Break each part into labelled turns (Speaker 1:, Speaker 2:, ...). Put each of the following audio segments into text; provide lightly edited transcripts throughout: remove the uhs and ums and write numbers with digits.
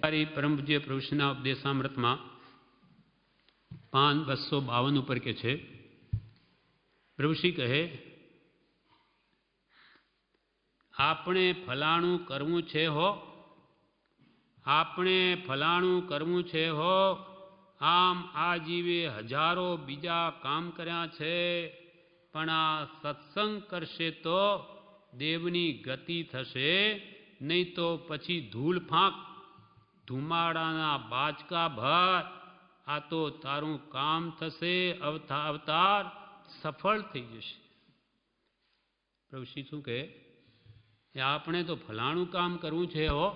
Speaker 1: परम पूज्य प्रभुश्रीना उपदेशामृत में पान 252 पर के छे प्रभुश्री कहे आपणे फलाणु करवू छे हो, आपणे फलाणु करवू छे हो, आम आ जीवे हजारों बीजा काम कर्या छे, पण आ सत्संग करशे तो देवनी गति थशे, नहीं तो पछी धूल फांक धुमाड़ाना बाचका भर, आ तो तारू काम थशे, अवतार सफल थई जशे। प्रभु श्री शू कहे आपने तो फलाणु काम करवू छे हो,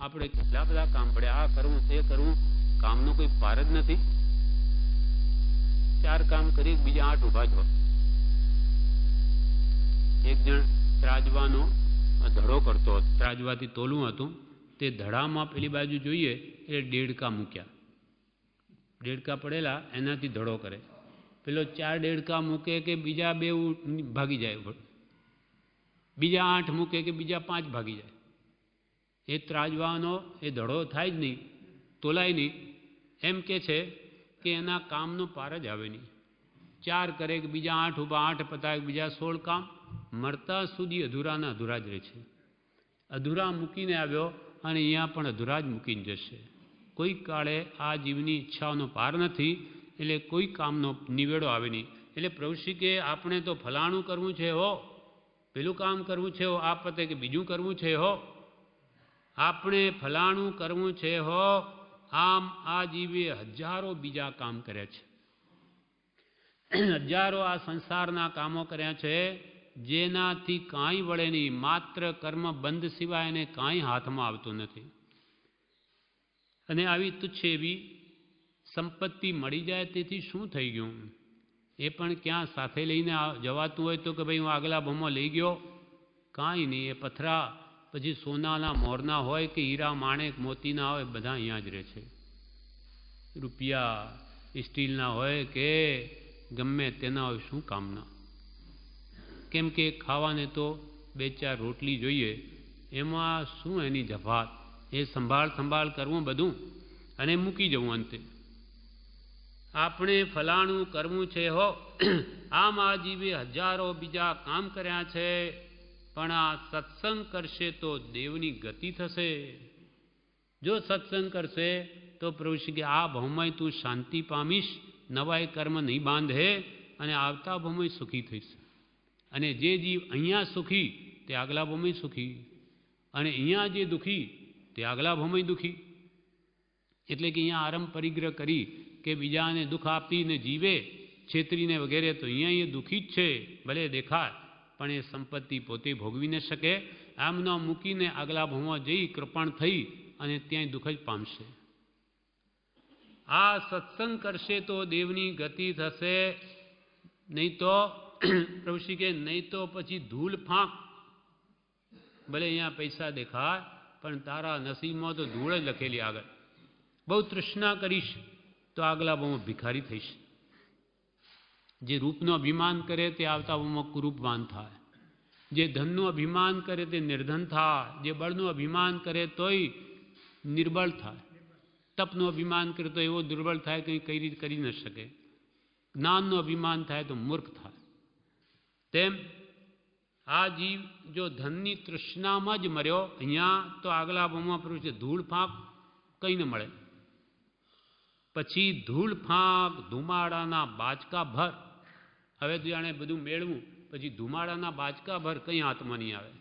Speaker 1: आपणे केटला बधा काम पड़े, आ करवू ते करवू, कामनो कोई पार ज नथी। 4 काम करी बीजा 8 उभा छो। एक जण ત્રાજવાનો ધડો કરતો હતો, ત્રાજવાથી તોલું હતું, તે ધડામાં પેલી બાજુ જોઈએ એટલે ડેડકા મૂક્યા, ડેડકા પડેલા એનાથી ધડો કરે, પેલો 4 ડેડકા મૂકે કે બીજા 2 ભાગી જાય, બીજા 8 મૂકે કે બીજા 5 ભાગી જાય, એ ત્રાજવાનો એ ધડો થાય જ નહીં, તોલાય નહીં, એમ કે છે કે એના કામનો પાર જ આવે નહીં। 4 કરે કે બીજા 8 ઊભા, 8 પતાય બીજા 16 કામ, મરતા સુધી અધૂરાના અધૂરા જ રહે છે। અધૂરા મૂકીને આવ્યો અને અહીંયા પણ અધૂરા જ મૂકીને જશે। કોઈ કાળે આ જીવની ઈચ્છાઓનો પાર નથી, એટલે કોઈ કામનો નિવેડો આવે નહીં। એટલે પ્રભુશ્રી કે આપણે તો ફલાણું કરવું છે હો, પેલું કામ કરવું છે હો, આ પતે કે બીજું કરવું છે હો, આપણે ફલાણું કરવું છે હો, આમ આ જીવે હજારો બીજા કામ કર્યા છે, હજારો આ સંસારના કામો કર્યા છે, જેનાથી કાંઈ વળે નહીં, માત્ર કર્મ બંધ સિવાય એને કાંઈ હાથમાં આવતું નથી। અને આવી તુચ્છ એવી સંપત્તિ મળી જાય તેથી શું થઈ ગયું, એ પણ ક્યાં સાથે લઈને જવાતું હોય તો કે ભાઈ હું આગલા ભાવમાં લઈ ગયો, કાંઈ નહીં। એ પથરા પછી સોનાના મોરના હોય કે હીરા માણેક મોતીના હોય, બધા અહીંયા જ રહે છે। રૂપિયા સ્ટીલના હોય કે ગમે તેના હોય, શું કામના? કેમ કે ખાવાને તો 2-4 રોટલી જોઈએ, એમાં શું એની જફાત, એ સંભાળ કરવું બધું અને મૂકી જવું અંતે। આપણે ફલાણું કરવું છે હો, આમ આ જીવે હજારો બીજા કામ કર્યા છે, પણ આ સત્સંગ કરશે તો દેવની ગતિ થશે। જો સત્સંગ કરશે તો પ્રભુ શ્રી કે આ ભાવમાં તું શાંતિ પામીશ, નવાય કર્મ નહીં બાંધે અને આવતા ભાવમાં સુખી થઈશ। અને જે જીવ અહીંયા સુખી તે આગલા ભાવમાં સુખી, અને અહીંયા જે દુઃખી તે આગલા ભાવમાં દુઃખી। એટલે કે અહીંયા આરંભ પરિગ્રહ કરી કે બીજાને દુઃખ આપીને જીવે, છેતરીને વગેરે, તો અહીંયા એ દુઃખી જ છે, ભલે દેખાય, પણ એ સંપત્તિ પોતે ભોગવી ન શકે। આમનો મૂકીને આગલા ભાવમાં જઈ કૃપણ થઈ અને ત્યાં દુઃખ જ પામશે। આ સત્સંગ કરશે તો દેવની ગતિ થશે, નહીં તો પ્રભુ શ્રી કે નહીં તો પછી ધૂળ ફાંક, ભલે અહીંયા પૈસા દેખાય પણ તારા નસીબમાં તો ધૂળ જ લખેલી આગળ। બહુ તૃષ્ણા કરીશ તો આગલા ભાવમાં ભિખારી થઈશ। જે રૂપનો અભિમાન કરે તે આવતા ભાવમાં કુરૂપવાન થાય, જે ધનનું અભિમાન કરે તે નિર્ધન થાય, જે બળનું અભિમાન કરે તોય નિર્બળ થાય, તપનું અભિમાન કરે તો એવો દુર્બળ થાય કંઈ કઈ રીતે કરી ન શકે, જ્ઞાનનું અભિમાન થાય તો મૂર્ખ થાય। તેમ આ જીવ જો ધનની તૃષ્ણામાં જ મર્યો અહીંયા, તો આગલા ભાવમાં પ્રભુ છે ધૂળ ફાંક કંઈ ન મળે, પછી ધૂળ ફાંક ધુમાડાના બાચકા ભર। હવે તો જાણે બધું મેળવું, પછી ધુમાડાના બાચકા ભર કંઈ હાથમાં નહીં આવે।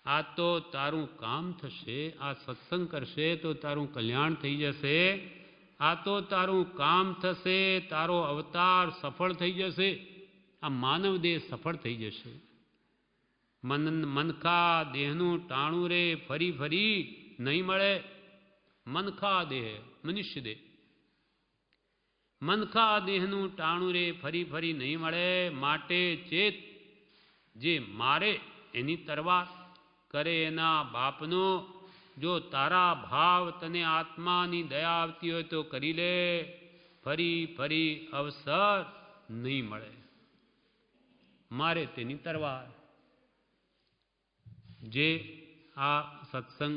Speaker 1: આ તો તારું કામ થશે, આ સત્સંગ કરશે તો તારું કલ્યાણ થઈ જશે, આ તો તારું કામ થશે, તારો અવતાર સફળ થઈ જશે, આ માનવ દેહ સફળ થઈ જશે। મનખા દેહનું ટાણું રે ફરી ફરી નહીં મળે, મનખા દેહ મનુષ્ય દેહ, મનખા દેહનું ટાણું રે ફરી ફરી નહીં મળે, માટે ચેત જે મારે એની તરવાર કરે એના બાપનો, જો તારા ભાવ તને આત્માની દયા આવતી હોય તો કરી લે, ફરી ફરી અવસર નહીં મળે, મારે તેની તરવાર। જે આ સત્સંગ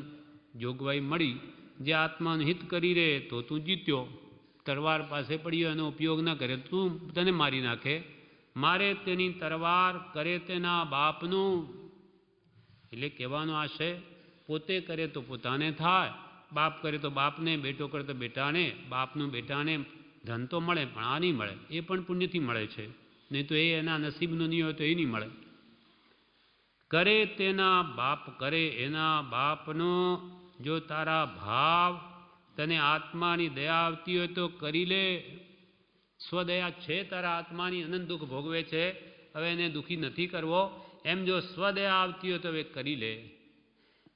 Speaker 1: જોગવાઈ મળી, જે આત્માનું હિત કરી રહે તો તું જીત્યો, તરવાર પાસે પડ્યો એનો ઉપયોગ ન કરે તું તને મારી નાખે, મારે તેની તરવાર કરે તેના બાપનું. એટલે કહેવાનો આશય પોતે કરે તો પોતાને થાય, બાપ કરે તો બાપને, બેટો કરે તો બેટાને, બાપનું બેટાને ધન તો મળે પણ આ નહીં મળે, એ પણ પુણ્યથી મળે છે, નહીં તો એ એના નસીબનું નહીં હોય તો એ નહીં મળે. કરે તેના બાપ કરે એના બાપનો, જો તારા ભાવ તને આત્માની દયા આવતી હોય તો કરી લે. સ્વદયા છે તારા આત્માની, અનંત દુઃખ ભોગવે છે, હવે એને દુઃખી નથી કરવો, એમ જો સ્વદયા આવતી હોય તો હવે કરી લે.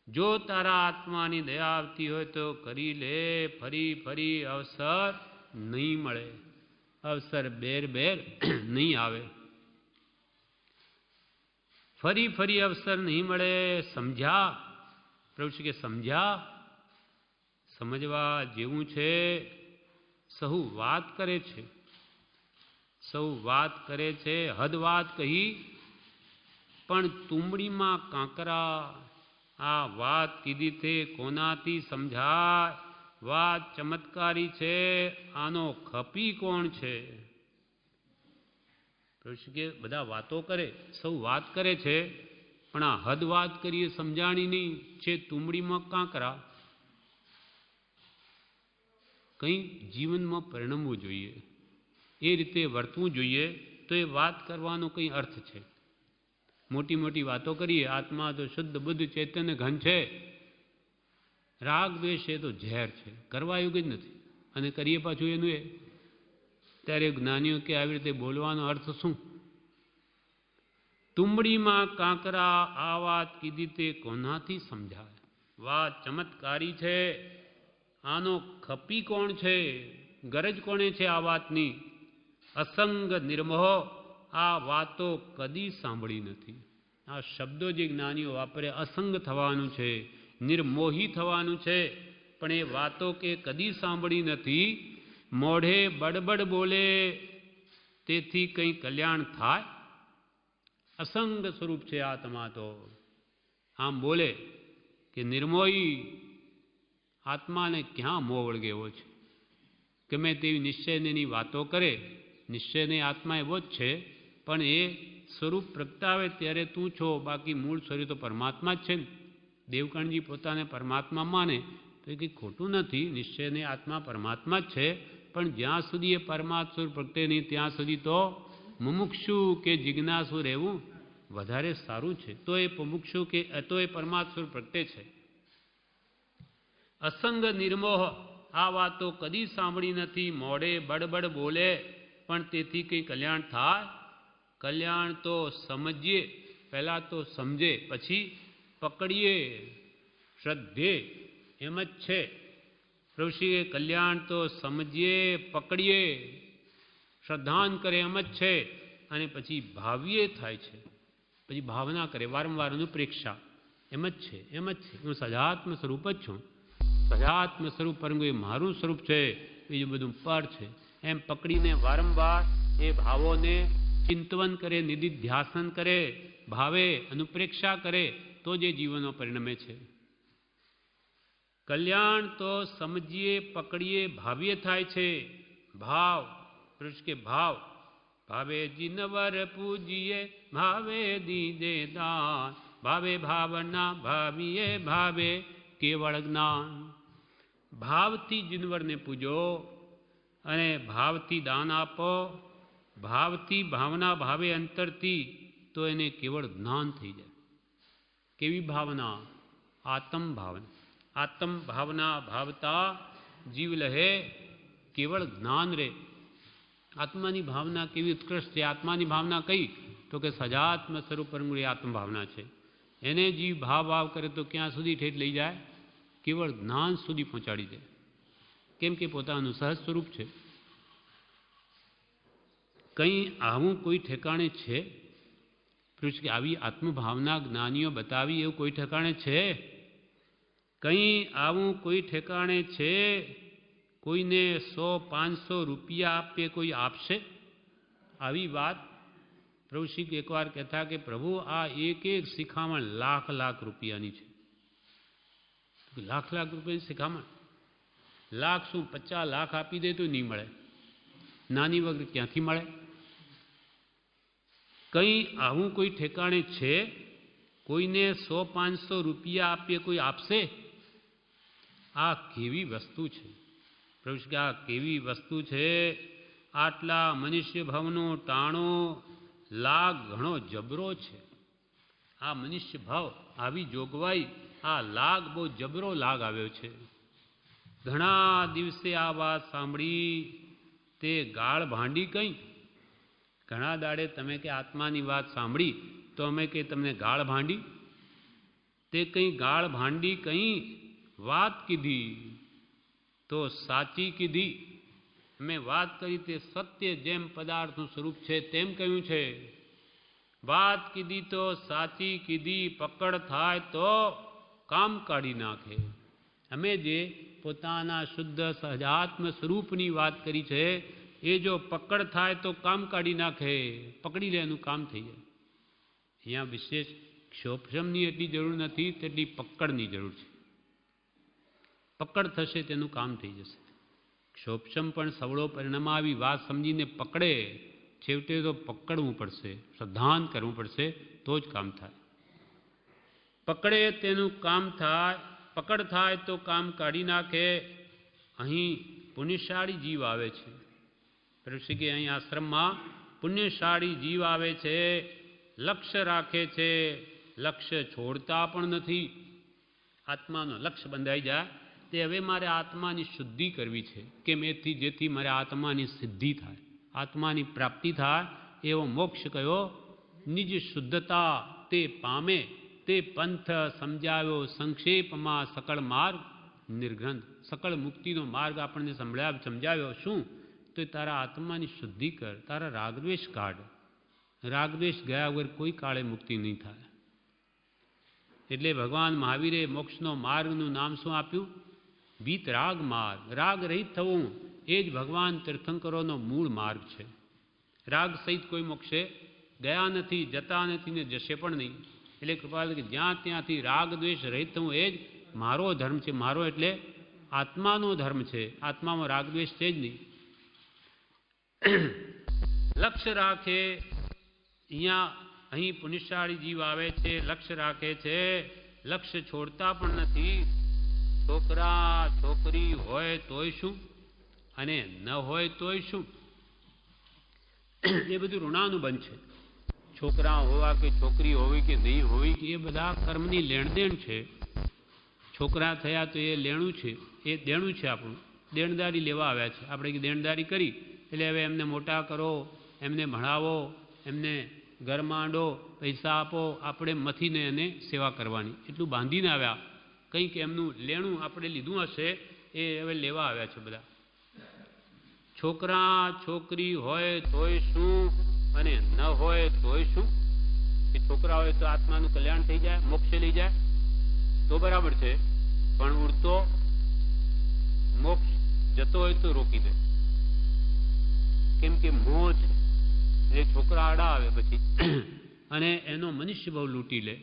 Speaker 1: જો તારા આત્માની દયા આવતી હોય તો કરી લે, ફરી ફરી અવસર નહીં મળે, અવસર બેર બેર નહીં આવે, ફરી ફરી અવસર નહીં મળે. સમજ્યા? પ્રભુ કે સમજ્યા? સમજવા જેવું છે. સહુ વાત કરે છે, સૌ વાત કરે છે, હદ વાત કહી પણ તુંબડીમાં કાંકરા. આ વાત કીધી તે કોનાથી સમજાય? વાત ચમત્કારી છે, આનો ખપી કોણ છે? કે બધા વાતો કરે, સૌ વાત કરે છે, પણ આ હદ વાત કરીએ સમજાણી નહીં છે, તુંબડીમાં કાંકરા. કંઈ જીવનમાં પરિણમવું જોઈએ, એ રીતે વર્તવું જોઈએ, તો એ વાત કરવાનો કંઈ અર્થ છે. મોટી મોટી વાતો કરીએ, આત્મા તો શુદ્ધ બુદ્ધ ચૈતન્ય ઘન છે, રાગ દ્વેષ એ તો ઝેર છે, કરવા યોગ્ય જ નથી, અને કરીએ પાછું એનું એ. ત્યારે જ્ઞાનીઓ કે આવી રીતે બોલવાનો અર્થ શું? તુંબડીમાં કાંકરા, આ વાત કીધી તે કોનાથી સમજાય? વાત ચમત્કારી છે, આનો ખપી કોણ છે? ગરજ કોણે છે આ વાતની? અસંગ નિર્મોહ, આ વાતો કદી સાંભળી નથી. આ શબ્દો જે જ્ઞાનીઓ વાપરે, અસંગ થવાનું છે, નિર્મોહી થવાનું છે, પણ એ વાતો કે કદી સાંભળી નથી. મોઢે બડબડ બોલે તેથી કંઈ કલ્યાણ થાય? અસંગ સ્વરૂપ છે આત્મા તો. આમ બોલે કે નિર્મોહી, આત્માને ક્યાં મોહ વળગેવો છે? ગમે તેવી નિશ્ચયની વાતો કરે, નિશ્ચયને આત્મા એવો જ છે, પણ એ સ્વરૂપ પ્રગટાવે ત્યારે તું છો, બાકી મૂળ સ્વરૂપ તો પરમાત્મા જ છે ને. દેવકણજી પોતાને પરમાત્મા માને તો એ કંઈ ખોટું નથી, નિશ્ચયને આત્મા પરમાત્મા જ છે, પણ જ્યાં સુધી એ પરમાત્મા સ્વરૂપ પ્રગટે નહીં ત્યાં સુધી તો મુમુક્ષુ કે જિજ્ઞાસુ રહેવું વધારે સારું છે. તો એ મુમુક્ષુ કે તો એ પરમાત્મા સ્વરૂપ પ્રગટે છે. અસંગ નિર્મોહ, આ વાતો કદી સાંભળી નથી. મોઢે બડબડ બોલે પણ તેથી કંઈ કલ્યાણ થાય? કલ્યાણ તો સમજીએ, પહેલાં તો સમજે, પછી પકડીએ, શ્રદ્ધે, એમ જ છે. પ્રભુશ્રીએ કલ્યાણ તો સમજીએ, પકડીએ, શ્રદ્ધાન કરે એમ જ છે, અને પછી ભાવીએ થાય છે, પછી ભાવના કરે, વારંવાર અનુપ્રેક્ષા, એમ જ છે, એમ જ છે. હું સજાત્મ સ્વરૂપ જ છું, સજાત્મ સ્વરૂપ, પરંતુ એ મારું સ્વરૂપ છે, બીજું બધું પર છે, એમ પકડીને વારંવાર એ ભાવોને ચિંતવન કરે, નિધિધ્યાસન કરે, ભાવે અનુપ્રેક્ષા કરે, તો જે જીવનો પરિણમે છે. કલ્યાણ તો સમજીએ, પકડીએ, ભાવ્ય થાય છે. ભાવ, પુરુષ કે ભાવ, ભાવે જીનવર પૂજીએ, ભાવે દીદે દાન, ભાવે ભાવના ભાવીએ, ભાવે કેવળ જ્ઞાન. ભાવથી જીનવરને પૂજો અને ભાવથી દાન આપો, ભાવથી ભાવના ભાવે અંતરથી, તો એને કેવળ જ્ઞાન થઈ જાય. કેવી ભાવના? આત્મ ભાવના. આત્મ ભાવના ભાવતા જીવ લહે કેવળ જ્ઞાન રે. આત્માની ભાવના કેવી ઉત્કૃષ્ટ છે? આત્માની ભાવના કઈ? તો કે સજાત્મ સ્વરૂપ પરમગુરી આત્મ ભાવના છે. એને જીવ ભાવ ભાવ કરે તો ક્યાં સુધી ઠેઠ લઈ જાય? કેવળ જ્ઞાન સુધી પહોંચાડી દે. કેમ કે પોતાનું સહજ સ્વરૂપ છે. કંઈ આવું કોઈ ઠેકાણે છે? પૂછ કે આવી આત્મભાવના જ્ઞાનીઓ બતાવી એવું કોઈ ઠેકાણે છે? કંઈ આવું કોઈ ઠેકાણે છે? કોઈને 100-500 રૂપિયા આપે કોઈ આપશે? આવી વાત પ્રભુ શ્રી એકવાર કહેતા કે પ્રભુ આ એક એક શિખામણ લાખ લાખ રૂપિયાની છે. લાખ લાખ રૂપિયાની શિખામણ, લાખ શું 50 લાખ આપી દે તો નહીં મળે, નાની વગર ક્યાંથી મળે? કંઈ આવું કોઈ ઠેકાણે છે? કોઈને 100-500 રૂપિયા આપીએ કોઈ આપશે? આ કેવી વસ્તુ છે પ્રભુ કે આ કેવી વસ્તુ છે? આટલા મનુષ્ય ભાવનો ટાણો લાગ ઘણો જબરો છે. આ મનુષ્ય ભાવ આવી જોગવાઈ, આ લાગ બહુ જબરો લાગ આવ્યો છે. ઘણા દિવસે આ વાત સાંભળી તે ગાળ ભાંડી કઈ. ઘણા દાડે તમે કે આત્માની વાત સાંભળી તો અમે કે તમને ગાળ ભાંડી. તે કંઈ ગાળ ભાંડી કંઈ વાત કીધી તો સાચી કીધી. અમે વાત કરી તે સત્ય જેમ પદાર્થનું સ્વરૂપ છે તેમ કહ્યું છે. વાત કીધી તો સાચી કીધી. પકડ થાય તો કામ કાઢી નાખે. અમે જે પોતાના શુદ્ધ સહજાત્મ સ્વરૂપની વાત કરી છે એ જો પકડ થાય તો કામ કાઢી નાખે. પકડી લે એનું કામ થઈ જાય. અહીંયા વિશેષ ક્ષોભશમની એટલી જરૂર નથી, તેટલી પકડની જરૂર છે. પકડ થશે તેનું કામ થઈ જશે. ક્ષોભશમ પણ સવળો પરિણામ આવી વાત સમજીને પકડે, છેવટે તો પકડવું પડશે, શ્રદ્ધાંત કરવું પડશે તો જ કામ થાય. પકડે તેનું કામ થાય, પકડ થાય તો કામ કાઢી નાખે. અહીં પુણ્યશાળી જીવ આવે છે. પ્રભુ કે અહીં આશ્રમમાં પુણ્યશાળી જીવ આવે છે, લક્ષ્ય રાખે છે, લક્ષ્ય છોડતા પણ નથી. આત્માનો લક્ષ્ય બંધાઈ જાય તે હવે મારે આત્માની શુદ્ધિ કરવી છે, કે મેથી જેથી મારે આત્માની સિદ્ધિ થાય, આત્માની પ્રાપ્તિ થાય. એવો મોક્ષ કયો? નિજ શુદ્ધતા તે પામે તે પંથ સમજાવ્યો સંક્ષેપમાં સકળ માર્ગ નિર્ગ્રંથ. સકળ મુક્તિનો માર્ગ આપણને સમજાવ્યો. શું? તો તારા આત્માની શુદ્ધિ કર, તારા રાગદ્વેષ કાઢ. રાગદ્વેષ ગયા વગર કોઈ કાળે મુક્તિ નહીં થાય. એટલે ભગવાન મહાવીરે મોક્ષનો માર્ગનું નામ શું આપ્યું? વીતરાગ માર્ગ. રાગ રહિત થવું એ જ ભગવાન તીર્થંકરોનો મૂળ માર્ગ છે. રાગ સહિત કોઈ મોક્ષે ગયા નથી, જતા નથી ને જશે પણ નહીં. એટલે કૃપા કે જ્યાં ત્યાંથી રાગ દ્વેષ રહિત થવું એ જ મારો ધર્મ છે. મારો એટલે આત્માનો ધર્મ છે. આત્મામાં રાગ દ્વેષ છે જ નહીં. લક્ષ્ય રાખે. અહીં પુણ્યશાળી જીવ આવે છે, લક્ષ્ય રાખે છે, લક્ષ્ય છોડતા પણ નથી. છોકરા છોકરી હોય તોય શું અને ન હોય તોય શું? એ બધું ઋણાનુબંધ છે. છોકરા હોવા કે છોકરી હોવી કે નહીં હોવી એ બધા કર્મની લેણદેણ છે. છોકરા થયા તો એ લેણું છે, એ દેણું છે. આપણું દેણદારી લેવા આવ્યા છે. આપણે દેણદારી કરી એટલે હવે એમને મોટા કરો, એમને ભણાવો, એમને ઘર માંડો, પૈસા આપો, આપણે મથીને એને સેવા કરવાની એટલું બાંધીને આવ્યા. કંઈક એમનું લેણું આપણે લીધું હશે એ હવે લેવા આવ્યા છે બધા. છોકરા છોકરી હોય તોય શું અને ન હોય તોય શું? કે છોકરા હોય તો આત્માનું કલ્યાણ થઈ જાય, મોક્ષે લઈ જાય તો બરાબર છે, પણ ઉડતો મોક્ષ જતો હોય તો રોકી દે. કેમ કે મોહ છે. એ છોકરા આડા આવે પછી અને એનો મનુષ્ય ભાવ લૂંટી લે.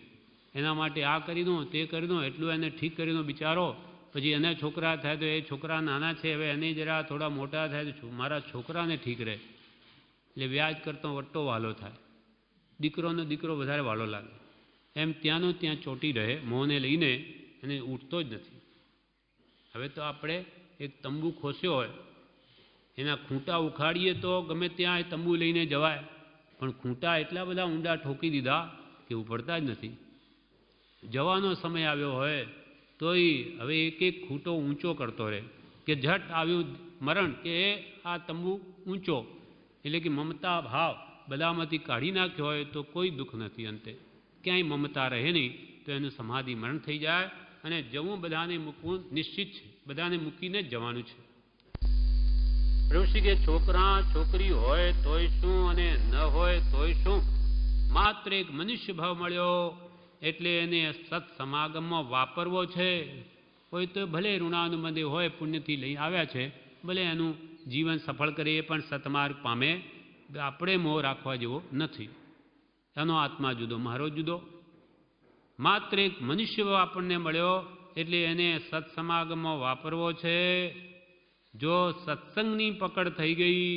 Speaker 1: એના માટે આ કરી દો, તે કરી દો, એટલું એને ઠીક કરી દો બિચારો. પછી એને છોકરા થાય તો એ છોકરા નાના છે, હવે એને જરા થોડા મોટા થાય તો મારા છોકરાને ઠીક રહે. એટલે વ્યાજ કરતો વટ્ટો વાલો થાય. દીકરોનો દીકરો વધારે વાલો લાગે. એમ ત્યાંનો ત્યાં ચોટી રહે, મોહને લઈને એને ઉઠતો જ નથી. હવે તો આપણે એક તંબુ ખોસ્યો હોય, એના ખૂંટા ઉખાડીએ તો ગમે ત્યાં એ તંબુ લઈને જવાય, પણ ખૂંટા એટલા બધા ઊંડા ઠોકી દીધા કે ઉપડતા જ નથી. જવાનો સમય આવ્યો હોય તોય હવે એક એક ખૂંટો ઊંચો કરતો રહે કે ઝટ આવ્યું મરણ કે આ તંબુ ઊંચો. એટલે કે મમતા ભાવ બધામાંથી કાઢી નાખ્યો હોય તો કોઈ દુઃખ નથી. અંતે ક્યાંય મમતા રહે નહીં તો એનું સમાધિ મરણ થઈ જાય અને જવું બધાને મૂકવું નિશ્ચિત છે. બધાને મૂકીને જ જવાનું છે. પ્રભુ કે છોકરા છોકરી હોય તોય શું અને ન હોય તોય શું? માત્ર એક મનુષ્ય ભાવ મળ્યો એટલે એને સત્સમાગમમાં વાપરવો છે. કોઈ તો ભલે ઋણાનુબંધે હોય, પુણ્યથી લઈ આવ્યા છે, ભલે એનું જીવન સફળ કરે એ પણ સતમાર્ગ પામે. આપણે મોહ રાખવા જેવો નથી. એનો આત્મા જુદો, મારો જુદો. માત્ર એક મનુષ્ય ભાવ આપણને મળ્યો એટલે એને સત્સમાગમમાં વાપરવો છે. જો સત્સંગની પકડ થઈ ગઈ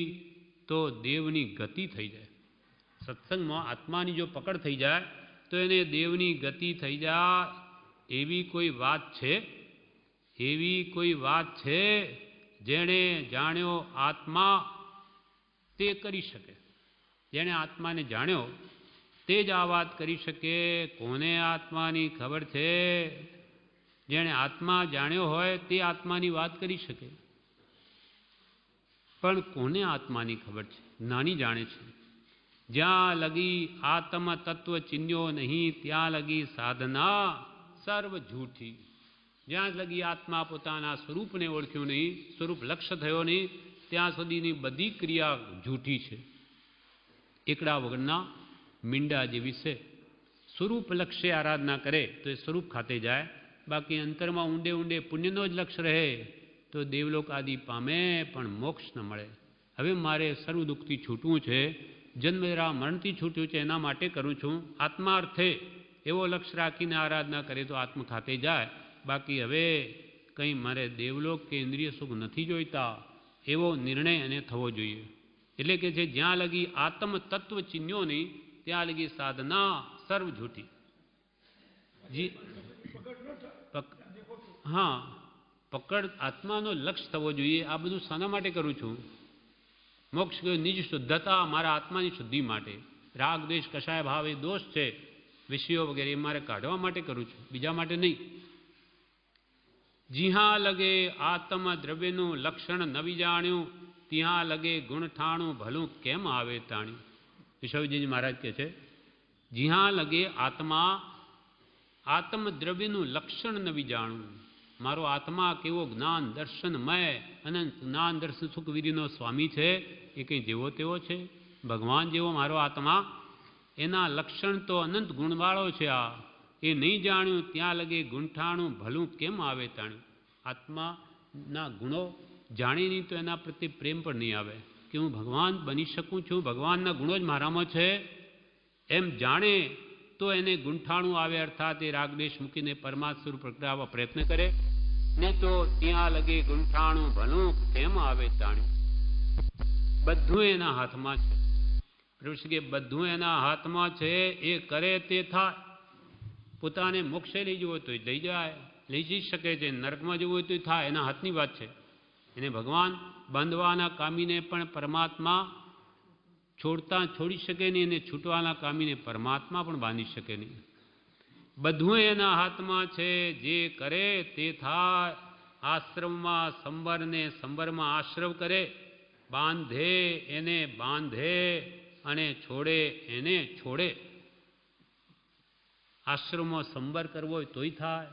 Speaker 1: તો દેવની ગતિ થઈ જાય. સત્સંગમાં આત્માની જો પકડ થઈ જાય તો એને દેવની ગતિ થઈ જાય. એવી કોઈ વાત છે? એવી કોઈ વાત છે? જેણે જાણ્યો આત્મા તે કરી શકે. જેણે આત્માને જાણ્યો તે જ આ વાત કરી શકે. કોને આત્માની ખબર છે? જેણે આત્મા જાણ્યો હોય તે આત્માની વાત કરી શકે. પણ કોને આત્માની ખબર છે? નાની જાણે છે. જ્યાં લગી આત્મ તત્વ ચિન્યો નહીં ત્યાં લગી સાધના સર્વ જૂઠી. જ્યાં લગી આત્મા પોતાના સ્વરૂપને ઓળખ્યું નહીં, સ્વરૂપ લક્ષ્ય થયો નહીં, ત્યાં સુધીની બધી ક્રિયા જૂઠી છે. એકડા વગરના મીંડા જેવી છે. સ્વરૂપ લક્ષ્ય આરાધના કરે તો એ સ્વરૂપ ખાતે જાય. બાકી અંતરમાં ઊંડે ઊંડે પુણ્યનો જ લક્ષ્ય રહે તો દેવલોક આદિ પામે પણ મોક્ષ ન મળે. હવે મારે સર્વ દુઃખથી છૂટવું છે, જન્મજરા મરણથી છૂટ્યું છે, એના માટે કરું છું. આત્માર્થે એવો લક્ષ્ય રાખીને આરાધના કરે તો આત્મ ખાતે જાય. બાકી હવે કંઈ મારે દેવલોક કે ઇન્દ્રિય સુખ નથી જોઈતા એવો નિર્ણય એને થવો જોઈએ. એટલે કે છે જ્યાં લગી આત્મ તત્વ ચિહ્નો નહીં ત્યાં લગી સાધના સર્વ જૂઠી. હા, પકડ આત્માનો લક્ષ્ય થવો જોઈએ. આ બધું શાના માટે કરું છું? મોક્ષ નિજ શુદ્ધતા, મારા આત્માની શુદ્ધિ માટે. રાગ દ્વેષ કશાય ભાવ એ દોષ છે, વિષયો વગેરે એ મારે કાઢવા માટે કરું છું, બીજા માટે નહીં. જીહા લગે આત્મ દ્રવ્યનું લક્ષણ નવી જાણ્યું ત્યાં લગે ગુણ ઠાણું ભલું કેમ આવે તાણ્યું. વિશ્વજીજી મહારાજ કહે છે જીહા લગે આત્મા આત્મ દ્રવ્યનું લક્ષણ નવી જાણવું. મારો આત્મા કેવો જ્ઞાન દર્શનમય અનંત જ્ઞાન દર્શન સુખ વિધિનો સ્વામી છે, એ કંઈ જેવો તેવો છે? ભગવાન જેવો મારો આત્મા, એના લક્ષણ તો અનંત ગુણવાળો છે. આ એ નહીં જાણ્યું ત્યાં લગે ગુંઠાણું ભલું કેમ આવે તાણ્યું. આત્માના ગુણો જાણી નહીં તો એના પ્રત્યે પ્રેમ પણ નહીં આવે કે હું ભગવાન બની શકું છું, ભગવાનના ગુણો જ મારામાં છે એમ જાણે તો એને ગુંઠાણું આવે. અર્થાત એ રાગદેશ મૂકીને પરમાત્મા સ્વરૂપ પ્રગટાવવા પ્રયત્ન કરે ને તો ત્યાં લગે ગુંઠાણું ભલું કેમ આવે તાણ્યું. બધું એના હાથમાં છે. પ્રભુ કે બધું એના હાથમાં છે. એ કરે તે થાય. પોતાને મોક્ષે લઈ જવો હોય તો લઈ જાય, લઈ જઈ શકે છે. નરકમાં જવું હોય તો થાય, એના હાથની વાત છે. એને ભગવાન બાંધવાના કામીને પણ પરમાત્મા છોડતા છોડી શકે નહીં, અને છૂટવાના કામીને પરમાત્મા પણ બાંધી શકે નહીં. બધું એના હાથમાં છે. જે કરે તે થાય. આશ્રમમાં સંવરને સંવરમાં આશ્રવ કરે, બાંધે એને બાંધે અને છોડે એને છોડે. આશ્રમમાં સંવર કરવો હોય તોય થાય.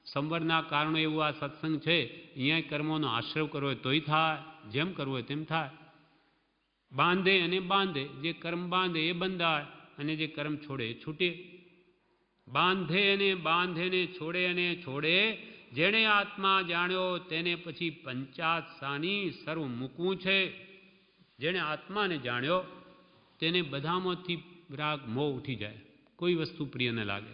Speaker 1: સંવરના કારણો એવું આ સત્સંગ છે. અહીંયા કર્મોનો આશ્રવ કરવો હોય તોય થાય, જેમ કરવો હોય તેમ થાય. બાંધે અને બાંધે, જે કર્મ બાંધે એ બંધાય અને જે કર્મ છોડે એ છૂટે. બાંધે અને બાંધે ને છોડે અને છોડે. જેણે આત્મા જાણ્યો તેને પછી પંચાત સાની સર્વ મૂકવું છે. જેણે આત્માને જાણ્યો તેને બધામાંથી રાગ મોહ ઉઠી જાય, કોઈ વસ્તુ પ્રિય ન લાગે.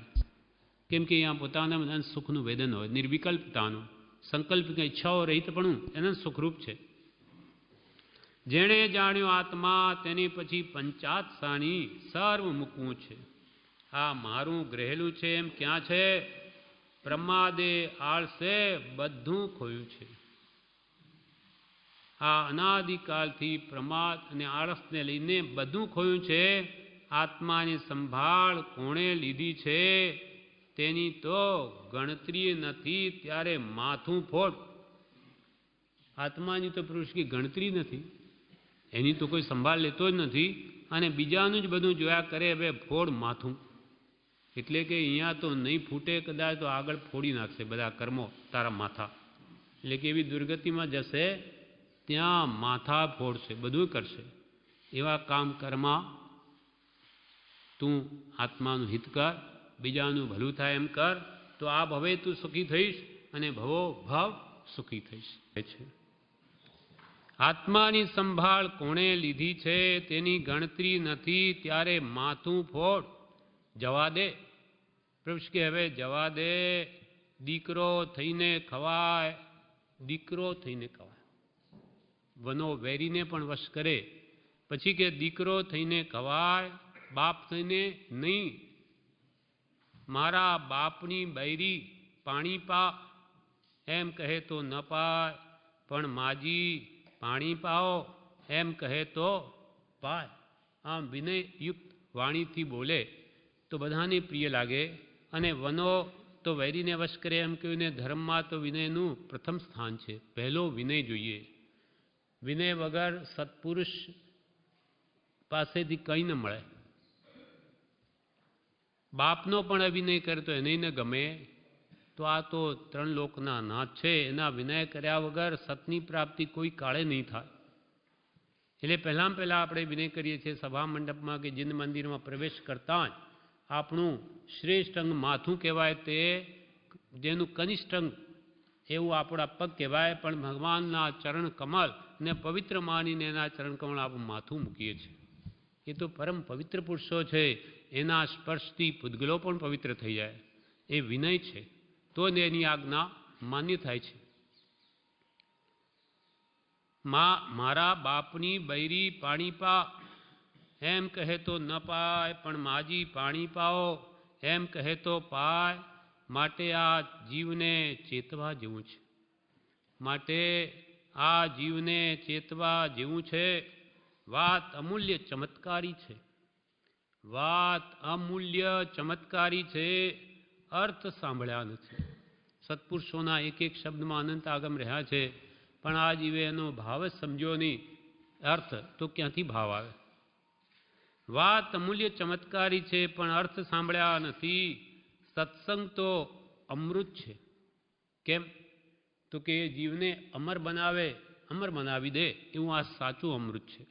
Speaker 1: કેમ કે અહીંયા પોતાના સુખનું વેદન હોય, નિર્વિકલ્પતાનું, સંકલ્પ કે ઈચ્છાઓ રહિતપણું એના સુખરૂપ છે. જેણે જાણ્યો આત્મા તેને પછી પંચાત સાની સર્વ મૂકવું છે. આ મારું ગ્રહેલું છે એમ ક્યાં છે? પ્રમાદે આળસે બધું ખોયું છે. આ અનાદિકાલથી પ્રમાદ અને આળસને લઈને બધું ખોયું છે. આત્માની સંભાળ કોણે લીધી છે તેની તો ગણતરી નથી, ત્યારે માથું ફોડ. આત્માની તો પુરુષ की ગણતરી નથી, એની તો કોઈ સંભાળ લેતો જ નથી, અને બીજાનું જ બધું જોયા કરે. હવે ફોડ માથું, એટલે કે અહીંયા તો નહીં ફૂટે, કદાચ તો આગળ ફોડી નાખશે બધા કર્મો તારા માથા. એટલે કે એવી દુર્ગતિમાં જશે ત્યાં માથા ફોડશે, બધું કરશે. એવા કામ કર્મા તું આત્માનું હિત કર, બીજાનું ભલું થાય એમ કર, તો આ ભવે તું સુખી થઈશ અને ભવો ભાવ સુખી થઈશ. આત્માની સંભાળ કોણે લીધી છે તેની ગણતરી નથી, ત્યારે માથું ફોડ. જવા દે પ્રભુ કે હવે જવા દે. દીકરો થઈને ખવાય, દીકરો થઈને ખવાય. વનો વેરીને પણ વશ કરે. પછી કે દીકરો થઈને ખવાય, બાપ થઈને નહીં. મારા બાપની બૈરી પાણી પા, એમ કહે તો ન પાય, પણ માજી પાણી પાઓ, એમ કહે તો પાય. આમ વિનયયુક્ત વાણીથી બોલે તો બધાને પ્રિય લાગે. અને વનો તો વૈરીને વશ કરે એમ કહીને ધર્મમાં તો વિનયનું પ્રથમ સ્થાન છે. પહેલો વિનય જોઈએ. વિનય વગર સત્પુરુષ પાસેથી કંઈ ન મળે. બાપનો પણ અવિનય કરે તો એને ન ગમે. તો આ તો ત્રણ લોકના નાથ છે. એના વિનય કર્યા વગર સતની પ્રાપ્તિ કોઈ કાળે નહીં થાય. એટલે પહેલાં આપણે વિનય કરીએ છીએ સભા મંડપમાં કે જિંદ મંદિરમાં પ્રવેશ કરતાં જ આપણું શ્રેષ્ઠ અંગ માથું કહેવાય, તે જેનું કનિષ્ઠ અંગ એવું આપણા પગ કહેવાય. પણ ભગવાનના ચરણ કમળ ને પવિત્ર માનીને એના ચરણ કમળ આપણું માથું મૂકીએ છીએ. એ તો પરમ પવિત્ર પુરુષો છે. એના સ્પર્શથી પૂતગલો પણ પવિત્ર થઈ જાય. એ વિનય છે. તો એની આજ્ઞા માન્ય થાય છે. મારા બાપની બૈરી પાણી પા, એમ કહે તો ન પાય, પણ માજી પાણી પાઓ, એમ કહે તો પાય. માટે આ જીવને ચેતવા જેવું છે. માટે આ જીવને ચેતવા જેવું છે. વાત અમૂલ્ય ચમત્કારી છે. વાત અમૂલ્ય ચમત્કારી છે. અર્થ સાંભળ્યા નથી. સત્પુરુષોના એક એક શબ્દમાં અનંત આગમ રહ્યા છે, પણ આ જીવે એનો ભાવ જ સમજ્યો નહીં. અર્થ તો ક્યાંથી ભાવ આવે? વાત અમૂલ્ય ચમત્કારી છે, પણ અર્થ સાંભળ્યા નથી. સત્સંગ તો અમૃત છે. કેમ? તો કે એ જીવને અમર બનાવે, અમર બનાવી દે એવું આ સાચું અમૃત છે.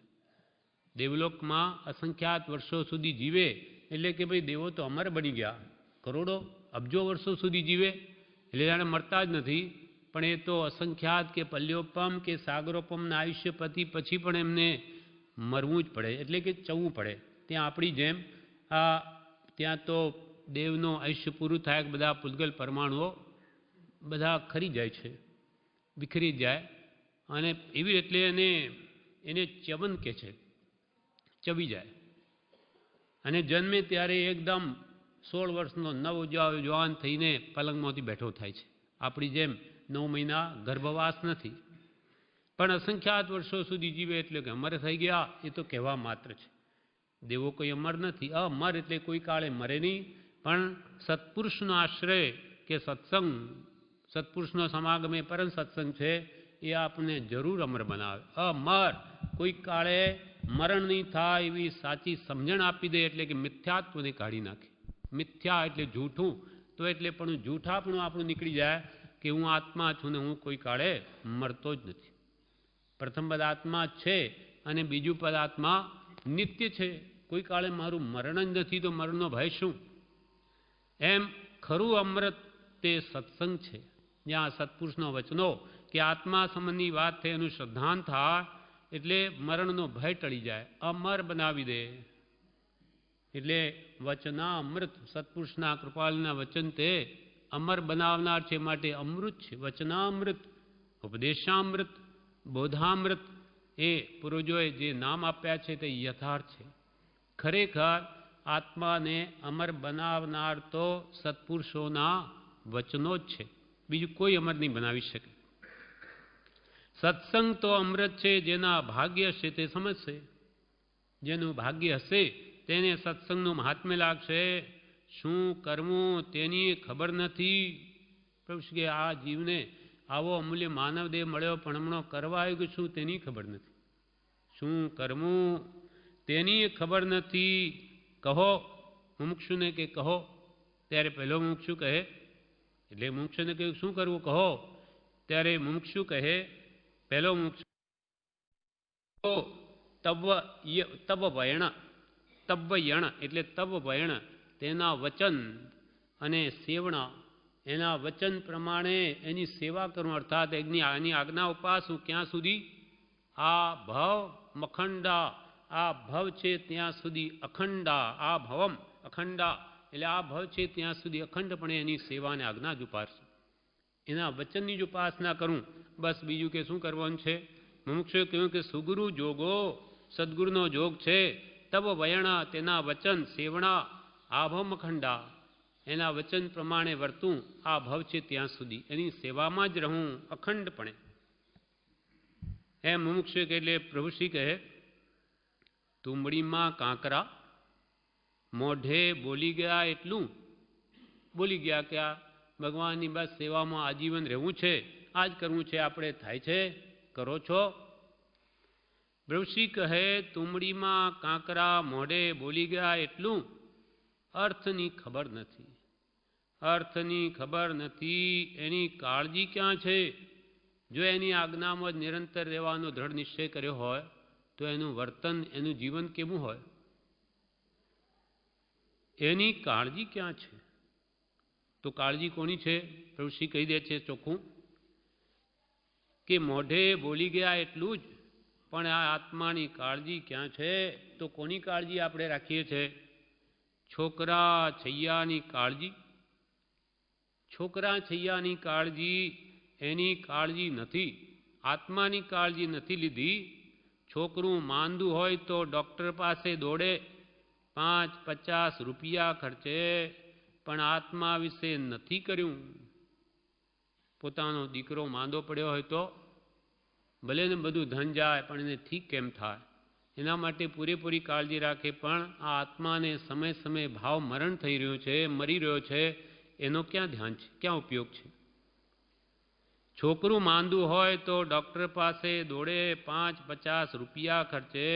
Speaker 1: દેવલોકમાં અસંખ્યાત વર્ષો સુધી જીવે એટલે કે ભાઈ દેવો તો અમર બની ગયા. કરોડો અબજો વર્ષો સુધી જીવે એટલે જાણે મરતા જ નથી. પણ એ તો અસંખ્યાત કે પલ્યોપમ કે સાગરોપમના આયુષ્ય પછી પણ એમને મરવું જ પડે, એટલે કે ચવવું પડે. ત્યાં આપણી જેમ ત્યાં તો દેવનો આયુષ્ય પૂરું થાય કે બધા પૂતગલ પરમાણુઓ બધા ખરી જાય છે, વિખરી જાય. અને એવી એટલે એને ચ્યવન કહે છે, ચવી જાય. અને જન્મે ત્યારે એકદમ 16 વર્ષનો નવ જવાન થઈને પલંગમાંથી બેઠો થાય છે. આપણી જેમ 9 મહિના ગર્ભવાસ નથી. પણ અસંખ્યાત વર્ષો સુધી જીવે એટલે કે અમર થઈ ગયા એ તો કહેવા માત્ર છે. દેવો કોઈ અમર નથી. અમર એટલે કોઈ કાળે મરે નહીં. પણ સત્પુરુષનો આશ્રય કે સત્સંગ, સત્પુરુષનો સમાગમ એ પરમ સત્સંગ છે. એ આપણને જરૂર અમર બનાવે. અમર કોઈ કાળે મરણ નહીં થાય એવી સાચી સમજણ આપી દે. એટલે કે મિથ્યાત્વને કાઢી નાખે. મિથ્યા એટલે જૂઠું. તો એટલે પણ જૂઠાપણું આપણું નીકળી જાય કે હું આત્મા છું ને હું કોઈ કાળે મરતો જ નથી. પ્રથમ પદ આત્મા છે અને બીજું પદ આત્મા નિત્ય છે. કોઈ કાળે મારું મરણ જ નથી તો મરણનો ભય શું? એમ ખરું અમૃત તે સત્સંગ છે. જ્યાં સત્પુરુષનો વચનો કે આત્મા સંબંધની વાત થઈ એનું શ્રદ્ધાન થાય એટલે મરણનો ભય ટળી જાય, અમર બનાવી દે. એટલે વચના અમૃત, સત્પુરુષના કૃપાલના વચન તે અમર બનાવનાર છે. માટે અમૃત છે. વચનામૃત, ઉપદેશામૃત, બોધામૃત એ પૂર્વજોએ જે નામ આપ્યા છે તે યથાર્થ છે. ખરેખર આત્માને અમર બનાવનાર તો સત્પુરુષોના વચનો જ છે. બીજું કોઈ અમર નહીં બનાવી શકે. સત્સંગ તો અમૃત છે. જેના ભાગ્ય હશે તે સમજશે. જેનું ભાગ્ય હશે તેને સત્સંગનું મહાત્મ્ય લાગશે. શું કરવું તેની ખબર નથી. પ્રભુ કે આ જીવને આવો અમૂલ્ય માનવ દેહ મળ્યો પણ હમણાં કરવા આવ્યું કે શું તેની ખબર નથી. શું કરવું તેની ખબર નથી. કહો મુમુક્ષુને કે કહો. ત્યારે પહેલો મુમુક્ષુ કહે એટલે મુમુક્ષુને કહ્યું શું કરવું કહો. ત્યારે મુમુક્ષુ કહે, પહેલો મુમુક્ષુ તવ વયણ એટલે તવ વયણ તેના વચન અને સેવણા, એના વચન પ્રમાણે એની સેવા કરું. અર્થાત એની આજ્ઞા ઉપાસું. ક્યાં સુધી? આ ભવ મખંડા, આ ભવ છે ત્યાં સુધી અખંડા. આ ભવમ અખંડા એટલે આ ભવ છે ત્યાં સુધી અખંડપણે એની સેવાને આજ્ઞા જ ઉપાસું. એના વચનની જ ઉપાસના કરું, બસ બીજું કે શું કરવાનું છે? મુમુક્ષુએ કહ્યું કે સુગુરુ જોગો, સદગુરુનો જોગ છે. તબ વયણા તેના વચન સેવણા આભમ ખંડા, એના વચન પ્રમાણે વર્તું આ ભવ છે ત્યાં સુધી, એની સેવામાં જ રહું અખંડપણે. એમ મુમુક્ષુ એટલે પ્રભુશ્રી કહે તુંબડીમાં કાંકરા, મોઢે બોલી ગયા એટલું બોલી ગયા કે આ ભગવાનની બસ સેવામાં આજીવન રહેવું છે, આ જ કરવું છે, આપણે થાય છે, કરો છો. પ્રભુશ્રી કહે તુંબડીમાં કાંકરા, મોઢે બોલી ગયા એટલું અર્થની ખબર નથી. અર્થની ખબર નથી, એની કાળજી ક્યાં છે? જો એની આજ્ઞામાં જ નિરંતર રહેવાનો દ્રઢ નિશ્ચય કર્યો હોય તો એનું વર્તન, એનું જીવન કેવું હોય? એની કાળજી ક્યાં છે? તો કાળજી કોની છે? પ્રભુશ્રી કહી દે છે ચોખ્ખું કે મોઢે બોલી ગયા એટલું જ, પણ આ આત્માની કાળજી ક્યાં છે? તો કોની કાળજી આપણે રાખીએ છીએ? છોકરા છૈયાની કાળજી. છોકરા છૈયાની કાળજી, એની કાળજી નથી, આત્માની કાળજી નથી લીધી. છોકરું માંદું હોય તો ડૉક્ટર પાસે દોડે, 5-50 રૂપિયા ખર્ચે, પણ આત્મા વિશે નથી કર્યું. પોતાનો દીકરો માંદો પડ્યો હોય તો ભલે ને બધું ધન જાય પણ એને ઠીક કેમ થાય, એના માટે પૂરેપૂરી કાળજી રાખે. પણ આ આત્માને સમય સમયે ભાવ મરણ થઈ રહ્યું છે, મરી રહ્યો છે, એનો ક્યાં ધ્યાન છે, ક્યાં ઉપયોગ છે? છોકરું માંદું હોય તો ડૉક્ટર પાસે દોડે, 5-50 રૂપિયા ખર્ચે,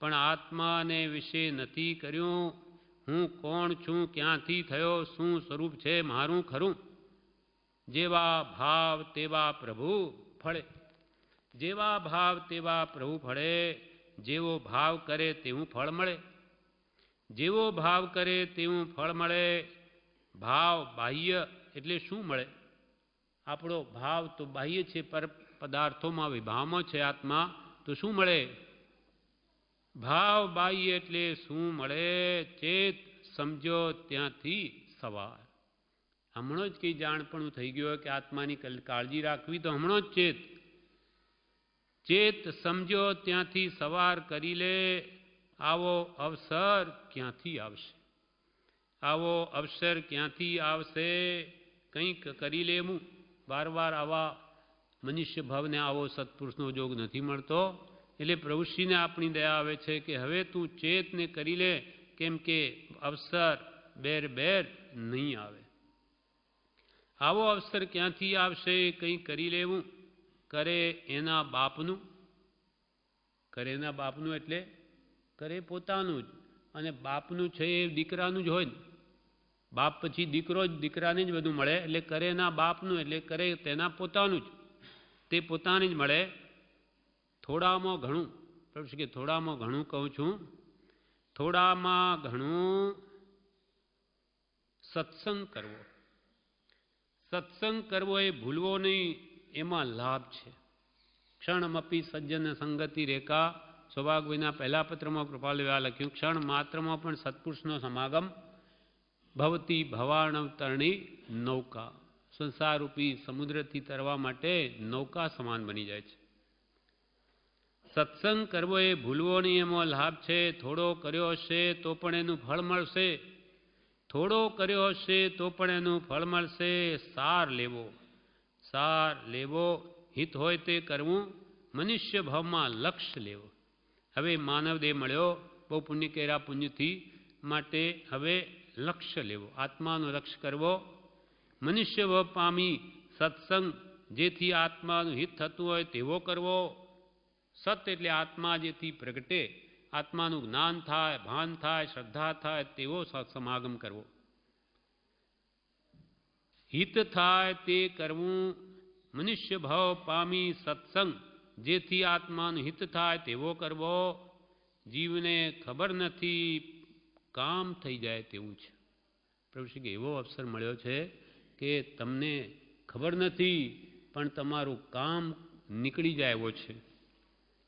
Speaker 1: પણ આત્માને વિશે નથી કર્યું. હું કોણ છું, ક્યાંથી થયો, શું સ્વરૂપ છે મારું ખરું? જેવા ભાવ તેવા પ્રભુ ફળે. જેવા ભાવ તેવા પ્રભુ ફળે. જેવો ભાવ કરે તેવું ફળ મળે. જેવો ભાવ કરે તેવું ફળ મળે. ભાવ બાહ્ય એટલે શું મળે? આપણો ભાવ તો બાહ્ય છે, પર પદાર્થોમાં વિભાવમાં છે આત્મા, તો શું મળે? ભાવ બાહ્ય એટલે શું મળે? ચેત સમજો ત્યાંથી સવાર. હમણાં જ કંઈ જાણપણું થઈ ગયું કે આત્માની કાળજી રાખવી, તો હમણાં જ ચેત સમજો ત્યાંથી સવાર કરી લે. આવો અવસર ક્યાંથી આવશે? આવો અવસર ક્યાંથી આવશે? કંઈક કરી લેવું. વારવાર આવા મનુષ્ય ભાવને આવો સત્પુરુષનો જોગ નથી મળતો. એટલે પ્રભુશ્રીને આપણી દયા આવે છે કે હવે તું ચેતને કરી લે, કેમ કે અવસર બેર નહીં આવે. આવો અવસર ક્યાંથી આવશે? કંઈ કરી લેવું. કરે એના બાપનું. કરે એના બાપનું એટલે કરે પોતાનું જ, અને બાપનું છે એ દીકરાનું જ હોય ને. બાપ પછી દીકરો જ, દીકરાને જ બધું મળે. એટલે કરે એના બાપનું એટલે કરે તેના પોતાનું જ, તે પોતાને જ મળે. થોડામાં ઘણું, પ્રભુ કે થોડામાં ઘણું કહું છું, થોડામાં ઘણું સત્સંગ કરવો. સત્સંગ કરવો એ ભૂલવો નહીં, એમાં લાભ છે. ક્ષણમપી સજ્જન સંગતિ રેખા, સૌભાગ્યના પહેલા પત્રમાં કૃપાલ લખ્યું, ક્ષણ માત્રમાં પણ સત્પુરુષનો સમાગમ ભવતી ભવાણવતરણી નૌકા. સંસારરૂપી સમુદ્રથી તરવા માટે નૌકા સમાન બની જાય છે. સત્સંગ કરવો એ ભૂલવો નહીં, એમાં લાભ છે. થોડો કર્યો હશે તો પણ એનું ફળ મળશે. થોડો કર્યો હશે તો પણ એનું ફળ મળશે. સાર લેવો. સાર લેવો. હિત હોય તે કરવું. મનુષ્ય ભાવમાં લક્ષ્ય લેવો. હવે માનવ દેહ મળ્યો, બહુ પુણ્ય કર્યા પુણ્યથી, માટે હવે લક્ષ્ય લેવો. આત્માનો લક્ષ્ય કરવો. મનુષ્ય ભાવ પામી સત્સંગ, જેથી આત્માનું હિત થતું હોય તેવો કરવો. સત એટલે આત્મા જેથી પ્રગટે, આત્માનું જ્ઞાન થાય, ભાન થાય, શ્રદ્ધા થાય તેવો સત્સમાગમ કરવો. હિત થાય તે કરવું. મનુષ્ય ભાવ પામી સત્સંગ, જેથી આત્માનું હિત થાય તેવો કરવો. જીવને ખબર નથી, કામ થઈ જાય તેવું છે. પ્રભુ શ્રી એવો અવસર મળ્યો છે કે તમને ખબર નથી પણ તમારું કામ નીકળી જાય એવો છે.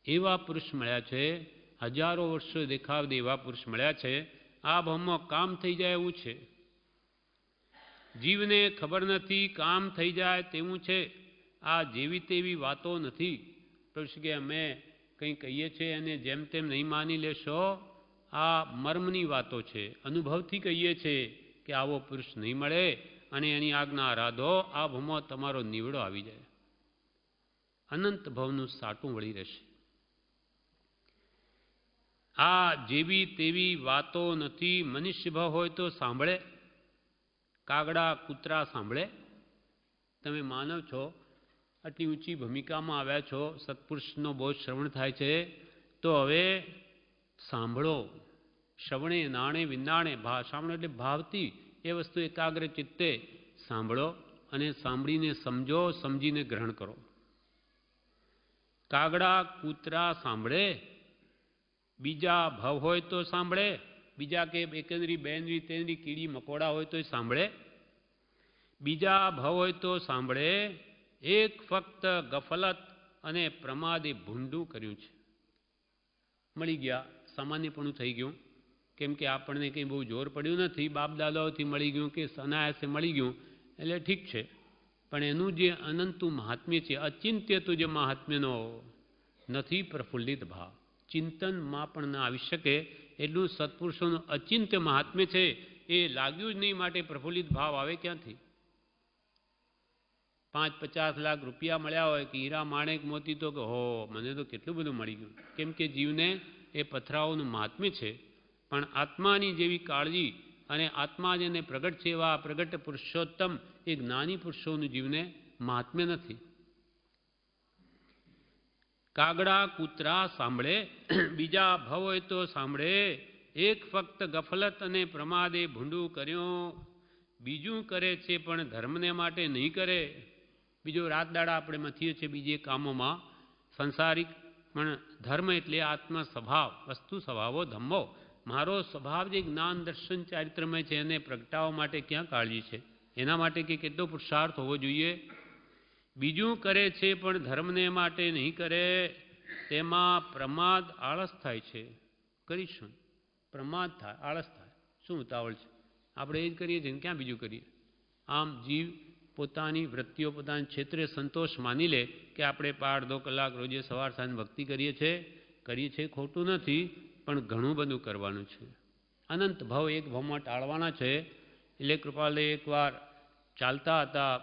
Speaker 1: એવા પુરુષ મળ્યા છે. હજારો વર્ષો દેખાવ દે એવા પુરુષ મળ્યા છે. આ ભાવમાં કામ થઈ જાય એવું છે. જીવને ખબર નથી કામ થઈ જાય તેવું છે, આ જેવી તેવી વાતો નથી. પ્રભુ કે અમે કંઈ કહીએ છીએ અને જેમ તેમ નહીં માની લેશો, આ મર્મની વાતો છે. અનુભવથી કહીએ છીએ કે આવો પુરુષ નહીં મળે અને એની આજ્ઞા રાધો, આ ભવમાં તમારો નીવડો આવી જાય, અનંત ભવનું સાટું વળી રહેશે. આ જેવી તેવી વાતો નથી. મનુષ્ય ભાવ હોય તો સાંભળે, કાગડા કૂતરા સાંભળે. તમે માનવ છો, આટલી ઊંચી ભૂમિકામાં આવ્યા છો, સત્પુરુષનો બહુ શ્રવણ થાય છે, તો હવે સાંભળો. શ્રવણે નાણે વિંદાણે, સાંભળો એટલે ભાવથી એ વસ્તુ એકાગ્ર ચિત્તે સાંભળો અને સાંભળીને સમજો, સમજીને ગ્રહણ કરો. કાગડા કૂતરા સાંભળે, બીજા ભાવ હોય તો સાંભળે, બીજા કે એકંદરી બેંદરી તેંદરી કીડી મકોડા હોય તો સાંભળે, બીજા ભાવ હોય તો સાંભળે. એક ફક્ત ગફલત અને પ્રમાદે ભૂંડું કર્યું છે. મળી ગયા, સામાન્યપણું થઈ ગયું, કેમ કે આપણને કંઈ બહુ જોર પડ્યું નથી, બાપ દાદાઓથી મળી ગયું કે અનાયાસે મળી ગયું એટલે ઠીક છે. પણ એનું જે અનંતું મહાત્મ્ય છે, અચિંત્ય તું જે મહાત્મ્યનો નથી પ્રફુલ્લિત ભાવ, ચિંતનમાં પણ ના આવી શકે એટલું સત્પુરુષોનું અચિંત્ય મહાત્મ્ય છે. એ લાગ્યું જ નહીં, માટે પ્રફુલ્લિત ભાવ આવે ક્યાંથી? 5-50 લાખ રૂપિયા મળ્યા હોય કે હીરા માણેક મોતી, તો કે હો મને તો કેટલું બધું મળી ગયું. કેમ કે જીવને એ પથરાઓનું મહાત્મ્ય છે. પણ આત્માની જેવી કાળજી અને આત્મા જેને પ્રગટ છે એવા પ્રગટ પુરુષોત્તમ એ જ્ઞાની પુરુષોનું જીવને મહાત્મ્ય નથી. કાગડા કૂતરા સાંભળે, બીજા ભવ હોય તો સાંભળે. એક ફક્ત ગફલત અને પ્રમાદે ભૂંડું કર્યું, બીજું કરે છે પણ ધર્મને માટે નહીં કરે. બીજો રાત દાડા આપણે મથીએ છીએ બીજે કામોમાં સંસારિક, પણ ધર્મ એટલે આત્મા સ્વભાવ, વસ્તુ સ્વભાવો ધમ્મો. મારો સ્વભાવ જે જ્ઞાન દર્શન ચારિત્રમય છે એને પ્રગટાવવા માટે ક્યાં કાળજી છે? એના માટે કે કેટલો પુરુષાર્થ હોવો જોઈએ. બીજું કરે છે પણ ધર્મને માટે નહીં કરે, તેમાં પ્રમાદ આળસ થાય છે. કરીશું, પ્રમાદ થાય, આળસ થાય. શું ઉતાવળ છે? આપણે એ જ કરીએ છીએ ને ક્યાં બીજું કરીએ? આમ જીવ પોતાની વૃત્તિઓ, પોતાના ક્ષેત્રે સંતોષ માની લે કે આપણે 1.5-2 કલાક રોજે સવાર સાંજ ભક્તિ કરીએ છીએ, ખોટું નથી, પણ ઘણું બધું કરવાનું છે. અનંત ભાવ એક ભાવમાં ટાળવાના છે. એટલે કૃપાલે એકવાર ચાલતા હતા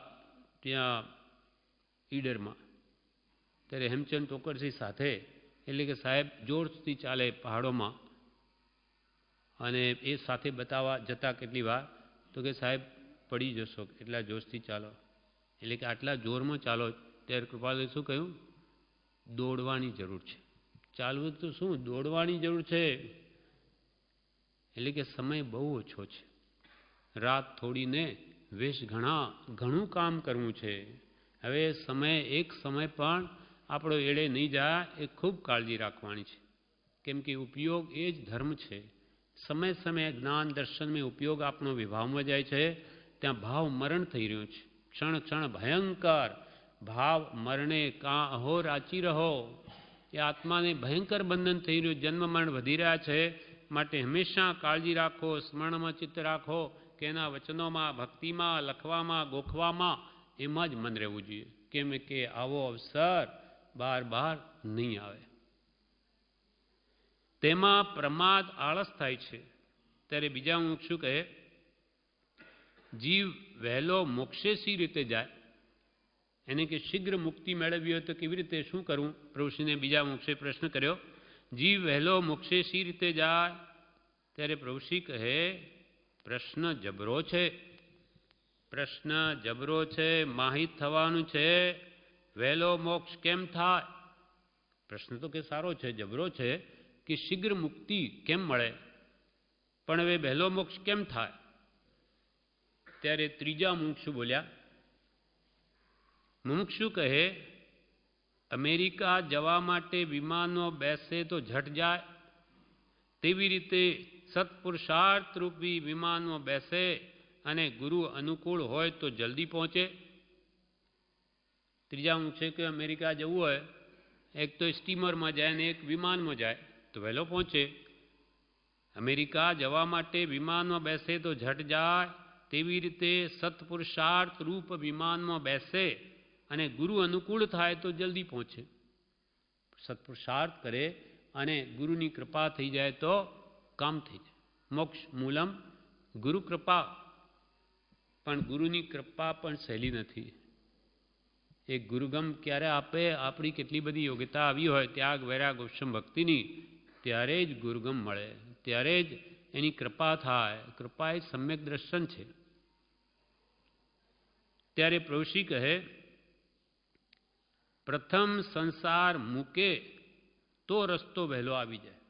Speaker 1: ત્યાં ઈડરમાં, ત્યારે હેમચંદ ટોકરસિંહ સાથે, એટલે કે સાહેબ જોરથી ચાલે પહાડોમાં, અને એ સાથે બતાવવા જતા કેટલી વાર તો કે સાહેબ પડી જશો, એટલા જોશથી ચાલો. એટલે કે આટલા જોરમાં ચાલો. ત્યારે કૃપાલે શું કહ્યું? દોડવાની જરૂર છે. ચાલવું તો શું, દોડવાની જરૂર છે. એટલે કે સમય બહુ ઓછો છે, રાત થોડીને વેશ ઘણું કામ કરવું છે. હવે એક સમય પણ આપણો એળે નહીં જાય, એ ખૂબ કાળજી રાખવાની છે. કેમ કે ઉપયોગ એ જ ધર્મ છે. સમય સમયે જ્ઞાન દર્શનમાં ઉપયોગ આપણો વિભાવમાં જાય છે. ત્યાં ભાવ મરણ થઈ રહ્યું છે. ક્ષણ ક્ષણ ભયંકર ભાવ મરણે કાં અહો રાચી રહો. એ આત્માને ભયંકર બંધન થઈ રહ્યું, જન્મ મરણ વધી રહ્યા છે. માટે હંમેશા કાળજી રાખો, સ્મરણમાં ચિત્ત રાખો કે એના વચનોમાં, ભક્તિમાં, લખવામાં, ગોખવામાં એમાં જ મન રહેવું જોઈએ. કેમ કે આવો અવસર બાર નહીં આવે. તેમાં પ્રમાદ આળસ થાય છે. ત્યારે બીજા હું શું કહે, જીવ વહેલો મોક્ષે સી રીતે જાય? એને કે શીઘ્ર મુક્તિ મેળવવી હોય તો કેવી રીતે, શું કરવું? પ્રભુશ્રીને બીજા મોક્ષે પ્રશ્ન કર્યો, જીવ વહેલો મોક્ષે સી રીતે જાય? ત્યારે પ્રભુશ્રી કહે, પ્રશ્ન જબરો છે, પ્રશ્ન જબરો છે, માહિત થવાનું છે. વહેલો મોક્ષ કેમ થાય? પ્રશ્ન તો કે સારો છે, જબરો છે કે શીઘ્ર મુક્તિ કેમ મળે, પણ હવે વહેલો મોક્ષ કેમ થાય? ત્યારે ત્રીજા મુમુક્ષુ બોલ્યા, મુમુક્ષુ કહે, અમેરિકા જવા માટે વિમાનમાં બેસે તો ઝટ જાય, તેવી રીતે સત્પુરુષાર્થ રૂપી વિમાનમાં બેસે અને ગુરુ અનુકૂળ હોય તો જલ્દી પહોંચે. ત્રીજા મુમુક્ષુ કે અમેરિકા જવું હોય, એક તો સ્ટીમરમાં જાય ને એક વિમાનમાં જાય તો વહેલો પહોંચે. અમેરિકા જવા માટે વિમાનમાં બેસે તો ઝટ જાય, તેવી રીતે સત્પુરુષાર્થ રૂપ વિમાનમાં બેસે અને ગુરુ અનુકૂળ થાય તો જલ્દી પહોંચે. સત્પુરુષાર્થ કરે અને ગુરુની કૃપા થઈ જાય તો કામ થઈ જાય. મોક્ષ મૂલમ ગુરુ કૃપા. પણ ગુરુની કૃપા પણ સહેલી નથી. એ ગુરુગમ ક્યારે આપે? આપણી કેટલી બધી યોગ્યતા આવી હોય ત્યાગ વૈરાગ ઉપશમ ભક્તિની, ત્યારે જ ગુરુગમ મળે, ત્યારે જ એની કૃપા થાય. કૃપા એ સમ્યક દર્શન છે. ત્યારે પ્રભુશ્રી કહે પ્રથમ સંસાર મૂકે તો રસ્તો વહેલો આવી જાય.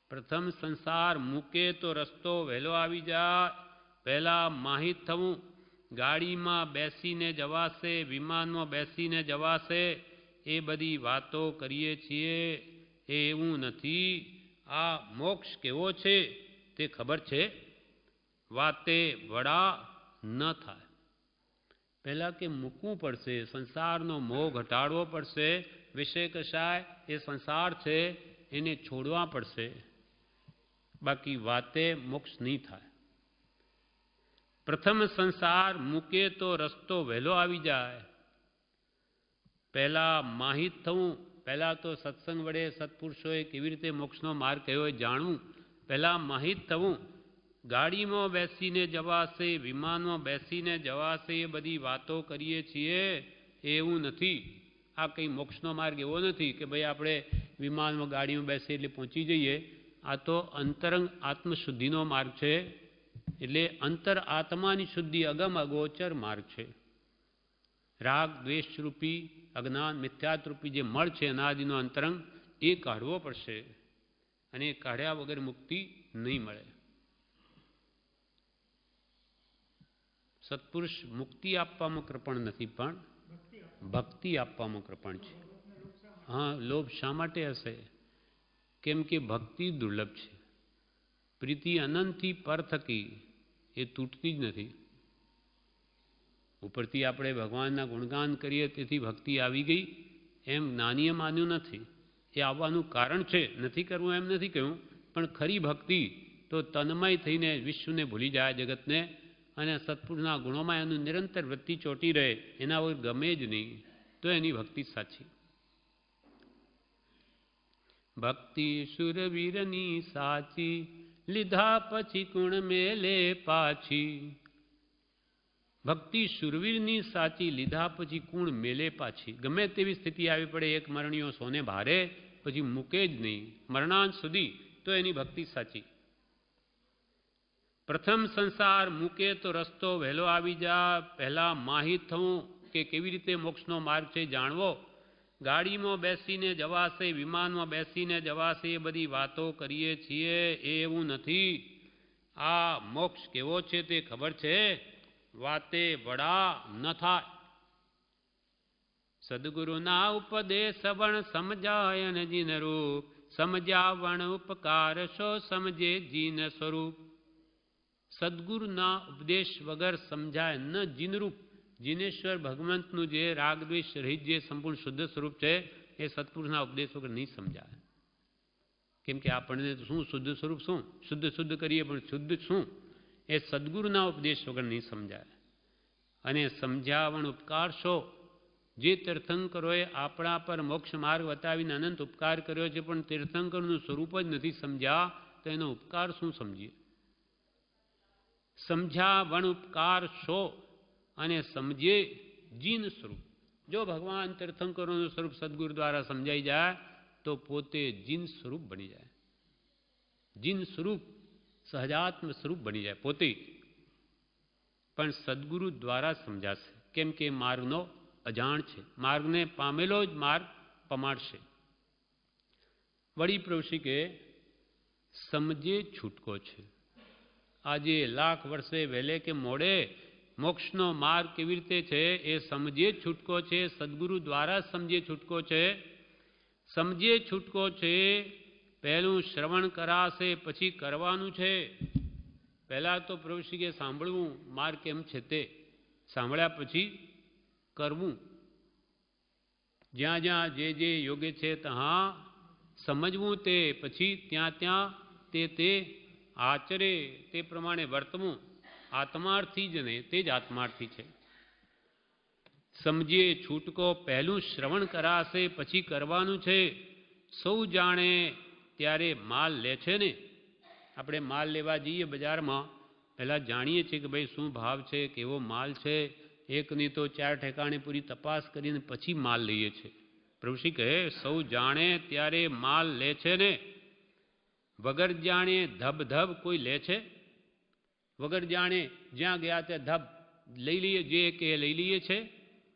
Speaker 1: પ્રથમ સંસાર મૂકે તો રસ્તો વહેલો આવી જાય. પહેલા માહિત થવું. ગાડીમાં બેસીને જવાશે, વિમાનમાં બેસીને જવાશે, એ બધી વાતો કરીએ છીએ એ એવું નથી. આ મોક્ષ કેવો છે તે ખબર છે? વાતે વડા ન થાય. પહેલાં કે મૂકવું પડશે, સંસારનો મોહ ઘટાડવો પડશે. વિષય કશાય એ સંસાર છે એને છોડવા પડશે. બાકી વાતે મોક્ષ નહીં થાય. પ્રથમ સંસાર મૂકે તો રસ્તો વહેલો આવી જાય. પહેલાં માહિત થવું. પહેલાં તો સત્સંગ વડે સત્પુરુષોએ કેવી રીતે મોક્ષનો માર્ગ કયો એ જાણવું. પહેલાં માહિત થવું. ગાડીમાં બેસીને જવાશે, વિમાનમાં બેસીને જવાશે, એ બધી વાતો કરીએ છીએ એવું નથી. આ કંઈ મોક્ષનો માર્ગ એવો નથી કે ભાઈ આપણે વિમાનમાં ગાડીમાં બેસીએ એટલે પહોંચી જઈએ. આ તો અંતરંગ આત્મશુદ્ધિનો માર્ગ છે. એટલે અંતર આત્માની શુદ્ધિ અગમ અગોચર માર્ગ છે. રાગ દ્વેષરૂપી અજ્ઞાન મિથ્યાત્વરૂપી જે મળ છે અનાદિનો અંતરંગ, એ કાઢવો પડશે. અને એ કાઢ્યા વગર મુક્તિ નહીં મળે. સત્પુરુષ મુક્તિ આપવામાં કૃપણ નથી, પણ ભક્તિ આપવામાં કૃપણ છે. હા, લોભ શા માટે હશે? કેમ કે ભક્તિ દુર્લભ છે. પ્રીતિ અનંતથી પર થકી એ તૂટતી જ નથી. ઉપરથી આપણે ભગવાનના ગુણગાન કરીએ તેથી ભક્તિ આવી ગઈ એમ જ્ઞાનીએ માન્યું નથી. એ આવવાનું કારણ છે. નથી કરવું એમ નથી કહ્યું, પણ ખરી ભક્તિ તો તન્મય થઈને વિશ્વને ભૂલી જાય, જગતને, અને સત્પુરુષના ગુણોમાં એનું નિરંતર વૃત્તિ ચોટી રહે, એના વગર ગમે જ નહીં, તો એની ભક્તિ સાચી. ભક્તિ શુરવીરની સાચી, લીધા પછી કુણ મેલે પાછી. ભક્તિ શુરવીરની સાચી, લીધા પછી કુણ મેલે પાછી. ગમે તેવી સ્થિતિ આવી પડે, એક મરણીઓ સોને ભારે, પછી મૂકે જ નહીં મરણાંત સુધી, તો એની ભક્તિ સાચી. પ્રથમ સંસાર મૂકે તો રસ્તો વહેલો આવી જાય. પહેલાં માહિત થવું કે કેવી રીતે મોક્ષનો માર્ગ છે જાણવો. ગાડીમાં બેસીને જવાશે, વિમાનમાં બેસીને જવાશે, એ બધી વાતો કરીએ છીએ એ એવું નથી. આ મોક્ષ કેવો છે તે ખબર છે? વાતે વડા ન થાય. સદગુરુના ઉપદેશ વણ સમજાય ન જીન રૂપ, સમજ્યા વણ ઉપકાર શો સમજે જીન સ્વરૂપ. સદગુરુના ઉપદેશ વગર સમજાય ન જીનરૂપ. જીનેશ્વર ભગવંતનું જે રાગદ્વેષ રહિત જે સંપૂર્ણ શુદ્ધ સ્વરૂપ છે એ સત્પુરુષના ઉપદેશ વગર નહીં સમજાય. કેમ કે આપણને શું શુદ્ધ સ્વરૂપ શું? શુદ્ધ કરીએ પણ શુદ્ધ શું? એ સદગુરુના ઉપદેશ વગર નહીં સમજાય. અને સમજાવણ ઉપકાર શો. જે તીર્થંકરોએ આપણા પર મોક્ષ માર્ગ બતાવીને અનંત ઉપકાર કર્યો છે, પણ તીર્થંકરનું સ્વરૂપ જ નથી સમજ્યા, તો એનો ઉપકાર શું સમજીએ? સમજાવણ ઉપકાર શો અને સમજે જીન સ્વરૂપ. જો ભગવાન તીર્થંકરોનું સ્વરૂપ સદગુરુ દ્વારા સમજાઈ જાય તો પોતે જીન સ્વરૂપ બની જાય. જીન સ્વરૂપ સહજાત્મ સ્વરૂપ બની જાય પોતે. પણ સદગુરુ દ્વારા સમજાશે. કેમ કે માર્ગનો અજાણ છે. માર્ગને પામેલો જ માર્ગ પમાડશે. વળી પ્રભુશ્રી કે સમજે છૂટકો છે. આજે લાખ વર્ષે વહેલે કે મોડે મોક્ષનો માર્ગ કેવી રીતે છે એ સમજે છૂટકો છે. સદગુરુ દ્વારા સમજે છૂટકો છે. સમજે છૂટકો છે. પહેલું શ્રવણ કરાશે, પછી કરવાનું છે. પહેલાં તો પ્રભુશ્રી કે સાંભળવું માર્ગ કેમ છે તે, સાંભળ્યા પછી કરવું. જ્યાં જ્યાં જે યોગ્ય છે ત્યાં સમજવું, તે પછી ત્યાં તે આચરે તે પ્રમાણે વર્તવું. આત્માર્થી જ ને તે જ આત્માર્થી છે. સમજીએ છૂટકો પહેલું શ્રવણ કરાશે પછી કરવાનું છે. સૌ જાણે ત્યારે માલ લે છે ને. આપણે માલ લેવા જઈએ બજારમાં, પહેલાં જાણીએ છીએ કે ભાઈ શું ભાવ છે, કેવો માલ છે. એકની તો 4 ઠેકાણે પૂરી તપાસ કરીને પછી માલ લઈએ છીએ. પ્રભુશ્રી કહે સૌ જાણે ત્યારે માલ લે છે ને. વગર જાણે ધબ ધબ કોઈ લે છે? વગર જાણે જ્યાં ગયા ત્યાં ધબ લઈ લઈએ, જે કે લઈ લઈએ છે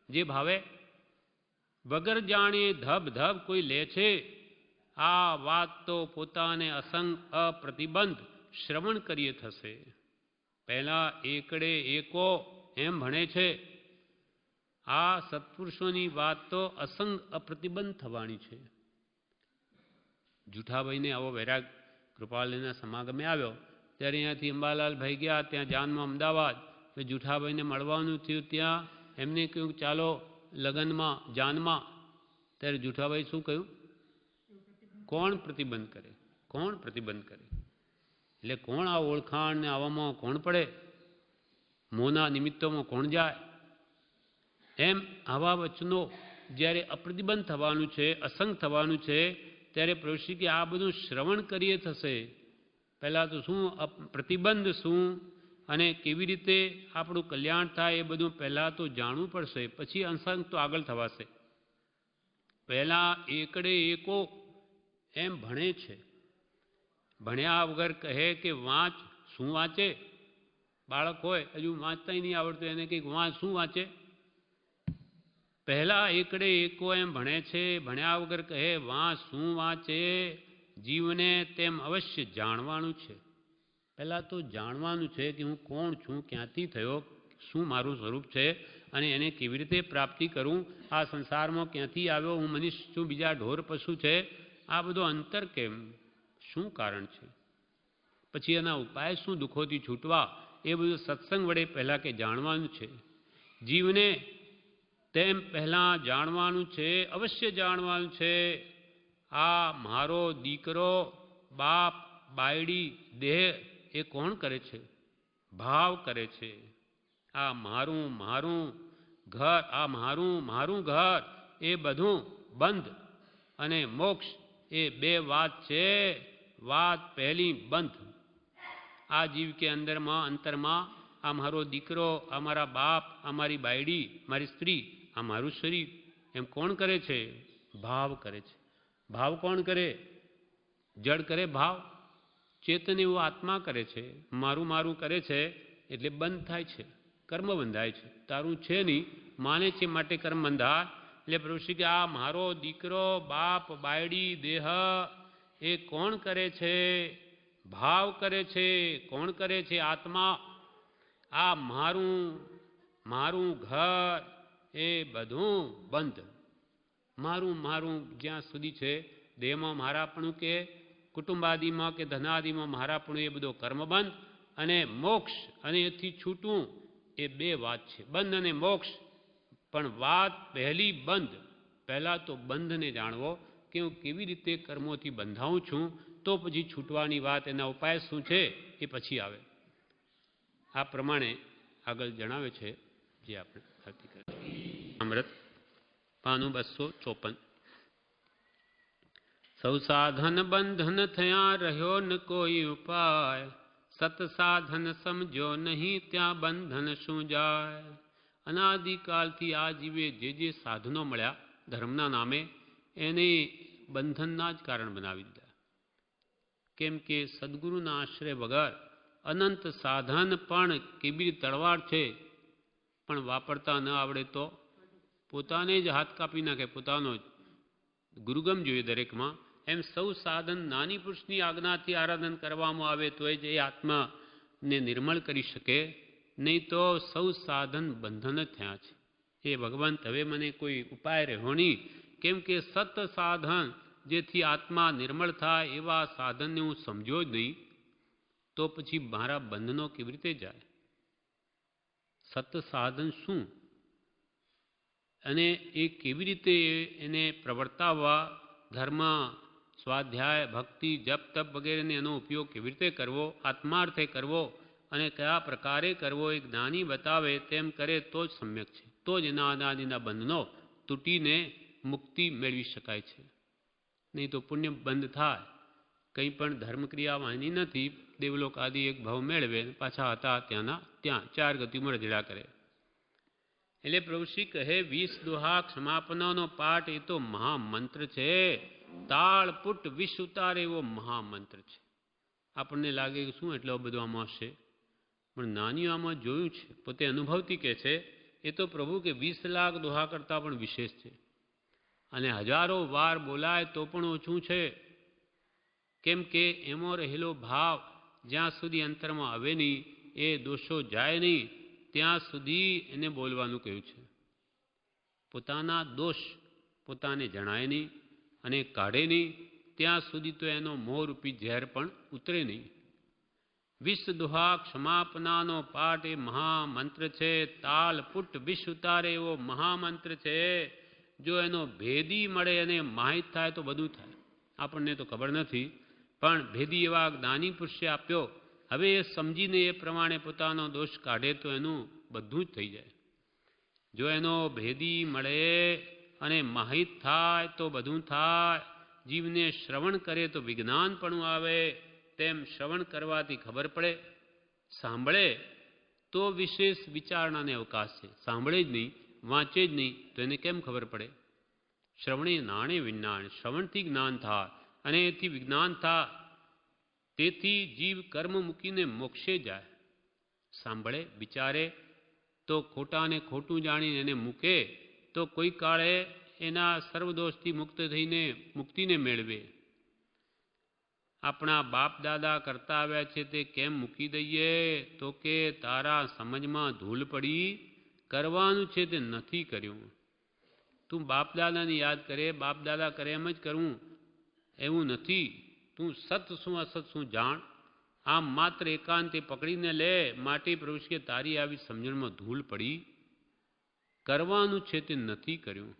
Speaker 1: જે ભાવે. વગર જાણે ધબ ધબ કોઈ લે છે. આ વાત તો પોતાને અસંગ અપ્રતિબંધ શ્રવણ કરીએ થશે. પહેલા એકડે એકો એમ ભણે છે. આ સત્પુરુષોની વાત તો અસંગ અપ્રતિબંધ થવાની છે. જુઠાભાઈને આવો વૈરાગ કૃપાલના સમાગમે આવ્યો ત્યારે અહીંયાથી અંબાલાલભાઈ ગયા ત્યાં જાનમાં અમદાવાદ. જુઠાભાઈને મળવાનું થયું. ત્યાં એમને કહ્યું ચાલો લગ્નમાં જાનમાં. ત્યારે જુઠાભાઈ શું કહ્યું? કોણ પ્રતિબંધ કરે? કોણ પ્રતિબંધ કરે? એટલે કોણ આ ઓળખાણ ને આવામાં કોણ પડે? મોના નિમિત્તોમાં કોણ જાય? એમ આવા વચનો જ્યારે અપ્રતિબંધ થવાનું છે, અસંગ થવાનું છે, ત્યારે પ્રભુશ્રી કે આ બધું શ્રવણ કરીએ થશે. પહેલાં તો શું પ્રતિબંધ શું અને કેવી રીતે આપણું કલ્યાણ થાય એ બધું પહેલાં તો જાણવું પડશે, પછી અસંગ તો આગળ થવાશે. પહેલાં એકડે એકો એમ ભણે છે. ભણ્યા વગર કહે કે વાંચ, શું વાંચે? બાળક હોય હજુ વાંચતા નહીં આવડતું, એને કંઈક વાંચ, શું વાંચે? પહેલાં એકડે એકો એમ ભણે છે. ભણ્યા વગર કહે વાંચ, શું વાંચે? જીવને તેમ અવશ્ય જાણવાનું છે. પહેલાં તો જાણવાનું છે કે હું કોણ છું, ક્યાંથી થયો, શું મારું સ્વરૂપ છે અને એને કેવી રીતે પ્રાપ્તિ કરું. આ સંસારમાં ક્યાંથી આવ્યો, હું મનુષ્ય છું, બીજા ઢોર પશુ છે. આ બધો અંતર કેમ, શું કારણ છે? પછી એના ઉપાય શું દુઃખોથી છૂટવા, એ બધું સત્સંગ વડે પહેલાં કે જાણવાનું છે. જીવને તેમ પહેલાં જાણવાનું છે, અવશ્ય જાણવાનું છે. આ મારો દીકરો, બાપ, બાયડી, દેહ એ કોણ કરે છે? ભાવ કરે છે. આ મારું મારું ઘર, આ મારું મારું ઘર એ બધું બંધ અને મોક્ષ એ બે વાત છે. વાત પહેલી બંધ. આ જીવ કે અંતરમાં આ મારો દીકરો, આ મારા બાપ, આ મારી બાયડી, મારી સ્ત્રી, આ મારું શરીર એમ કોણ કરે છે? ભાવ કરે છે. ભાવ કોણ કરે? જડ કરે ભાવ. ચેતન એવું આત્મા કરે છે. મારું મારું કરે છે એટલે બંધ થાય છે, કર્મ બંધાય છે. તારું છે નહીં, માને છે માટે કર્મ બંધાય. એટલે પ્રભુશ્રી કે આ મારો દીકરો, બાપ, બાયડી, દેહ એ કોણ કરે છે? ભાવ કરે છે. કોણ કરે છે? આત્મા. આ મારું મારું ઘર એ બધું બંધ. મારું મારું જ્યાં સુધી છે, દેહમાં મારાપણું કે કુટુંબાદિમાં કે ધનાદિમાં મારાપણું, એ બધો કર્મબંધ. અને મોક્ષ અને એથી છૂટવું એ બે વાત છે, બંધ અને મોક્ષ. પણ વાત પહેલી બંધ. પહેલાં તો બંધને જાણવો કે હું કેવી રીતે કર્મોથી બંધાવું છું, તો પછી છૂટવાની વાત, એના ઉપાય શું છે એ પછી આવે. આ પ્રમાણે આગળ જણાવે છે જે આપણે આરતી કરીએ. અમૃત પાનું 254. સૌ સાધન બંધન થયા, રહ્યો ન કોઈ ઉપાય. સત સાધન સમજો નહીં, ત્યાં બંધન શું જાય. અનાદિકાલથી આ જીવે જે સાધનો મળ્યા ધર્મના નામે, એને બંધનના જ કારણ બનાવી દીધા. કેમ કે સદગુરુના આશ્રય વગર અનંત સાધન પણ કેબી તળવાર છે, પણ વાપરતા ન આવડે તો પોતાને જ હાથ કાપી નાખે. પોતાનો જ ગુરુગમ જોઈએ દરેકમાં. એમ સૌ સાધન નાની પુરુષની આજ્ઞાથી આરાધન કરવામાં આવે તો જ એ આત્માને નિર્મળ કરી શકે. નહીં તો સૌ સાધન બંધન જ થયા છે. એ ભગવંત હવે મને કોઈ ઉપાય રહ્યો નહીં. કેમ કે સત સાધન જેથી આત્મા નિર્મળ થાય એવા સાધનને હું સમજો જ નહીં, તો પછી મારા બંધનો કેવી રીતે જાય? સત સાધન શું અને એ કેવી રીતે એને પ્રવર્તાવવા, ધર્મ, સ્વાધ્યાય, ભક્તિ, જપ તપ વગેરેને એનો ઉપયોગ કેવી રીતે કરવો, આત્માર્થે કરવો અને કયા પ્રકારે કરવો એ જ્ઞાની બતાવે તેમ કરે તો જ સમ્યક છે. તો જ એના અનાદિના બંધનો તૂટીને મુક્તિ મેળવી શકાય છે. નહીં તો પુણ્ય બંધ થાય, કંઈ પણ ધર્મક્રિયા વાંધી નથી, દેવલોક આદિ એક ભાવ મેળવે, પાછા હતા ત્યાંના ત્યાં 4 ગતિ મળજડા કરે. એટલે પ્રભુશ્રી કહે 20 દોહા ક્ષમાપનાનો પાઠ એ તો મહામંત્ર છે. તાળ પુટ વિષ ઉતારે એવો મહામંત્ર છે. આપણને લાગે કે શું એટલો બધો આમાં હશે, પણ નાની આમાં જોયું છે. પોતે અનુભવથી કહે છે એ તો પ્રભુ કે 20 લાખ દોહા કરતાં પણ વિશેષ છે. અને હજારો વાર બોલાય તો પણ ઓછું છે. કેમ કે એમાં રહેલો ભાવ જ્યાં સુધી અંતરમાં આવે નહીં, એ દોષો જાય નહીં, ત્યાં સુધી એને બોલવાનું કહ્યું છે. પોતાના દોષ પોતાને જણાય નહીં અને કાઢે નહીં, ત્યાં સુધી તો એનો મોહરૂપી ઝેર પણ ઉતરે નહીં. 20 દોહા ક્ષમાપનાનો પાઠ એ મહામંત્ર છે. તાલ પુટ વિષ ઉતારે એવો મહામંત્ર છે. જો એનો ભેદી મળે અને માહિત થાય તો બધું થાય. આપણને તો ખબર નથી, પણ ભેદી એવા જ્ઞાની પુરુષે આપ્યો. હવે એ સમજીને એ પ્રમાણે પોતાનો દોષ કાઢે તો એનું બધું જ થઈ જાય. જો એનો ભેદી મળે અને માહિત થાય તો બધું થાય. જીવને શ્રવણ કરે તો વિજ્ઞાન પણ આવે. તેમ શ્રવણ કરવાથી ખબર પડે. સાંભળે તો વિશેષ વિચારણાને અવકાશ છે. સાંભળે જ નહીં, વાંચે જ નહીં તો એને કેમ ખબર પડે? શ્રવણે નાણે વિજ્ઞાન. શ્રવણથી જ્ઞાન થાય અને એથી વિજ્ઞાન થાય. તેથી જીવ કર્મ મૂકીને મોક્ષે જાય. સાંભળે વિચારે તો ખોટાને ખોટું જાણીને એને મૂકે તો કોઈ કાળે એના સર્વદોષથી મુક્ત થઈને મુક્તિને મેળવે. આપણા બાપ દાદા કરતા આવ્યા છે તે કેમ મૂકી દઈએ? તો કે તારા સમજમાં ધૂળ પડી, કરવાનું છે તે નથી કર્યું. તું બાપ દાદાને યાદ કરે, બાપ દાદા કરે એમ જ કરવું એવું નથી. તું સત શું અસત શું જાણ. આમ માત્ર એકાંતે પકડીને લે. માટે પ્રભુ કે તારી આવી સમજણમાં ધૂળ પડી, કરવાનું છે તે નથી કર્યું.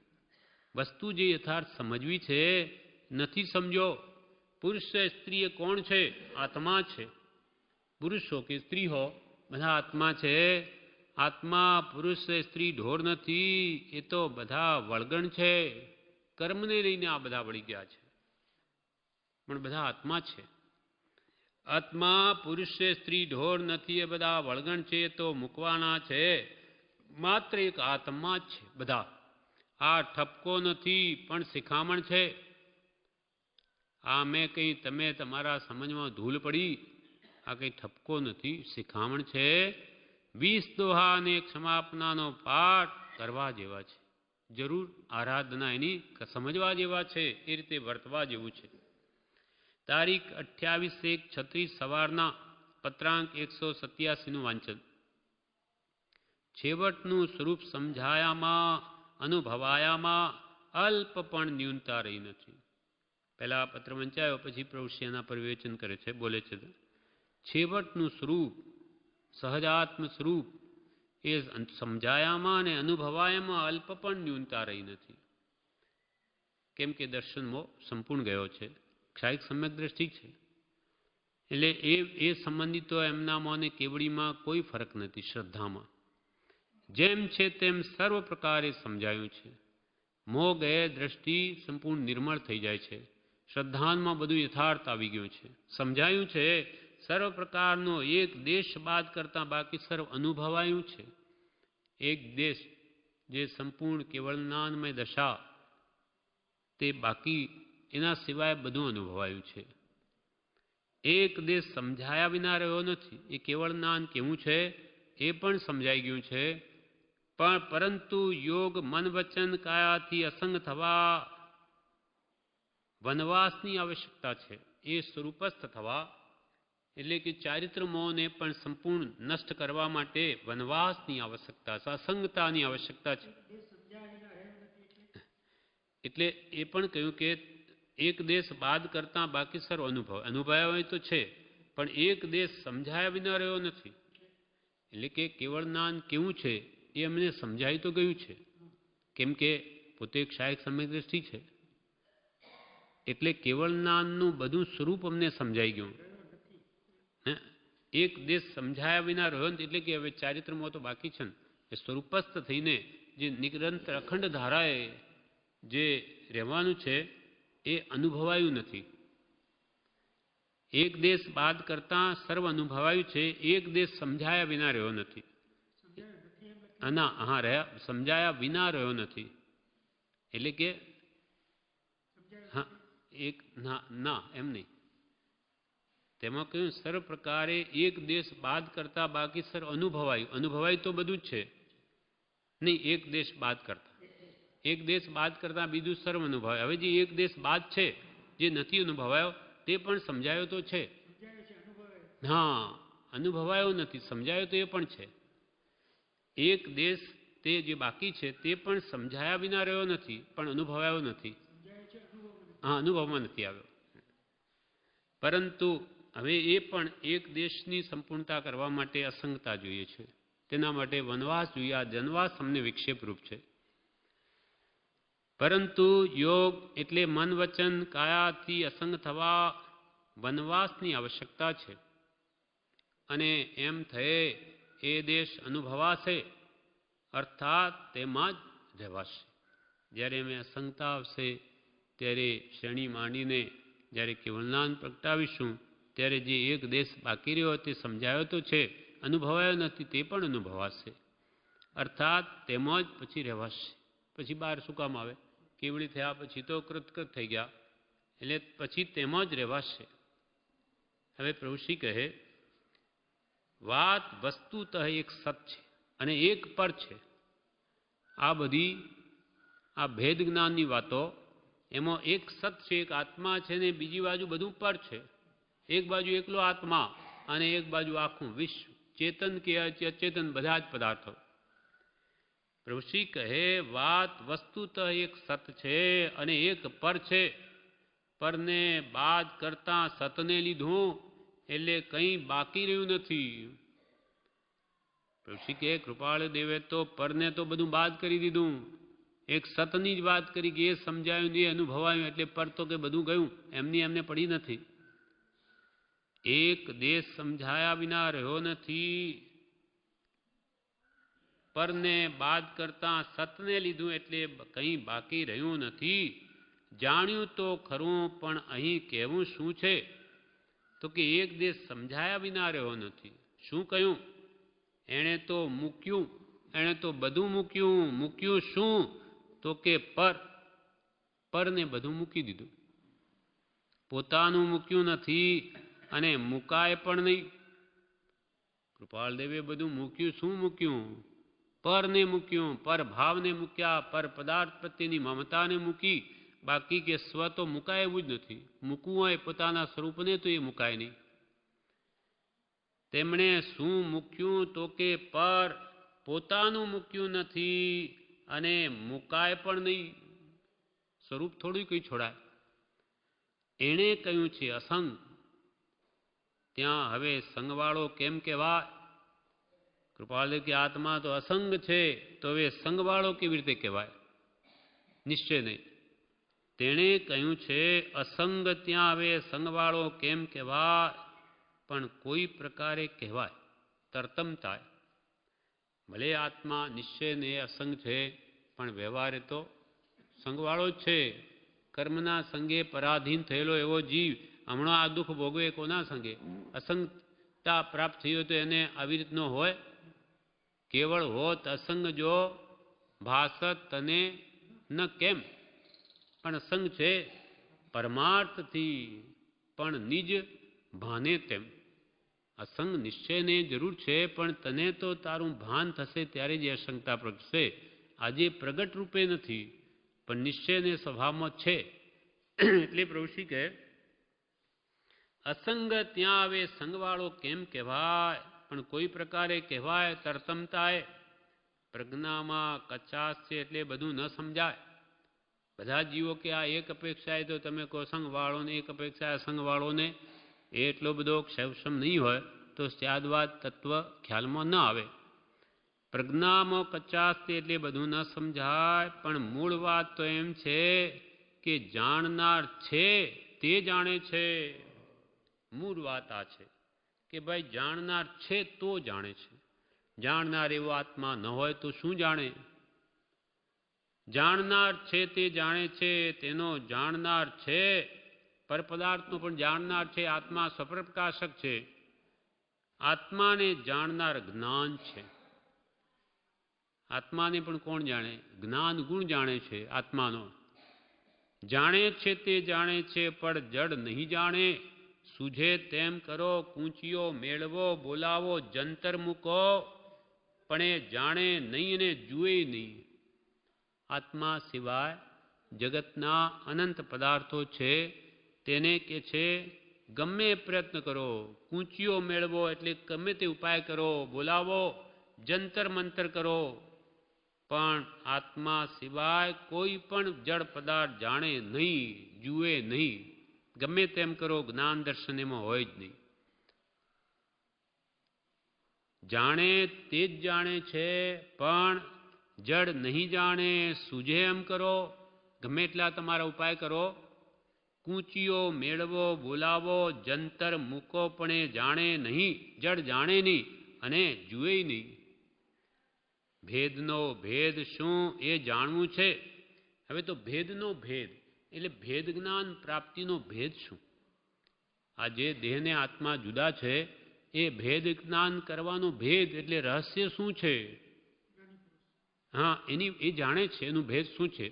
Speaker 1: વસ્તુ જે યથાર્થ સમજવી છે નથી સમજો. પુરુષ સ્ત્રી એ કોણ છે? આત્મા છે. પુરુષ હો કે સ્ત્રી હો, બધા આત્મા છે. આત્મા પુરુષ સ્ત્રી ઢોર નથી. એ તો બધા વળગણ છે. કર્મને લઈને આ બધા વળી ગયા છે, પણ બધા આત્મા છે. આત્મા પુરુષ સ્ત્રી ઢોર નથી. એ બધા વળગણ છે, તો મૂકવાના છે. માત્ર એક આત્મા જ છે બધા. આ ઠપકો નથી, પણ શિખામણ છે. આ મેં કંઈ તમે તમારા સમજમાં ધૂળ પડી, આ કંઈ ઠપકો નથી, શિખામણ છે. 20 દોહા અને ક્ષમાપનાનો પાઠ કરવા જેવા છે. જરૂર આરાધના એની સમજવા જેવા છે, એ રીતે વર્તવા જેવું છે. તારીખ 28/1/36 સવારના પત્રાંક 187નું વાંચન. છેવટનું સ્વરૂપ સમજાયામાં, અનુભવાયામાં અલ્પ પણ ન્યૂનતા રહી નથી. પહેલા પત્ર વંચાયો, પછી પ્રભુશ્રીના પર વિવેચન કરે છે, બોલે છે છેવટનું સ્વરૂપ, સહજાત્મ સ્વરૂપ એ સમજાયામાં અને અનુભવાયામાં અલ્પ પણ ન્યૂનતા રહી નથી. કેમ કે દર્શનમાં સંપૂર્ણ ગયો છે, ક્ષાયિક સમ્યક દ્રષ્ટિ છે. એટલે એ સંબંધિતો એમનામાં અને કેવડીમાં કોઈ ફરક નથી. શ્રદ્ધામાં જેમ છે તેમ સર્વ પ્રકારે સમજાયું છે. મોહ ગયે દ્રષ્ટિ સંપૂર્ણ નિર્મળ થઈ જાય છે. શ્રદ્ધાનમાં બધું યથાર્થ આવી ગયું છે. સમજાયું છે. સર્વ પ્રકારનો એક દેશ બાદ કરતાં બાકી સર્વ અનુભવાયું છે. એક દેશ જે સંપૂર્ણ કેવળ જ્ઞાનમય દશા, તે બાકી એના સિવાય બધું અનુભવાયું છે. એક દેશ સમજાયા વિના રહ્યો નથી. એ કેવળ જ્ઞાન કેવું છે એ પણ સમજાઈ ગયું છે. પણ પરંતુ યોગ મન વચન કાયાથી અસંગ થવા વનવાસની આવશ્યકતા છે. એ સ્વરૂપસ્થ થવા એટલે કે ચારિત્ર મોહને પણ સંપૂર્ણ નષ્ટ કરવા માટે વનવાસની આવશ્યકતા છે, અસંગતાની આવશ્યકતા છે. એટલે એ પણ કહ્યું કે એક દેશ બાદ કરતાં બાકી સર્વ અનુભવ્યા હોય તો છે, પણ એક દેશ સમજાયા વિના રહ્યો નથી. એટલે કે કેવળ જ્ઞાન કેવું છે એ અમને સમજાઈ તો ગયું છે. કેમ કે પોતે એક ક્ષાયિક સમ્યક દ્રષ્ટિ છે, એટલે કેવળ જ્ઞાનનું બધું સ્વરૂપ અમને સમજાઈ ગયું. એક દેશ સમજાયા વિના રહ્યો નથી, એટલે કે હવે ચારિત્રમાં તો બાકી છે ને, એ સ્વરૂપસ્થ થઈને જે નિરંતર અખંડ ધારાએ જે રહેવાનું છે એ અનુભવાયું નથી. એક દેશ બાદ કરતાં સર્વ અનુભવાયું છે, એક દેશ સમજાયા વિના રહ્યો નથી. સમજાયા વિના રહ્યો નથી, એટલે કે હા એક ના એમ નહીં. તેમાં કહ્યું સર્વ પ્રકારે એક દેશ બાદ કરતા બાકી સર્વ અનુભવાયું. અનુભવાયું તો બધું જ છે નહીં, એક દેશ બાદ કરતા. એક દેશ બાદ કરતા બીજું સર્વ અનુભવાય. હવે જે એક દેશ બાદ છે, જે નથી અનુભવાયો તે પણ સમજાયો તો છે. હા, અનુભવાયો નથી, સમજાયો તો એ પણ છે. એક દેશ તે જે બાકી છે તે પણ સમજાયા વિના રહ્યો નથી, પણ અનુભવાયો નથી. હા, અનુભવમાં નથી આવ્યો. પરંતુ હવે એ પણ એક દેશની સંપૂર્ણતા કરવા માટે અસંગતા જોઈએ છે. તેના માટે વનવાસ જોઈએ. આ જનવાસ અમને વિક્ષેપરૂપ છે. પરંતુ યોગ એટલે મન વચન કાયાથી અસંગ થવા વનવાસની આવશ્યકતા છે. અને એમ થયે એ દેશ અનુભવાશે, અર્થાત તેમાં જ રહેવાશે. જ્યારે અમે અસંગતા આવશે ત્યારે શ્રેણી માંડીને જ્યારે કેવળનાન પ્રગટાવીશું ત્યારે જે એક દેશ બાકી રહ્યો તે સમજાયો તો છે, અનુભવાયો નથી, તે પણ અનુભવાશે. અર્થાત તેમાં જ પછી રહેવાશે. પછી બહાર શું કામ આવે? કેવળી થયા પછી તો કૃતકૃત થઈ ગયા, એટલે પછી તેમાં જ રહેવાશે. હવે પ્રભુશ્રી કહે વાત વસ્તુતઃ એક સત છે અને એક પર છે. આ બધી આ ભેદ જ્ઞાનની વાતો, એમાં એક સત છે, એક આત્મા છે ને બીજી બાજુ બધું પર છે. એક બાજુ એકલો આત્મા અને એક બાજુ આખું વિશ્વ, ચેતન કે અચેતન બધા જ પદાર્થો. પ્રભુશ્રી કહે વાત વસ્તુતઃ એક સત છે અને એક પર છે. પરને બાદ કરતા સતને લીધું એટલે કંઈ બાકી રહ્યું નથી. પ્રભુશ્રી કહે કૃપાળ દેવે તો પરને તો બધું બાદ કરી દીધું. એક સતની જ વાત કરી કે એ સમજાયું ને એ અનુભવાયું, એટલે પર તો કે બધું ગયું, એમની એમને પડી નથી. એક દેશ સમજાયા વિના રહ્યો નથી. પરને બાદ કરતા સતને લીધું એટલે કંઈ બાકી રહ્યું નથી. જાણ્યું તો ખરું પણ અહીં કહેવું શું છે? તો કે એક દેશ સમજાયા વિના રહ્યો નથી. શું કહ્યું? એણે તો મૂક્યું, એણે તો બધું મૂક્યું. મૂક્યું શું? તો કે પરને બધું મૂકી દીધું. પોતાનું મૂક્યું નથી અને મુકાય પણ નહીં. કૃપાળદેવે બધું મૂક્યું. શું મૂક્યું? પરને મૂક્યું, પર ભાવને મૂક્યા, પર પદાર્થ પ્રત્યેની મમતાને મૂકી. બાકી કે સ્વ તો મુકાય એવું જ નથી. મૂકવું હોય પોતાના સ્વરૂપને તો એ મુકાય નહીં. તેમણે શું મૂક્યું? તો કે પર પોતાનું મૂક્યું નથી અને મુકાય પણ નહીં. સ્વરૂપ થોડું કંઈ છોડાય. એણે કહ્યું છે અસંગ. ત્યાં હવે સંગવાળો કેમ કહેવાય? કૃપાલદેવ કે આત્મા તો અસંગ છે, તો હવે સંગવાળો કેવી રીતે કહેવાય? નિશ્ચય નહીં. તેણે કહ્યું છે અસંગ, ત્યાં હવે સંગવાળો કેમ કહેવાય? પણ કોઈ પ્રકારે કહેવાય, તરતમ થાય. ભલે આત્મા નિશ્ચયને અસંગ છે, પણ વ્યવહારે તો સંગવાળો જ છે. કર્મના સંગે પરાધીન થયેલો એવો જીવ હમણાં આ દુઃખ ભોગવે કોના સંગે? અસંગતા પ્રાપ્ત થઈ હોય તો એને આવી રીતનો હોય? કેવળ હોત અસંગ જો ભાસત તને ન કેમ? પણ અસંગ છે પરમાર્થથી, પણ નિજ ભાને તેમ. અસંગ નિશ્ચયને જરૂર છે, પણ તને તો તારું ભાન થશે ત્યારે જ અસંગતા પ્રગટશે. આજે પ્રગટ રૂપે નથી, પણ નિશ્ચયને સ્વભાવમાં છે. એટલે પ્રભુશ્રી કહે અસંગ, ત્યાં આવે સંગવાળો કેમ કહેવાય? પણ કોઈ પ્રકારે કહેવાય, તરતમતાએ. પ્રજ્ઞામાં કચાશ છે એટલે બધું ન સમજાય. બધા જીવો કે આ એક અપેક્ષાએ તો તમે કહો સંગવાળોને, એક અપેક્ષા અસંગવાળોને, એટલો બધો ક્ષેવસમ નહીં હોય તો સ્યાદવાદ તત્વ ખ્યાલમાં ન આવે. પ્રજ્ઞામાં કચાશ છે એટલે બધું ન સમજાય. પણ મૂળ વાત તો એમ છે કે જાણનાર છે તે જાણે છે. મૂળ વાત આ છે. કે ભાઈ જાણનાર છે તો જાણે છે, જાણનાર એવો આત્મા ન હોય તો શું જાણે? જાણનાર છે તે જાણે છે, તેનો જાણનાર છે, પરપદાર્થનો પણ જાણનાર છે, આત્મા સ્વપ્રકાશક છે. આત્માને જાણનાર જ્ઞાન છે. આત્માને પણ કોણ જાણે? જ્ઞાન ગુણ જાણે છે આત્માનો. જાણે છે તે જાણે છે, પણ જડ નહીં જાણે. સૂઝે તેમ કરો, કૂંચીઓ મેળવો, બોલાવો, જંતર મૂકો, પણ એ જાણે નહીં અને જુએ નહીં. આત્મા સિવાય જગતના અનંત પદાર્થો છે, તેને કે છે ગમે પ્રયત્ન કરો, કૂંચીઓ મેળવો એટલે ગમે તે ઉપાય કરો, બોલાવો, જંતર મંતર કરો, પણ આત્મા સિવાય કોઈ પણ જડ પદાર્થ જાણે નહીં, જુએ નહીં. ગમે તેમ કરો, જ્ઞાન દર્શન એમાં હોય જ નહીં. જાણે તે જ જાણે છે, પણ જડ નહીં જાણે. સૂઝે એમ કરો, ગમે એટલા તમારા ઉપાય કરો, કૂંચીઓ મેળવો, બોલાવો, જંતર મૂકો, પણ એ જાણે નહીં, જડ જાણે નહીં અને જુએ નહીં. ભેદનો ભેદ શું એ જાણવું છે. હવે તો ભેદનો ભેદ એટલે ભેદ જ્ઞાન પ્રાપ્તિનો ભેદ શું? આ જે દેહને આત્મા જુદા છે એ ભેદ જ્ઞાન કરવાનો ભેદ એટલે રહસ્ય શું છે? હા, એ જાણે છે એનું ભેદ શું છે.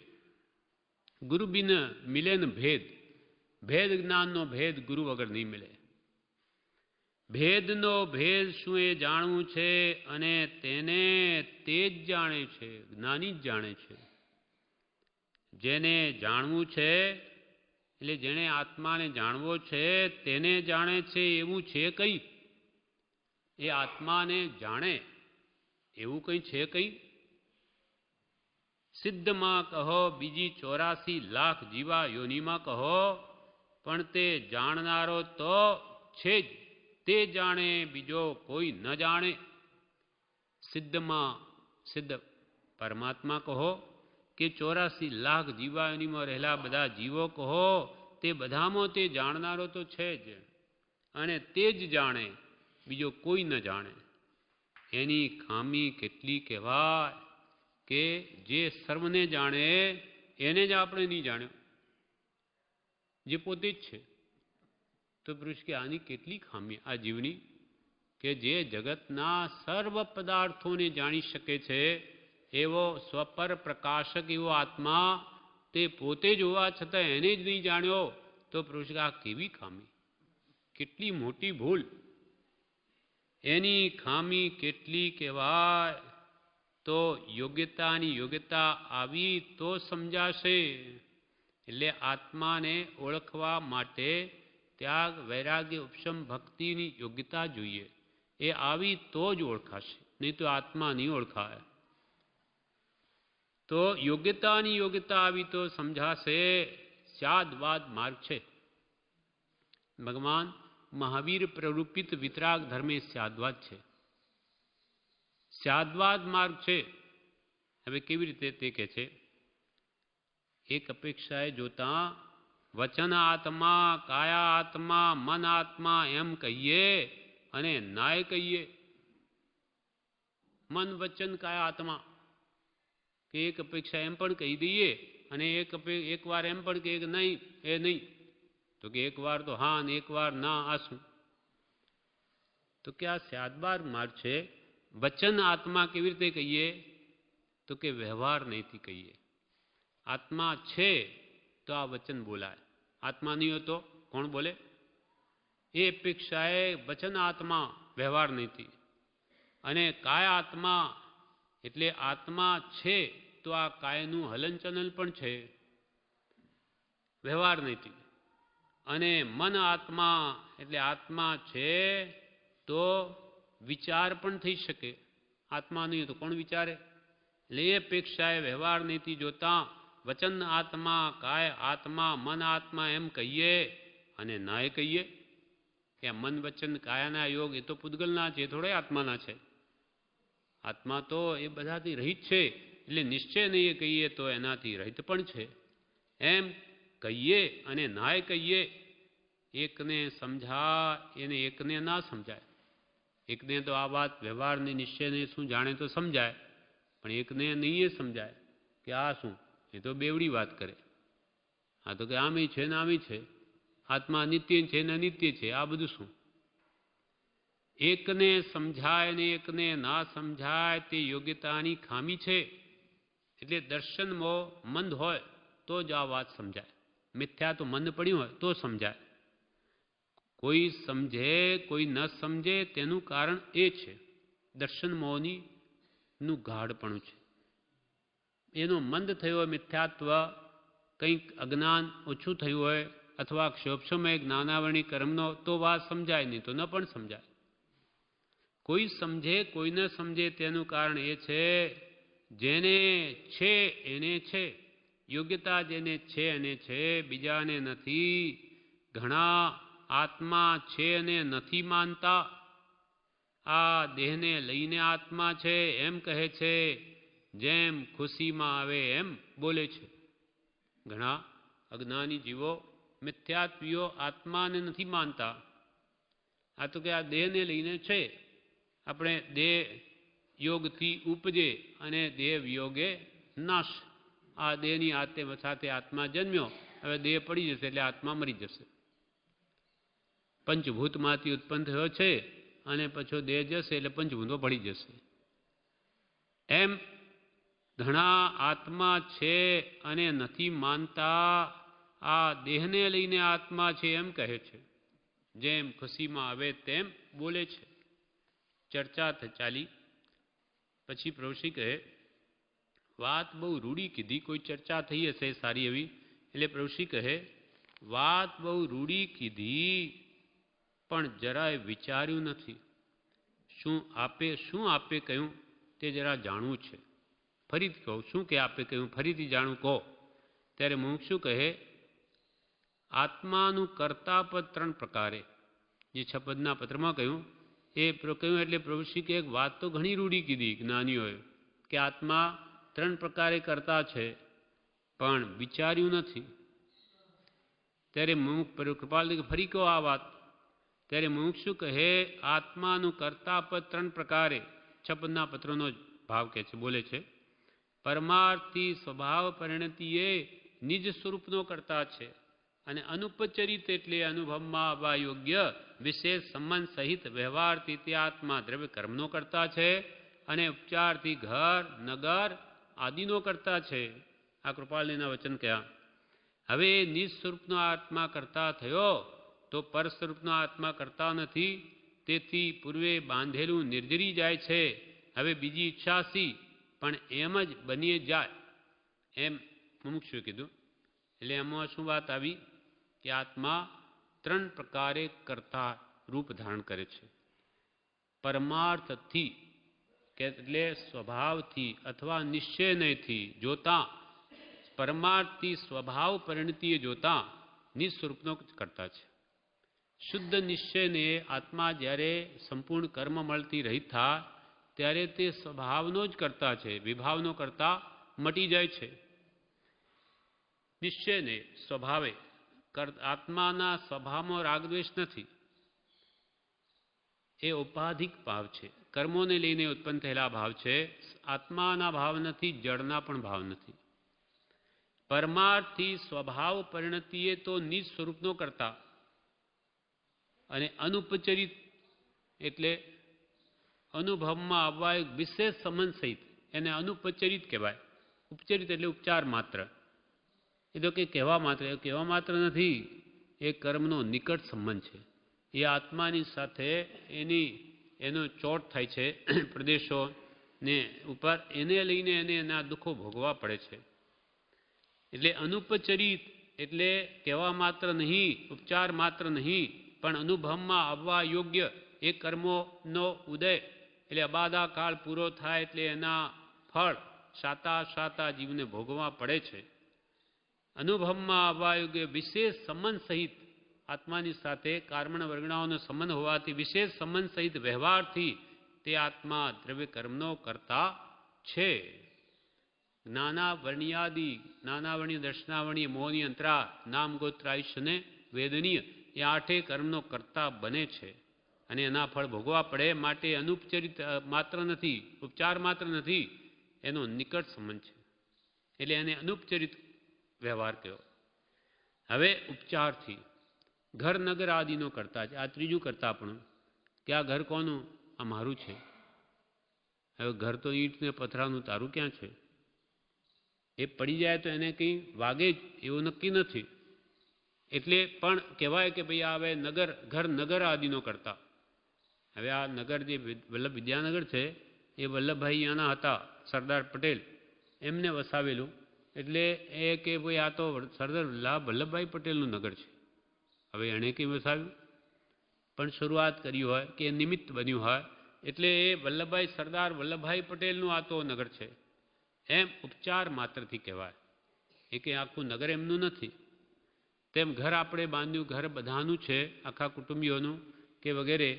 Speaker 1: ગુરુ બિન મિલે ન ભેદ, ભેદ જ્ઞાનનો ભેદ ગુરુ વગર નહીં મિલે. ભેદનો ભેદ શું એ જાણવું છે, અને તેને તે જ જાણે છે, જ્ઞાની જ જાણે છે. જેને જાણવું છે એટલે જેણે આત્માને જાણવો છે તેને જાણે છે એવું છે કઈ? એ આત્માને જાણે એવું કંઈ છે કઈ? સિદ્ધમાં કહો, બીજી 84 લાખ જીવા યોનિમાં કહો, પણ તે જાણનારો તો છે જ, તે જાણે, બીજો કોઈ ન જાણે. સિદ્ધમાં સિદ્ધ પરમાત્મા કહો કે 84 લાખ જીવાયોનીમાં રહેલા બધા જીવો કહો, તે બધામાં તે જાણનારો તો છે જ, અને તે જ જાણે, બીજો કોઈ ન જાણે. એની ખામી કેટલી કહેવાય કે જે સર્વને જાણે એને જ આપણે નહીં જાણ્યો, જે પોતે જ છે. તો પુરુષ કે આની કેટલી ખામી આ જીવની, કે જે જગતના સર્વ પદાર્થોને જાણી શકે છે એવો સ્વપર પ્રકાશક એવો આત્મા, તે પોતે જ હોવા છતાં એને જ નહીં જાણ્યો, તો પુરુષ કે આ કેવી ખામી, કેટલી મોટી ભૂલ. એની ખામી કેટલી કહેવાય. તો યોગ્યતાની યોગ્યતા આવી તો સમજાશે. એટલે આત્માને ઓળખવા માટે ત્યાગ, વૈરાગ્ય, ઉપશમ, ભક્તિની યોગ્યતા જોઈએ. એ આવી તો જ ઓળખાશે, નહીં તો આત્મા નહીં ઓળખાય. તો યોગ્યતાની યોગ્યતા આવી તો સમજાશે. સ્યાદવાદ માર્ગ છે. ભગવાન મહાવીર પ્રરૂપિત વિતરાગ ધર્મે સ્યાદવાદ છે, સ્યાદવાદ માર્ગ છે. હવે કેવી રીતે તે કહે છે? એક અપેક્ષાએ જોતા વચન આત્મા, કાયા આત્મા, મન આત્મા એમ કહીએ અને નાય કહીએ. મન, વચન, કાયા આત્મા કે એક અપેક્ષા એમ પણ કહી દઈએ અને એક વાર એમ પણ કહીએ કે નહીં એ નહીં, તો કે એક વાર તો હા અને એક વાર ના, આ શું? તો કે આ સ્યાદવાદ માર્ગ છે. વચન આત્મા કેવી રીતે કહીએ? તો કે વ્યવહાર નહીંથી કહીએ. આત્મા છે તો આ વચન બોલાય, આત્મા નહીં હોય તો કોણ બોલે? એ અપેક્ષાએ વચન આત્મા, વ્યવહાર નહીંથી. અને કાય આત્મા એટલે આત્મા છે તો આ કાયનું હલનચલન પણ છે, વ્યવહાર નહીંથી. અને મન આત્મા એટલે આત્મા છે તો વિચાર પણ થઈ શકે, આત્મા નહીં તો કોણ વિચારે? એટલે એ અપેક્ષાએ વ્યવહાર નહીંથી જોતા વચન આત્મા, કાય આત્મા, મન આત્મા એમ કહીએ અને નાય કહીએ કે મન, વચન, કાયાના યોગ એ તો પૂતગલના છે, થોડા આત્માના છે. આત્મા તો એ બધાથી રહિત છે, એટલે નિશ્ચય નહીં કહીએ તો એનાથી રહિત પણ છે. એમ કહીએ અને નાય કહીએ એકને સમજાય એને એકને ના સમજાય. એકને તો આ વાત વ્યવહારને નિશ્ચયને શું જાણે તો સમજાય, પણ એકને નહીં સમજાય કે આ શું, એ તો બેવડી વાત કરે. આ તો કે આમી છે ને આમી છે, આત્મા નિત્ય છે ને અનિત્ય છે, આ બધું શું? એકને સમજાય ને એકને ના સમજાય તે યોગ્યતાની ખામી છે. એટલે દર્શનમાં મંદ હોય તો જ આ વાત સમજાય. મિથ્યા તો મંદ પડ્યું હોય તો સમજાય. કોઈ સમજે કોઈ ન સમજે તેનું કારણ એ છે દર્શન મોહનું ગાઢપણું છે. એનો મંદ થયો હોય મિથ્યાત્વ, કંઈક અજ્ઞાન ઓછું થયું હોય અથવા ક્ષોભસમય જ્ઞાનાવરણી કર્મનો, તો વાત સમજાય, નહીં તો ન પણ સમજાય. કોઈ સમજે કોઈ ન સમજે તેનું કારણ એ છે જેને છે એને છે, યોગ્યતા જેને છે એને છે, બીજાને નથી. ઘણા આત્મા છે અને નથી માનતા. આ દેહને લઈને આત્મા છે એમ કહે છે, જેમ ખુશીમાં આવે એમ બોલે છે. ઘણા અજ્ઞાની જીવો મિથ્યાત્વીઓ આત્માને નથી માનતા. આ તો કે આ દેહને લઈને છે, આપણે દેહ યોગથી ઉપજે અને દેહ વિયોગે નાશ. આ દેહની સાથે આત્મા જન્મ્યો, હવે દેહ પડી જશે એટલે આત્મા મરી જશે. પંચભૂતમાંથી ઉત્પન્ન થયો છે અને પછી દેહ જશે એટલે પંચભૂતો પડી જશે. એમ ઘણા આત્મા છે અને નથી માનતા. આ દેહને લઈને આત્મા છે એમ કહે છે, જેમ ખુશીમાં આવે તેમ બોલે છે. ચર્ચા ચાલી પછી પ્રભુશ્રી કહે, વાત બહુ રૂડી કીધી, કોઈ ચર્ચા થઈ હશે સારી એવી. એટલે પ્રભુશ્રી કહે, વાત બહુ રૂડી કીધી પણ જરાય વિચાર્યું નથી. શું આપે કહ્યું તે જરા જાણવું છે. ફરીથી કહું, શું કે આપે કહ્યું ફરીથી જાણવું કહો. ત્યારે મુમુક્ષુ કહે, આત્માનું કર્તાપદ 3 પ્રકારે, જે 6 પદના પત્રમાં કહ્યું એ કહ્યું. એટલે પ્રભુશ્રી કે એક વાત તો ઘણી રૂડી કીધી જ્ઞાનીઓએ કે આત્મા 3 પ્રકારે કરતા છે પણ વિચાર્યું નથી. ત્યારે કૃપાલ ફરી કહો આ વાત. ત્યારે મુમુક્ષુ કહે, આત્માનું કર્તાપદ 3 પ્રકારે, 6 પદના પત્રનો ભાવ કે છે, બોલે છે. પરમાર્થી સ્વભાવ પરિણતિએ નિજ સ્વરૂપનો કરતા છે, અને અનુપચરિત એટલે અનુભવમાં આવવા યોગ્ય વિશેષ સંબંધ સહિત વ્યવહારથી તે આત્મા દ્રવ્ય કર્મનો કરતા છે, અને ઉપચારથી ઘર નગર આદિનો કરતા છે. આ કૃપાલજીના વચન કયા. હવે નિજ સ્વરૂપનો આત્મા કરતા થયો તો પર સ્વરૂપનો આત્મા કરતા નથી. તેથી પૂર્વે બાંધેલું નિર્જરી જાય છે. હવે બીજી ઈચ્છાસી પણ એમ જ બની જાય એમ મુમુક્ષુએ કીધું. એટલે એમાં શું વાત આવી કે આત્મા 3 પ્રકારે કરતા રૂપ ધારણ કરે છે. પરમાર્થથી એટલે સ્વભાવથી અથવા નિશ્ચયથી જોતા, પરમાર્થથી સ્વભાવ પરિણતિએ જોતા નિજ સ્વરૂપનો કરતા છે. શુદ્ધ નિશ્ચયને આત્મા જ્યારે સંપૂર્ણ કર્મ મળતી રહિત થાય ત્યારે તે સ્વભાવનો જ કરતા છે, વિભાવનો કરતા મટી જાય છે. નિશ્ચયને સ્વભાવે આત્માના સ્વભાવમાં રાગદ્વેષ નથી. એ ઔપાધિક ભાવ છે, કર્મોને લઈને ઉત્પન્ન થયેલા ભાવ છે. આત્માના ભાવ નથી, જળના પણ ભાવ નથી. પરમાર્થથી સ્વભાવ પરિણતિએ તો નિજ સ્વરૂપનો કરતા, અને અનુપચરિત એટલે અનુભવમાં આવવા એક વિશેષ સંબંધ સહિત, એને અનુપચરિત કહેવાય. ઉપચરિત એટલે ઉપચાર માત્ર. એ તો કે કહેવા માત્ર નથી, એ કર્મનો નિકટ સંબંધ છે. એ આત્માની સાથે એનો ચોટ થાય છે પ્રદેશોને ઉપર, એને લઈને એને એના દુઃખો ભોગવવા પડે છે. એટલે અનુપચરિત એટલે કહેવા માત્ર નહીં, ઉપચાર માત્ર નહીં, પણ અનુભવમાં આવવા યોગ્ય એ કર્મોનો ઉદય એટલે અબાધા કાળ પૂરો થાય એટલે એના ફળ સાતા જીવને ભોગવવા પડે છે. અનુભવમાં આવવા યોગ્ય વિશેષ સંબંધ સહિત આત્માની સાથે કર્મણ વર્ગણાઓનો સંબંધ હોવાથી વિશેષ સંબંધ સહિત વ્યવહારથી તે આત્મા દ્રવ્ય કર્મનો કરતા છે. નાનાવર્ણ્ય દર્શનાવર્ણ્ય મોહની અંતરા નામ ગોત્ર આયુષ્યને વેદનીય એ આઠે કર્મનો કર્તા બને છે અને એના ફળ ભોગવા પડે, માટે અનુપચરિત માત્ર નથી, ઉપચાર માત્ર નથી, એનો નિકટ સંબંધ છે, એટલે એને અનુપચરિત વ્યવહાર કહ્યો. હવે ઉપચારથી ઘર નગર આદિનો કરતા છે. આ ત્રીજું કરતા પણ કે આ ઘર કોનું? આ મારું છે. હવે ઘર તો ઈંટ ને પથરાનું, તારું ક્યાં છે? એ પડી જાય તો એને કંઈ વાગે જ એવું નક્કી નથી. એટલે પણ કહેવાય કે ભાઈ આ હવે નગર, ઘર નગર આદિનો કરતા. હવે આ નગર જે વલ્લભ વિદ્યાનગર છે એ વલ્લભભાઈ અહીંયાના હતા, સરદાર પટેલ એમને વસાવેલું. એટલે એ કે ભાઈ આ તો સરદાર વલ્લભભાઈ પટેલનું નગર છે. હવે એણે કંઈ વસાવ્યું, પણ શરૂઆત કરી હોય કે નિમિત્ત બન્યું હોય, એટલે એ વલ્લભભાઈ, સરદાર વલ્લભભાઈ પટેલનું આ તો નગર છે, એમ ઉપચાર માત્રથી કહેવાય. એ કે આખું નગર એમનું નથી. તેમ ઘર આપણે બાંધ્યું, ઘર બધાનું છે, આખા કુટુંબીઓનું કે વગેરે,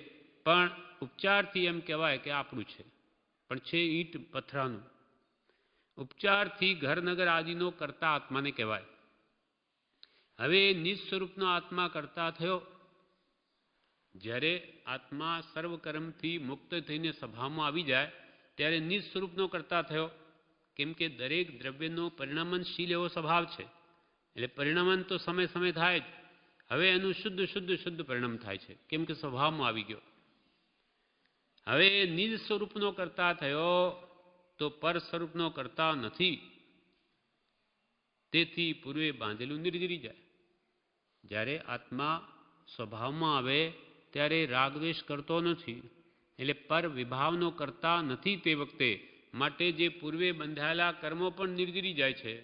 Speaker 1: પણ ઉપચારથી એમ કહેવાય કે આપણું છે, પણ છે ઈંટ પથરાનું. ઉપચારથી ઘર નગર આદિનો કરતા આત્માને કહેવાય. હવે નિજ સ્વરૂપનો આત્મા કરતા થયો. જ્યારે આત્મા સર્વકર્મથી મુક્ત થઈને સભામાં આવી જાય ત્યારે નિજ સ્વરૂપનો કરતા થયો. કેમ કે દરેક દ્રવ્યનો પરિણમનશીલ એવો સ્વભાવ છે, એટલે પરિણમન તો સમય સમય થાય જ. હવે એનું શુદ્ધ પરિણામ થાય છે, કેમ કે સ્વભાવમાં આવી ગયો. હવે નિજ સ્વરૂપનો કરતા થયો તો પર સ્વરૂપનો કરતા નથી. તેથી પૂર્વે બાંધેલું નિર્જરી જાય. જ્યારે આત્મા સ્વભાવમાં આવે ત્યારે રાગદ્વેષ કરતો નથી, એટલે પર વિભાવનો કરતા નથી તે વખતે. માટે જે પૂર્વે બંધાયેલા કર્મો પણ નિર્જરી જાય છે.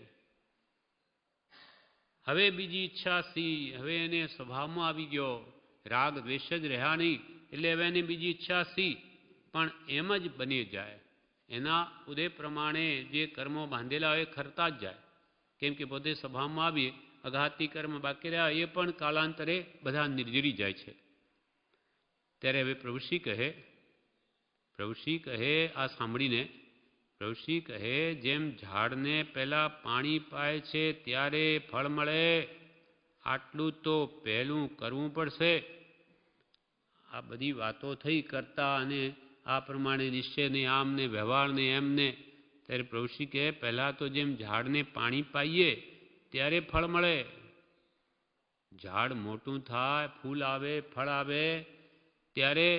Speaker 1: હવે બીજી ઈચ્છા સી, હવે એને સ્વભાવમાં આવી ગયો, રાગ દ્વેષ જ રહ્યા નહીં, એટલે હવે એને બીજી ઈચ્છા સી, પણ એમ જ બની જાય. એના ઉદય પ્રમાણે જે કર્મો બાંધેલા હોય ખરતા જ જાય. કેમ કે પોતે સ્વભાવમાં આવીએ, અઘાતી કર્મ બાકી રહ્યા એ પણ કાલાંતરે બધા નિર્જરી જાય છે. ત્યારે હવે પ્રભુશ્રી કહે આ સાંભળીને, પ્રભુશ્રી કહે જેમ ઝાડને પહેલા પાણી પાય છે ત્યારે ફળ મળે, આટલું તો પહેલું કરવું પડશે. આ બધી વાતો થઈ કરતા અને આ પ્રમાણે નિશ્ચયને આમને વ્યવહારને એમને. ત્યારે પ્રભુશ્રી કહે પહેલાં તો જેમ ઝાડને પાણી પાઈએ ત્યારે ફળ મળે, ઝાડ મોટું થાય, ફૂલ આવે, ફળ આવે ત્યારે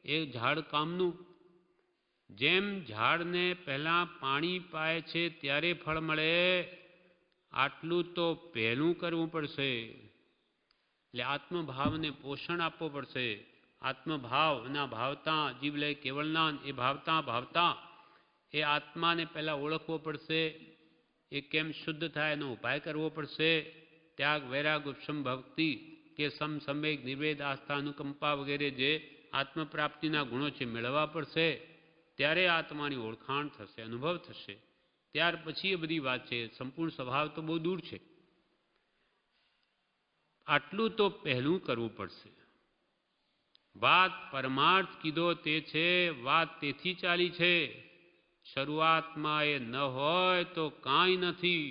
Speaker 1: એ ઝાડ કામનું. જેમ ઝાડને પહેલાં પાણી પાય છે ત્યારે ફળ મળે, આટલું તો પહેલું કરવું પડશે. એટલે આત્મભાવને પોષણ આપવું પડશે. આત્મભાવના ભાવતા જીવલય કેવળના એ ભાવતા એ આત્માને પહેલાં ઓળખવો પડશે. એ કેમ શુદ્ધ થાય એનો ઉપાય કરવો પડશે. ત્યાગ, વૈરાગ, ઉપશમ, ભક્તિ કે સમસંવેગ, નિર્વેદ, આસ્થા, અનુકંપા વગેરે જે આત્મપ્રાપ્તિના ગુણો છે મેળવવા પડશે. ત્યારે આત્માની ઓળખાણ થશે, અનુભવ થશે. ત્યાર પછી એ બધી વાત છે. સંપૂર્ણ સ્વભાવ તો બહુ દૂર છે. આટલું તો પહેલું કરવું પડશે. વાત પરમાર્થ કીધો તે છે, વાત તેથી ચાલી છે. શરૂઆતમાં એ ન હોય તો કાંઈ નથી.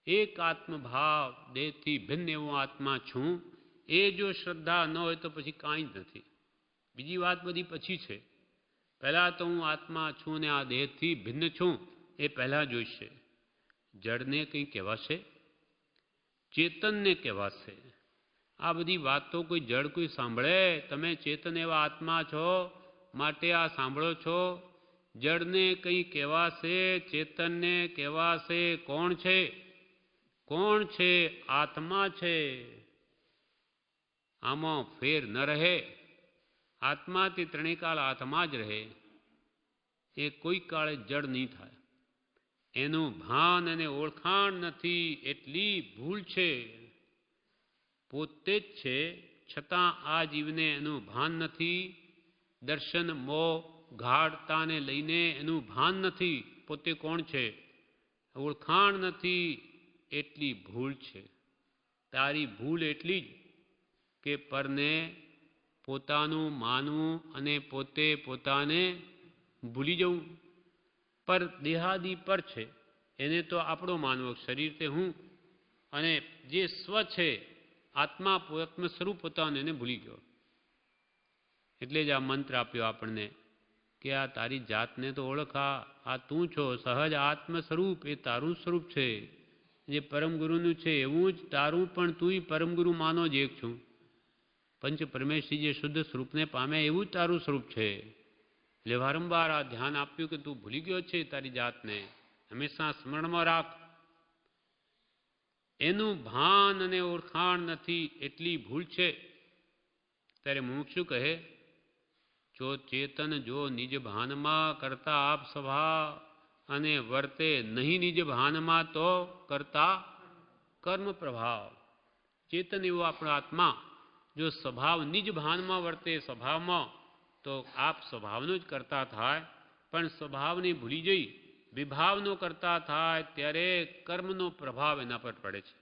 Speaker 1: એક આત્મભાવ, દેહથી ભિન્ન એવો આત્મા છું, એ જો શ્રદ્ધા ન હોય તો પછી કાંઈ જ નથી. બીજી વાત બધી પછી છે. પહેલાં તો હું આત્મા છું ને આ દેહથી ભિન્ન છું એ પહેલાં જોઈશે. જડને કંઈ કહેવાશે, ચેતનને કહેવાશે. આ બધી વાતો કોઈ જડ કોઈ સાંભળે? તમે ચેતન એવા આત્મા છો માટે આ સાંભળો છો. જડને કંઈ કહેવાશે, ચેતનને કહેવાશે. કોણ છે? કોણ છે? આત્મા છે. આમાં ફેર ન રહે. આત્માથી ત્રણેય કાળ આત્મા જ રહે. એ કોઈ કાળે જડ નહીં થાય. એનું ભાન અને ઓળખાણ નથી એટલી ભૂલ છે. પોતે જ છે છતાં આ જીવને એનું ભાન નથી. દર્શન મોહ ગાઢતાને લઈને એનું ભાન નથી. પોતે કોણ છે ઓળખાણ નથી એટલી ભૂલ છે. તારી ભૂલ એટલી જ કે પરને પોતાનું માનવું અને પોતે પોતાને ભૂલી જવું. પર દેહાદી પર છે એને તો આપણો માનવો, શરીર તે હું, અને જે સ્વ છે આત્મા આત્મ સ્વરૂપ પોતાને એને ભૂલી ગયો. એટલે જ આ મંત્ર આપ્યો આપણને કે આ તારી જાતને તો ઓળખા, આ તું છો સહજ આત્મ સ્વરૂપ, એ તારું સ્વરૂપ છે. જે પરમ ગુરુનું છે એવું જ તારું પણ તુંય પરમ ગુરુ માનો જ એક છું. પંચ પરમેશ્વરી જે શુદ્ધ સ્વરૂપને પામે એવું જ તારું સ્વરૂપ છે. એટલે વારંવાર આ ધ્યાન આપ્યું કે તું ભૂલી ગયો છે તારી જાતને, હંમેશા સ્મરણમાં રાખ. એનું ભાન અને ઓળખાણ નથી એટલી ભૂલ છે. ત્યારે મુમુક્ષુ કહે, જો ચેતન જો નિજ ભાનમાં કરતા આપ સ્વભાવ અને વર્તે નહીં નિજ ભાનમાં તો કરતા કર્મ પ્રભાવ. ચેતન એવો આપણો આત્મા જો સ્વભાવ નિજ ભાનમાં વર્તે સ્વભાવમાં, તો આપ સ્વભાવનો જ કરતા થાય. પણ સ્વભાવને ભૂલી જઈ વિભાવનો કરતા થાય ત્યારે કર્મનો પ્રભાવ એના પર પડે છે,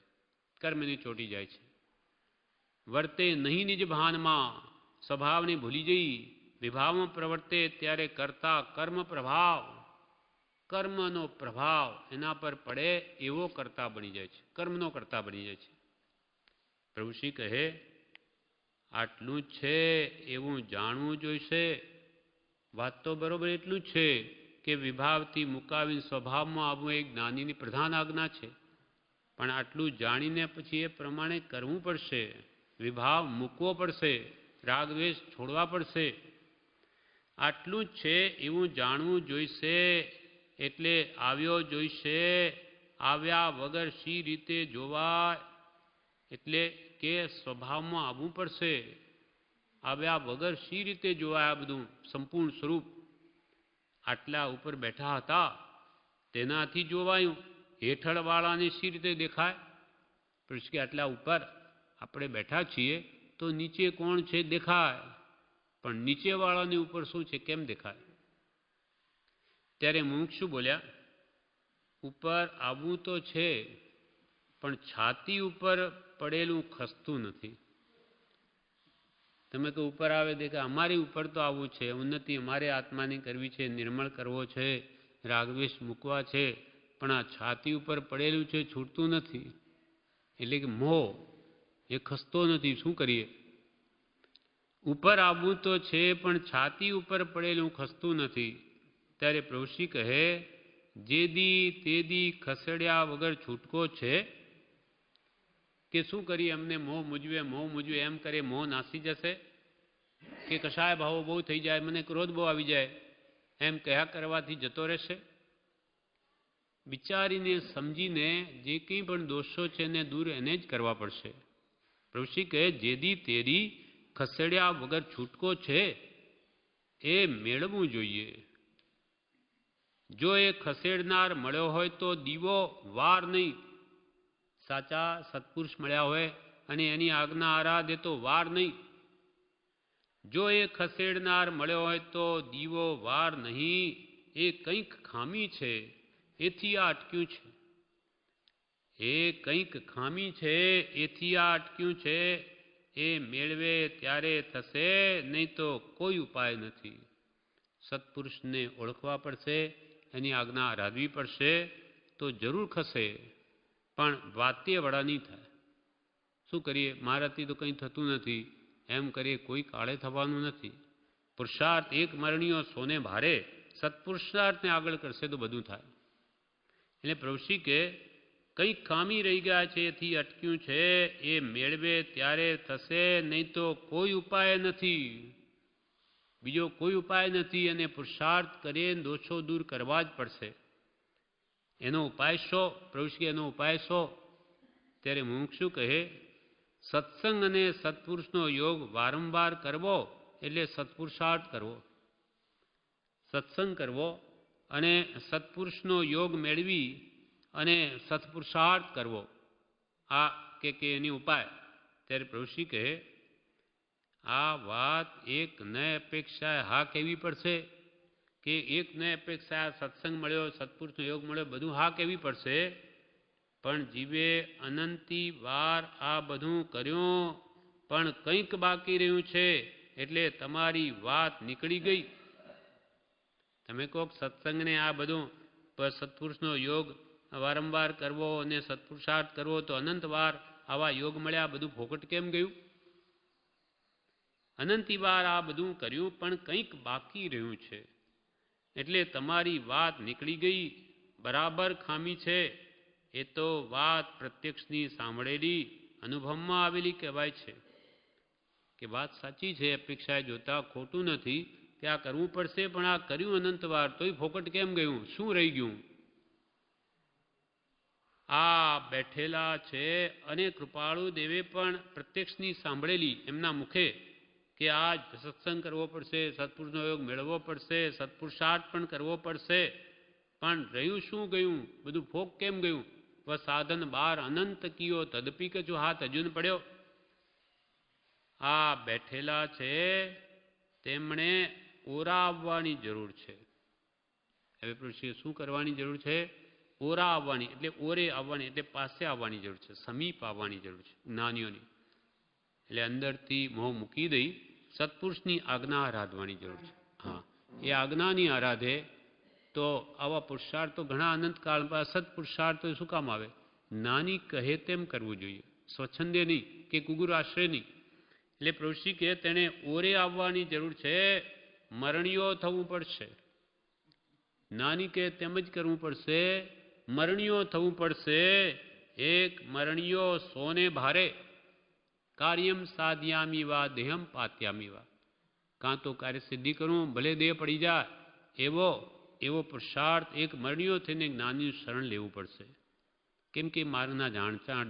Speaker 1: કર્મની ચોટી જાય છે. વર્તે નહીં નિજ ભાનમાં, સ્વભાવને ભૂલી જઈ વિભાવમાં પ્રવર્તે ત્યારે કરતા કર્મ પ્રભાવ, કર્મનો પ્રભાવ એના પર પડે એવો કરતા બની જાય છે, કર્મનો કરતા બની જાય છે. પ્રભુશ્રી કહે, આટલું જ છે એવું જાણવું જોઈશે. વાત તો બરોબર એટલું જ છે કે વિભાવથી મુકાવીને સ્વભાવમાં આવવું એ જ્ઞાનીની પ્રધાન આજ્ઞા છે. પણ આટલું જાણીને પછી એ પ્રમાણે કરવું પડશે. વિભાવ મૂકવો પડશે, રાગદ્વેષ છોડવા પડશે. આટલું જ છે એવું જાણવું જોઈશે. એટલે આવ્યો જોઈશે, આવ્યા વગર શી રીતે જોવાય. એટલે કે સ્વભાવમાં આવવું પડશે. આવ્યા વગર શી રીતે જોવાય આ બધું સંપૂર્ણ સ્વરૂપ. આટલા ઉપર બેઠા હતા તેનાથી જોવાયું, હેઠળવાળાને શી રીતે દેખાય. પછી કે આટલા ઉપર આપણે બેઠા છીએ તો નીચે કોણ છે દેખાય, પણ નીચેવાળાની ઉપર શું છે કેમ દેખાય. ત્યારે મુમુક્ષુ બોલ્યા, ઉપર આવવું તો છે પણ છાતી ઉપર પડેલું ખસતું નથી. તમે કે ઉપર આવે દેખા, અમારી ઉપર તો આવવું છે, ઉન્નતિ અમારે આત્માની કરવી છે, નિર્મળ કરવો છે, રાગદ્વેષ મૂકવા છે, પણ આ છાતી ઉપર પડેલું છે છૂટતું નથી. એટલે કે મોહ એ ખસતો નથી. શું કરીએ? ઉપર આવવું તો છે પણ છાતી ઉપર પડેલું ખસતું નથી. ત્યારે પ્રભુશ્રી કહે, જેદી તેદી ખસેડ્યા વગર છૂટકો છે. કે શું કરીએ, અમને મોહ મૂજવે એમ કરે મોહ નાસી જશે, કે કશાય ભાવો બહુ થઈ જાય, મને ક્રોધ બહુ આવી જાય, એમ કયા કરવાથી જતો રહેશે. વિચારીને સમજીને જે કંઈ પણ દોષો છે એને દૂર એને જ કરવા પડશે. પ્રભુશ્રી કહે, જેદી તેદી ખસેડ્યા વગર છૂટકો છે એ મેળવવું જોઈએ. જો એ ખસેડનાર મળ્યો હોય તો દીવો વાર નહીં. સાચા સત્પુરુષ મળ્યા હોય અને એની આજ્ઞા આરાધે તો વાર નહીં. જો એ ખસેડનાર મળ્યો હોય તો દીવો વાર નહીં. એ કંઈક ખામી છે એથી આ અટક્યું છે. એ કંઈક ખામી છે એથી આ અટક્યું છે. એ મેળવે ત્યારે થશે, નહીં તો કોઈ ઉપાય નથી. સત્પુરુષને ઓળખવા પડશે, એની આજ્ઞા આરાધવી પડશે તો જરૂર ખસે, પણ વાત્યવાળા નહીં થાય. શું કરીએ, મારાથી તો કંઈ થતું નથી એમ કરીએ કોઈ કાળે થવાનું નથી. પુરુષાર્થ એક મરણીઓ સોને ભારે, સત્પુરુષાર્થને આગળ કરશે તો બધું થાય. એટલે પ્રભુશ્રી કે કંઈક ખામી રહી ગયા છે એથી અટક્યું છે. એ મેળવે ત્યારે થશે, નહીં તો કોઈ ઉપાય નથી. બીજો કોઈ ઉપાય નથી. અને પુરુષાર્થ કરીએ દોષો દૂર કરવા જ પડશે. એનો ઉપાય શો? પ્રભુશ્રી એનો ઉપાય શો? ત્યારે મુમુક્ષુ કહે, સત્સંગ અને સત્પુરુષનો યોગ વારંવાર કરવો એટલે સત્પુરુષાર્થ કરવો. સત્સંગ કરવો અને સત્પુરુષનો યોગ મેળવી અને સત્પુરુષાર્થ કરવો, આ કે એની ઉપાય. ત્યારે પ્રભુશ્રી કહે, આ વાત એક ન અપેક્ષાએ હા કહેવી પડશે. કે એક ન અપેક્ષા સત્સંગ મળ્યો, સત્પુરુષનો યોગ મળ્યો, બધું હા કહેવી પડશે. પણ જીવે અનંતી વાર આ બધું કર્યું પણ કંઈક બાકી રહ્યું છે. એટલે તમારી વાત નીકળી ગઈ. તમે કહો સત્સંગને આ બધું સત્પુરુષનો યોગ વારંવાર કરવો અને સત્પુરુષાર્થ કરવો તો અનંત વાર આવા યોગ મળ્યા, બધું ફોકટ કેમ ગયું? અનંતી વાર આ બધું કર્યું પણ કંઈક બાકી રહ્યું છે. એટલે તમારી વાત નીકળી ગઈ, બરાબર ખામી છે. એ તો વાત પ્રત્યક્ષની સાંભળેલી, અનુભવમાં આવેલી કહેવાય છે. કે વાત સાચી છે, અપેક્ષાએ જોતા ખોટું નથી કે આ કરવું પડશે, પણ આ કર્યું અનંતવાર તોય ફોકટ કેમ ગયું? શું રહી ગયું? આ બેઠેલા છે અને કૃપાળુ દેવે પણ પ્રત્યક્ષની સાંભળેલી એમના મુખે કે આ સત્સંગ કરવો પડશે, સત્પુરુષનો યોગ મેળવવો પડશે, સત્પુરુષાર્થ પણ કરવો પડશે, પણ રહ્યું શું ગયું? બધું ફોક કેમ ગયું? વહ સાધન બાર અનંત કીયો તદપી કછુ હાથ હજુ ન પડ્યો. આ બેઠેલા છે તેમણે ઓરા આવવાની જરૂર છે. હવે પ્રભુશ્રીએ શું કરવાની જરૂર છે? ઓરા આવવાની, એટલે ઓરે આવવાની, એટલે પાસે આવવાની જરૂર છે, સમીપ આવવાની જરૂર છે જ્ઞાનીઓની. એટલે અંદરથી મોહ મૂકી દઈ સત્પુરુષની આજ્ઞા આરાધવાની જરૂર છે. હા, એ આજ્ઞાની આરાધે તો આવા પુરુષાર્થ તો ઘણા અનંતકાળ સત્પુરુષાર્થ શું કામ આવે? જ્ઞાની કહે તેમ કરવું જોઈએ, સ્વચ્છંદે નહીં કે કુગુર આશ્રય નહીં. એટલે પ્રભુશ્રી કહે તેને ઓરે આવવાની જરૂર છે, મરણીયો થવું પડશે. જ્ઞાની કહે તેમ જ કરવું પડશે, મરણીયો થવું પડશે. એક મરણીયો સોને ભારે, કાર્યમ સાધ્યામી વા દેહમ પાત્યામી વા. કાં તો કાર્ય સિદ્ધિ કરું, ભલે દેહ પડી જાય, એવો પુરુષાર્થ એક મરણીયો થઈને જ્ઞાનીનું શરણ લેવું પડશે. કેમ કે મારના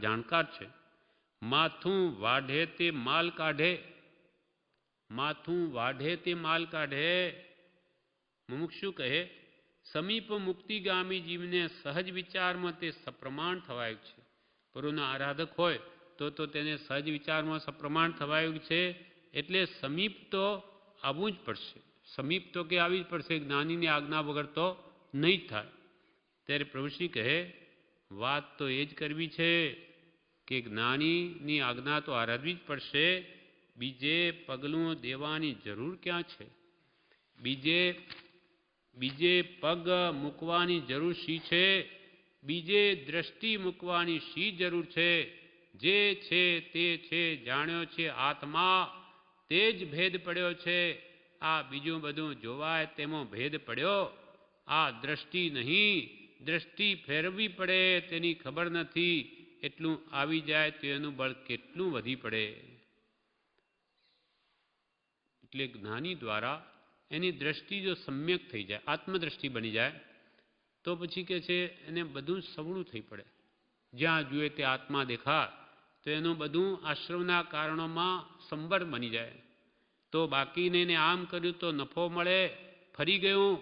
Speaker 1: જાણકાર છે. માથું વાઢે તે માલ કાઢે, માથું વાઢે તે માલ કાઢે. મુમુક્ષુ કહે સમીપ મુક્તિગામી જીવને સહજ વિચારમાં તે સપ્રમાણ થવાયું છે. પૂર્વના આરાધક હોય તો તેને સહજ વિચારમાં સપ્રમાણ થવાયું છે. એટલે સમીપ તો આવવું જ પડશે. સમીપ તો કે આવી જ પડશે, જ્ઞાનીની આજ્ઞા વગર તો નહીં જ થાય. ત્યારે પ્રભુશ્રી કહે વાત તો એ જ કરવી છે કે જ્ઞાનીની આજ્ઞા તો આરાધવી જ પડશે. બીજે પગલું દેવાની જરૂર ક્યાં છે? બીજે પગ મૂકવાની જરૂર શી છે? બીજે દ્રષ્ટિ મૂકવાની શી જરૂર છે? જે છે તે છે, જાણ્યો છે આત્મા, તે જ ભેદ પડ્યો છે. આ બીજું બધું જોવાય તેમાં ભેદ પડ્યો. આ દ્રષ્ટિ નહીં, દ્રષ્ટિ ફેરવવી પડે તેની ખબર નથી. એટલું આવી જાય તો એનું બળ કેટલું વધી પડે. એટલે જ્ઞાની દ્વારા એની દ્રષ્ટિ જો સમ્યક થઈ જાય, આત્મદ્રષ્ટિ બની જાય, તો પછી કે છે એને બધું સવળું થઈ પડે. જ્યાં જુએ તે આત્મા દેખાય તો એનું બધું આશ્રમના કારણોમાં સંબર બની જાય. તો બાકીને એને આમ કર્યું તો નફો મળે, ફરી ગયું,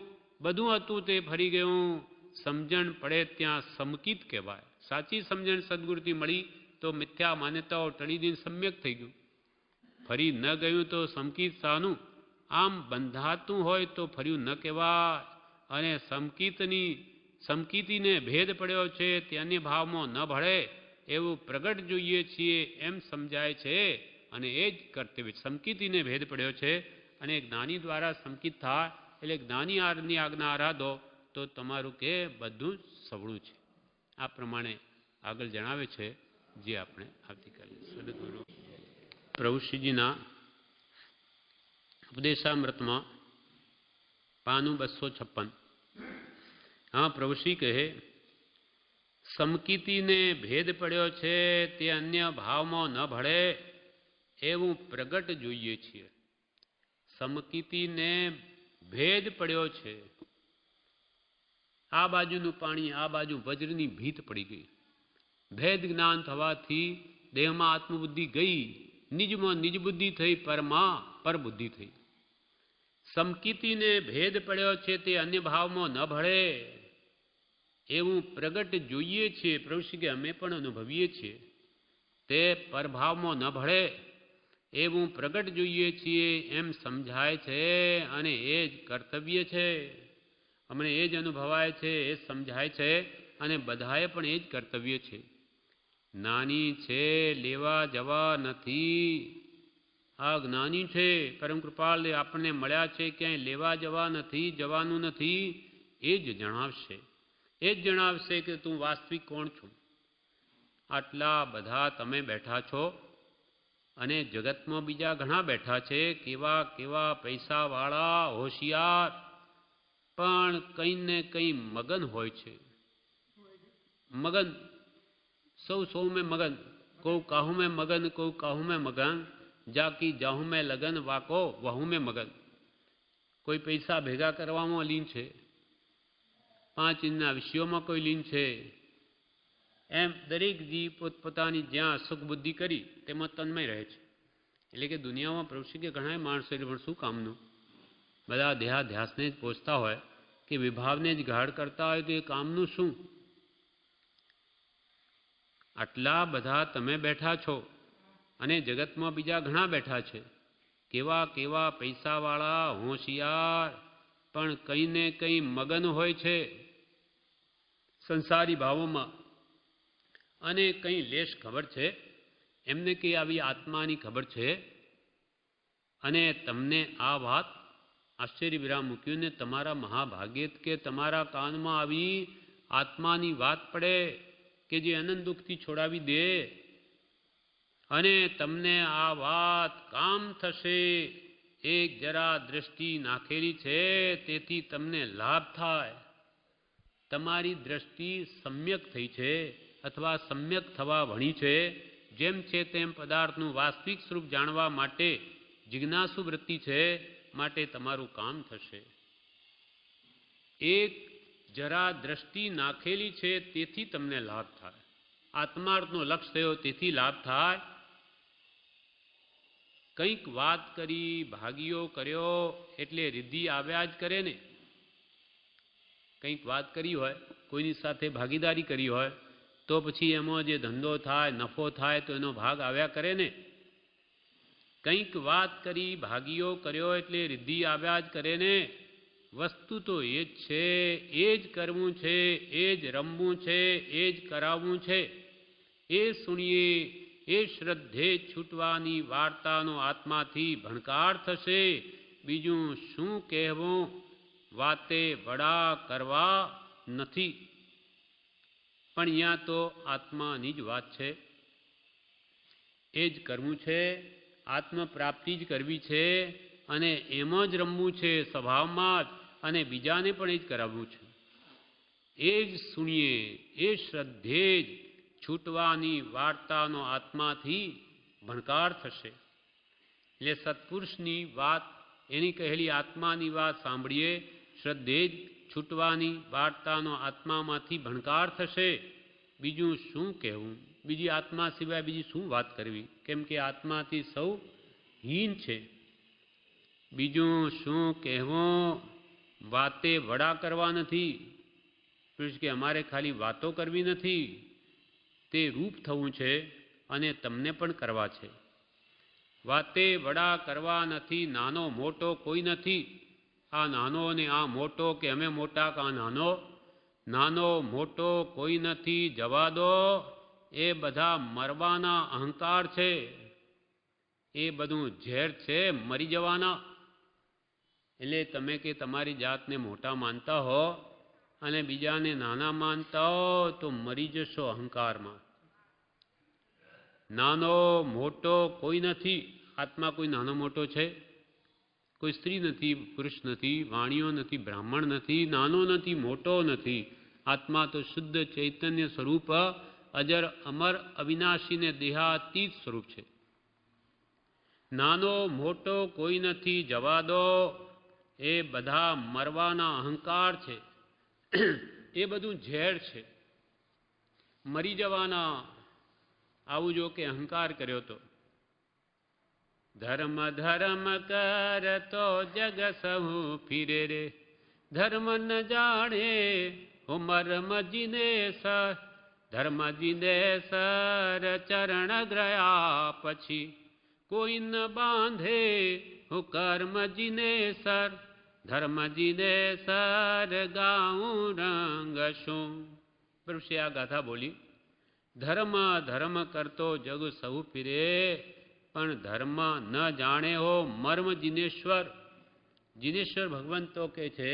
Speaker 1: બધું હતું તે ફરી ગયું. સમજણ પડે ત્યાં સમકિત કહેવાય. સાચી સમજણ સદગુરુથી મળી તો મિથ્યા માન્યતાઓ ટળી દઈને સમ્યક થઈ ગયું. ફરી ન ગયું તો સમકિત સાનું. આમ બંધાતું હોય તો ફર્યું ન કહેવાય. અને સમકિતીને ભેદ પડ્યો છે તે અન્ય ભાવમાં ન ભળે એવું પ્રગટ જોઈએ છીએ એમ સમજાય છે. અને એ જ કર્તવ્ય. સમકિતીને ભેદ પડ્યો છે અને જ્ઞાની દ્વારા સમકિત થાય એટલે જ્ઞાની આજ્ઞા આરાધો તો તમારું કે બધું જ સવળું છે. આ પ્રમાણે આગળ જણાવે છે, જે આપણે આવતીકાલે સદગુરુ પ્રભુશ્રીજીના ઉપદેશામૃતમાં પાનું 256. હા, પ્રભુશ્રી કહે સમકિતીને ભેદ પડ્યો છે તે અન્ય ભાવમાં ન ભળે એવું પ્રગટ જોઈએ છીએ. સમકિતીને ભેદ પડ્યો છે. આ બાજુનું પાણી, આ બાજુ વજ્રની ભીત પડી ગઈ. ભેદ જ્ઞાન થવાથી દેહમાં આત્મબુદ્ધિ ગઈ, નિજમાં નિજ બુદ્ધિ થઈ, પરમાં પરબુદ્ધિ થઈ. સમકિતીને ભેદ પડ્યો છે તે અન્ય ભાવમાં ન ભળે એવું પ્રગટ જોઈએ છીએ. પ્રભુશ્રી કે અમે પણ અનુભવીએ છીએ. તે પરભાવમાં ન ભળે એવું પ્રગટ જોઈએ છીએ એમ સમજાય છે. અને એ જ કર્તવ્ય છે. અમને એ જ અનુભવાય છે, એ જ સમજાય છે. અને બધાએ પણ એ જ કર્તવ્ય છે. જ્ઞાની છે, લેવા જવા નથી. આ જ્ઞાની છે, પરમ કૃપાળ આપણને મળ્યા છે, ક્યાંય લેવા જવા નથી, જવાનું નથી. એ જ જણાવશે. એ જ જણાવશે કે તું વાસ્તવિક કોણ છું. આટલા બધા તમે બેઠા છો અને જગતમાં બીજા ઘણા બેઠા છે, કેવા કેવા પૈસાવાળા હોશિયાર, પણ કંઈ ને કંઈ મગન હોય છે. મગન, સૌ મેં મગન, કોઈ કાહુ મેં મગન, કોઈ કાહુ મેં મગન, જાકી જાહુ મેં લગન, વાકો વહુ મેં મગન. કોઈ પૈસા ભેગા કરવામાં લીન છે, 5 ઇંચના વિષયોમાં કોઈ લીન છે. એમ દરેક જીવ પોતપોતાની જ્યાં સુખ બુદ્ધિ કરી તેમાં તન્મય રહે છે. એટલે કે દુનિયામાં પ્રભુ કે ઘણા માણસો એટલે પણ શું કામનું? બધા દેહાધ્યાસને જ પહોંચતા હોય કે વિભાવને જ ગાઢ કરતા હોય તો એ કામનું શું? આટલા બધા તમે બેઠા છો અને જગતમાં બીજા ઘણા બેઠા છે, કેવા કેવા પૈસાવાળા હોશિયાર, પણ કંઈ ને કંઈ મગન હોય છે સંસારી ભાવોમાં. અને કંઈ લેશ ખબર છે એમને કે આવી આત્માની ખબર છે. અને તમને આ વાત આશ્ચર્ય વિરામ મૂક્યું ને તમારા મહાભાગ્ય કે તમારા કાનમાં આવી આત્માની વાત પડે કે જે અનંત દુઃખથી છોડાવી દે, અને તમને આ વાત કામ થશે. એક જરા દ્રષ્ટિ નાખેલી છે તેથી તમને લાભ થાય. તમારી દ્રષ્ટિ સમ્યક થઈ છે અથવા સમ્યક થવા ભણી છે. જેમ છે તેમ પદાર્થનું વાસ્તવિક સ્વરૂપ જાણવા માટે જિજ્ઞાસુ વૃત્તિ છે, માટે તમારું કામ થશે. એક જરા દ્રષ્ટિ નાખેલી છે તેથી તમને લાભ થાય. આત્માર્થનો લક્ષ્ય થયો તેથી લાભ થાય. કંઈક વાત કરી, ભાગીઓ કર્યો એટલે રિદ્ધિ આવ્યા જ કરે ને. કંઈક વાત કરી હોય, કોઈની સાથે ભાગીદારી કરી હોય તો પછી એમાં જે ધંધો થાય, નફો થાય તો એનો ભાગ આવ્યા કરે ને. કંઈક વાત કરી, ભાગીઓ કર્યો એટલે રિદ્ધિ આવ્યા જ કરે ને. વસ્તુ તો એ જ છે, એ જ કરવું છે, એ જ રમવું છે, એ જ કરાવવું છે. એ સુણીએ એ શ્રદ્ધે છૂટવાની વાર્તાનો આત્માથી ભણકાર થશે. બીજું શું કહેવું? વાતે વડા કરવા નથી. પણ અહીંયા તો આત્માની જ વાત છે. એ જ કરવું છે, આત્મપ્રાપ્તિ જ કરવી છે, અને એમાં જ રમવું છે સ્વભાવમાં જ, અને બીજાને પણ એ જ કરાવવું છે. એ જ સુણીએ એ શ્રદ્ધે જ છૂટવાની વાર્તાનો આત્માથી ભણકાર થશે. એટલે સત્પુરુષની વાત, એની કહેલી આત્માની વાત સાંભળીએ, શ્રદ્ધે જ છૂટવાની વાર્તાનો આત્મામાંથી ભણકાર થશે. બીજું શું કહેવું? બીજી આત્મા સિવાય બીજી શું વાત કરવી? કેમ કે આત્માથી સૌ હીન છે. બીજું શું કહેવું? વાતે વડા કરવા નથી. કે અમારે ખાલી વાતો કરવી નથી, તે રૂપ થવું છે અને તમને પણ કરવા છે. વાતે વડા કરવા નથી. નાનો મોટો કોઈ નથી. આ નાનો ને આ મોટો, કે અમે મોટા કે આ નાનો, નાનો મોટો કોઈ નથી. જવા દો. એ બધા મરવાના અહંકાર છે. એ બધું ઝેર છે, મરી જવાના. એટલે તમે કે તમારી જાતને મોટા માનતા હો અને બીજાને નાના માનતા હો તો મરી જશો અહંકારમાં. નાનો મોટો કોઈ નથી. આત્મા કોઈ નાનો મોટો છે? કોઈ સ્ત્રી નથી, પુરુષ નથી, વાણીઓ નથી, બ્રાહ્મણ નથી, નાનો નથી, મોટો નથી. આત્મા તો શુદ્ધ ચૈતન્ય સ્વરૂપ, અજર અમર અવિનાશી ને દેહાતીત સ્વરૂપ છે. નાનો મોટો કોઈ નથી. જવા દો. એ બધા મરવાના અહંકાર છે. એ બધું ઝેર છે, મરી જવાના. આવું જો કે અહંકાર કર્યો તો ધર્મ ધર્મ કરતો જગ સહુ ફિરે રે. ધર્મ ન જાણે હું મર્મ જીને સર. ધર્મ જીને સર ચરણ ગ્રયા પછી કોઈ ન બાંધે હું કર્મ જીને સર. ધર્મ જીને સર ગાઉં રંગ શું. પ્રભુ આ ગાથા બોલી. ધર્મ ધર્મ કરતો જગ સહુ ફિરે, પણ ધર્મ ન જાણે હો મર્મ જીનેશ્વર. જીનેશ્વર ભગવાન તો કહે છે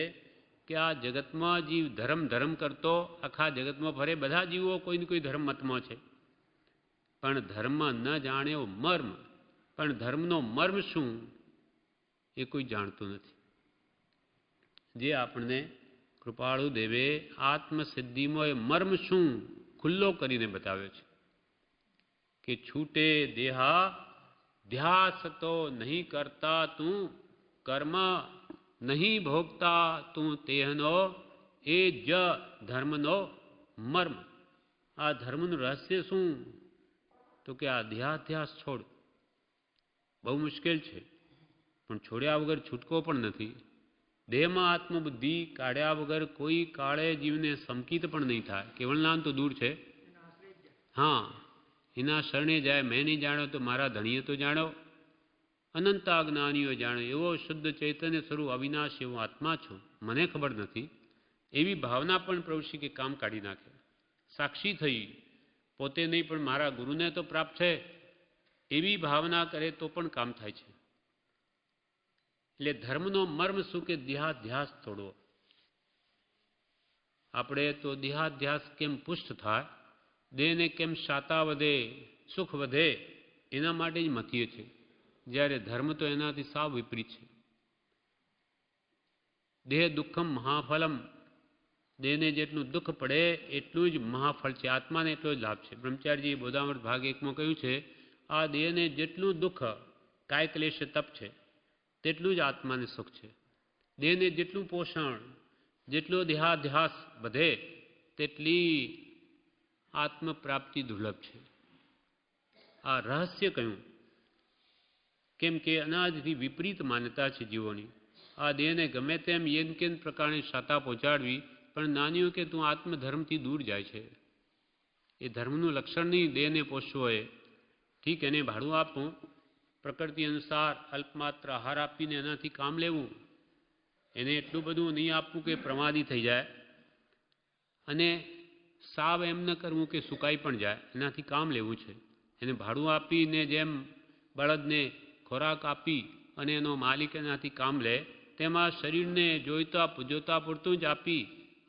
Speaker 1: કે આ જગતમાં જીવ ધર્મ ધર્મ કરતો આખા જગતમાં ફરે. બધા જીવો કોઈને કોઈ ધર્મ મતમાં છે. પણ ધર્મ ન જાણ્યો મર્મ, પણ ધર્મનો મર્મ શું એ કોઈ જાણતું નથી. જે આપણને કૃપાળુ દેવે આત્મસિદ્ધિમાં એ મર્મ શું ખુલ્લો કરીને બતાવ્યો છે કે છૂટે દેહા ધ્યાસ તો નહીં કરતા તું, કર્મ નહીં ભોગતા તું તેહનો, એ જ ધર્મનો મર્મ. આ ધર્મનું રહસ્ય શું? તો કે આ દેહાધ્યાસ છોડ. બહુ મુશ્કેલ છે, પણ છોડ્યા વગર છૂટકો પણ નથી. દેહમાં આત્મબુદ્ધિ કાઢ્યા વગર કોઈ કાળે જીવને સંકિત પણ નહીં થાય. કેવળનામ તો દૂર છે. હા, એના શરણે જાય. મેં નહીં જાણ્યો તો મારા ધણીએ તો જાણ્યો, અનંતા જ્ઞાનીઓ જાણ્યો. એવો શુદ્ધ ચૈતન્ય સ્વરૂપ અવિનાશી હું આત્મા છું, મને ખબર નથી. એવી ભાવના પણ પ્રભુશ્રી કે કામ કાઢી નાખે. સાક્ષી થઈ, પોતે નહીં પણ મારા ગુરુને તો પ્રાપ્ત છે, એવી ભાવના કરે તો પણ કામ થાય છે. એટલે ધર્મનો મર્મ શું કે દેહાધ્યાસ તોડવો. આપણે તો દેહાધ્યાસ કેમ પુષ્ટ થાય, દેહને કેમ શાતા વધે, સુખ વધે, એના માટે જ મથીએ છીએ. જ્યારે ધર્મ તો એનાથી સાવ વિપરીત છે. દેહ દુઃખમ મહાફલમ, દેહને જેટલું દુઃખ પડે એટલું જ મહાફળ છે, આત્માને એટલો જ લાભ છે. બ્રહ્મચારીજી બોધામૃત ભાગ 1માં કહ્યું છે, આ દેહને જેટલું દુઃખ કાય ક્લેશ તપ છે તેટલું જ આત્માને સુખ છે. દેહને જેટલું પોષણ, જેટલો દેહાધ્યાસ વધે તેટલી આત્મપ્રાપ્તિ દુર્લભ છે. આ રહસ્ય કહ્યું. કેમ કે અનાજથી વિપરીત માન્યતા છે જીવોની. આ દેહને ગમે તેમ યેન કેન પ્રકારની શાતા પહોંચાડવી, પણ નાનીઓ કે તું આત્મધર્મથી દૂર જાય છે. એ ધર્મનું લક્ષણ નહીં દેહને પોષવો. એ ઠીક, એને ભાડું આપવું, પ્રકૃતિ અનુસાર અલ્પમાત્ર આહાર આપીને એનાથી કામ લેવું, એને એટલું બધું નહીં આપવું કે પ્રમાદી થઈ જાય, અને સાવ એમ ન કરવું કે સુકાઈ પણ જાય. એનાથી કામ લેવું છે. એને ભાડું આપીને જેમ બળદને ખોરાક આપી અને એનો માલિક એનાથી કામ લે, તેમાં શરીરને જોઈતા પૂરતું જ આપી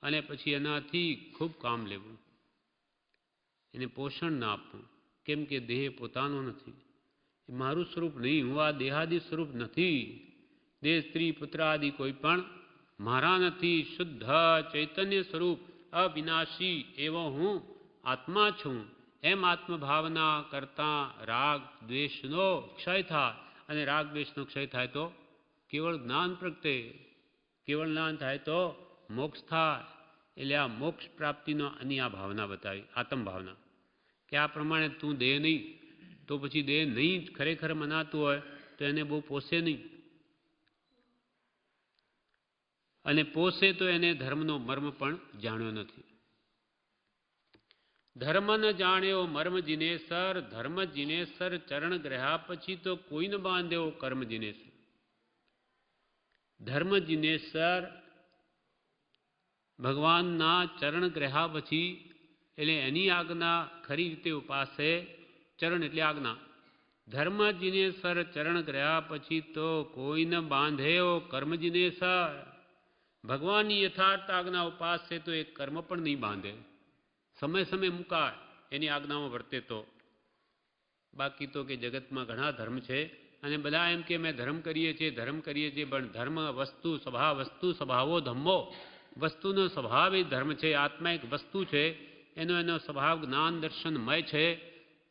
Speaker 1: અને પછી એનાથી ખૂબ કામ લેવું. એને પોષણ ના આપવું. કેમ કે દેહ પોતાનો નથી, એ મારું સ્વરૂપ નહીં. હું આ દેહાદિ સ્વરૂપ નથી. દેહ સ્ત્રી પુત્ર આદિ કોઈ પણ મારા નથી. શુદ્ધ ચૈતન્ય સ્વરૂપ અવિનાશી એવો હું આત્મા છું. એમ આત્મભાવના કરતાં રાગ દ્વેષનો ક્ષય થાય, અને રાગ દ્વેષનો ક્ષય થાય તો કેવળ જ્ઞાન પ્રગટે. કેવળ જ્ઞાન થાય તો મોક્ષ થાય. એટલે આ મોક્ષ પ્રાપ્તિનો આની આ ભાવના બતાવી, આત્મભાવના, કે આ પ્રમાણે તું દેહ નહીં, તો પછી દેહ નહીં જ ખરેખર મનાતું હોય તો એને બહુ પોષે નહીં, અને પોષે તો એને ધર્મનો મર્મ પણ જાણ્યો નથી. ધર્મ ન જાણ્યો મર્મ જીનેસર, ધર્મ જીનેસર ચરણ ગ્રહ્યા પછી તો કોઈ ન બાંધ્યો કર્મ જીનેસર. ધર્મ જીનેસર ભગવાનના ચરણ ગ્રહ્યા પછી, એટલે એની આજ્ઞા ખરી રીતે ઉપાસે. ચરણ એટલે આજ્ઞા. ધર્મ જીનેસર ચરણ ગ્રહ્યા પછી તો કોઈ ન બાંધ્યો કર્મ જીનેસર. ભગવાનની યથાર્થ આજ્ઞા ઉપાસે તો એ કર્મ પણ નહીં બાંધે. સમય સમય મુકાય એની આજ્ઞામાં વર્તે તો. બાકી તો કે જગતમાં ઘણા ધર્મ છે, અને બધા એમ કે મેં ધર્મ કરીએ છીએ, પણ ધર્મ વસ્તુ સ્વભાવો ધમ્મો. વસ્તુનો સ્વભાવ એ ધર્મ છે. આત્મા એક વસ્તુ છે, એનો સ્વભાવ જ્ઞાન દર્શનમય છે.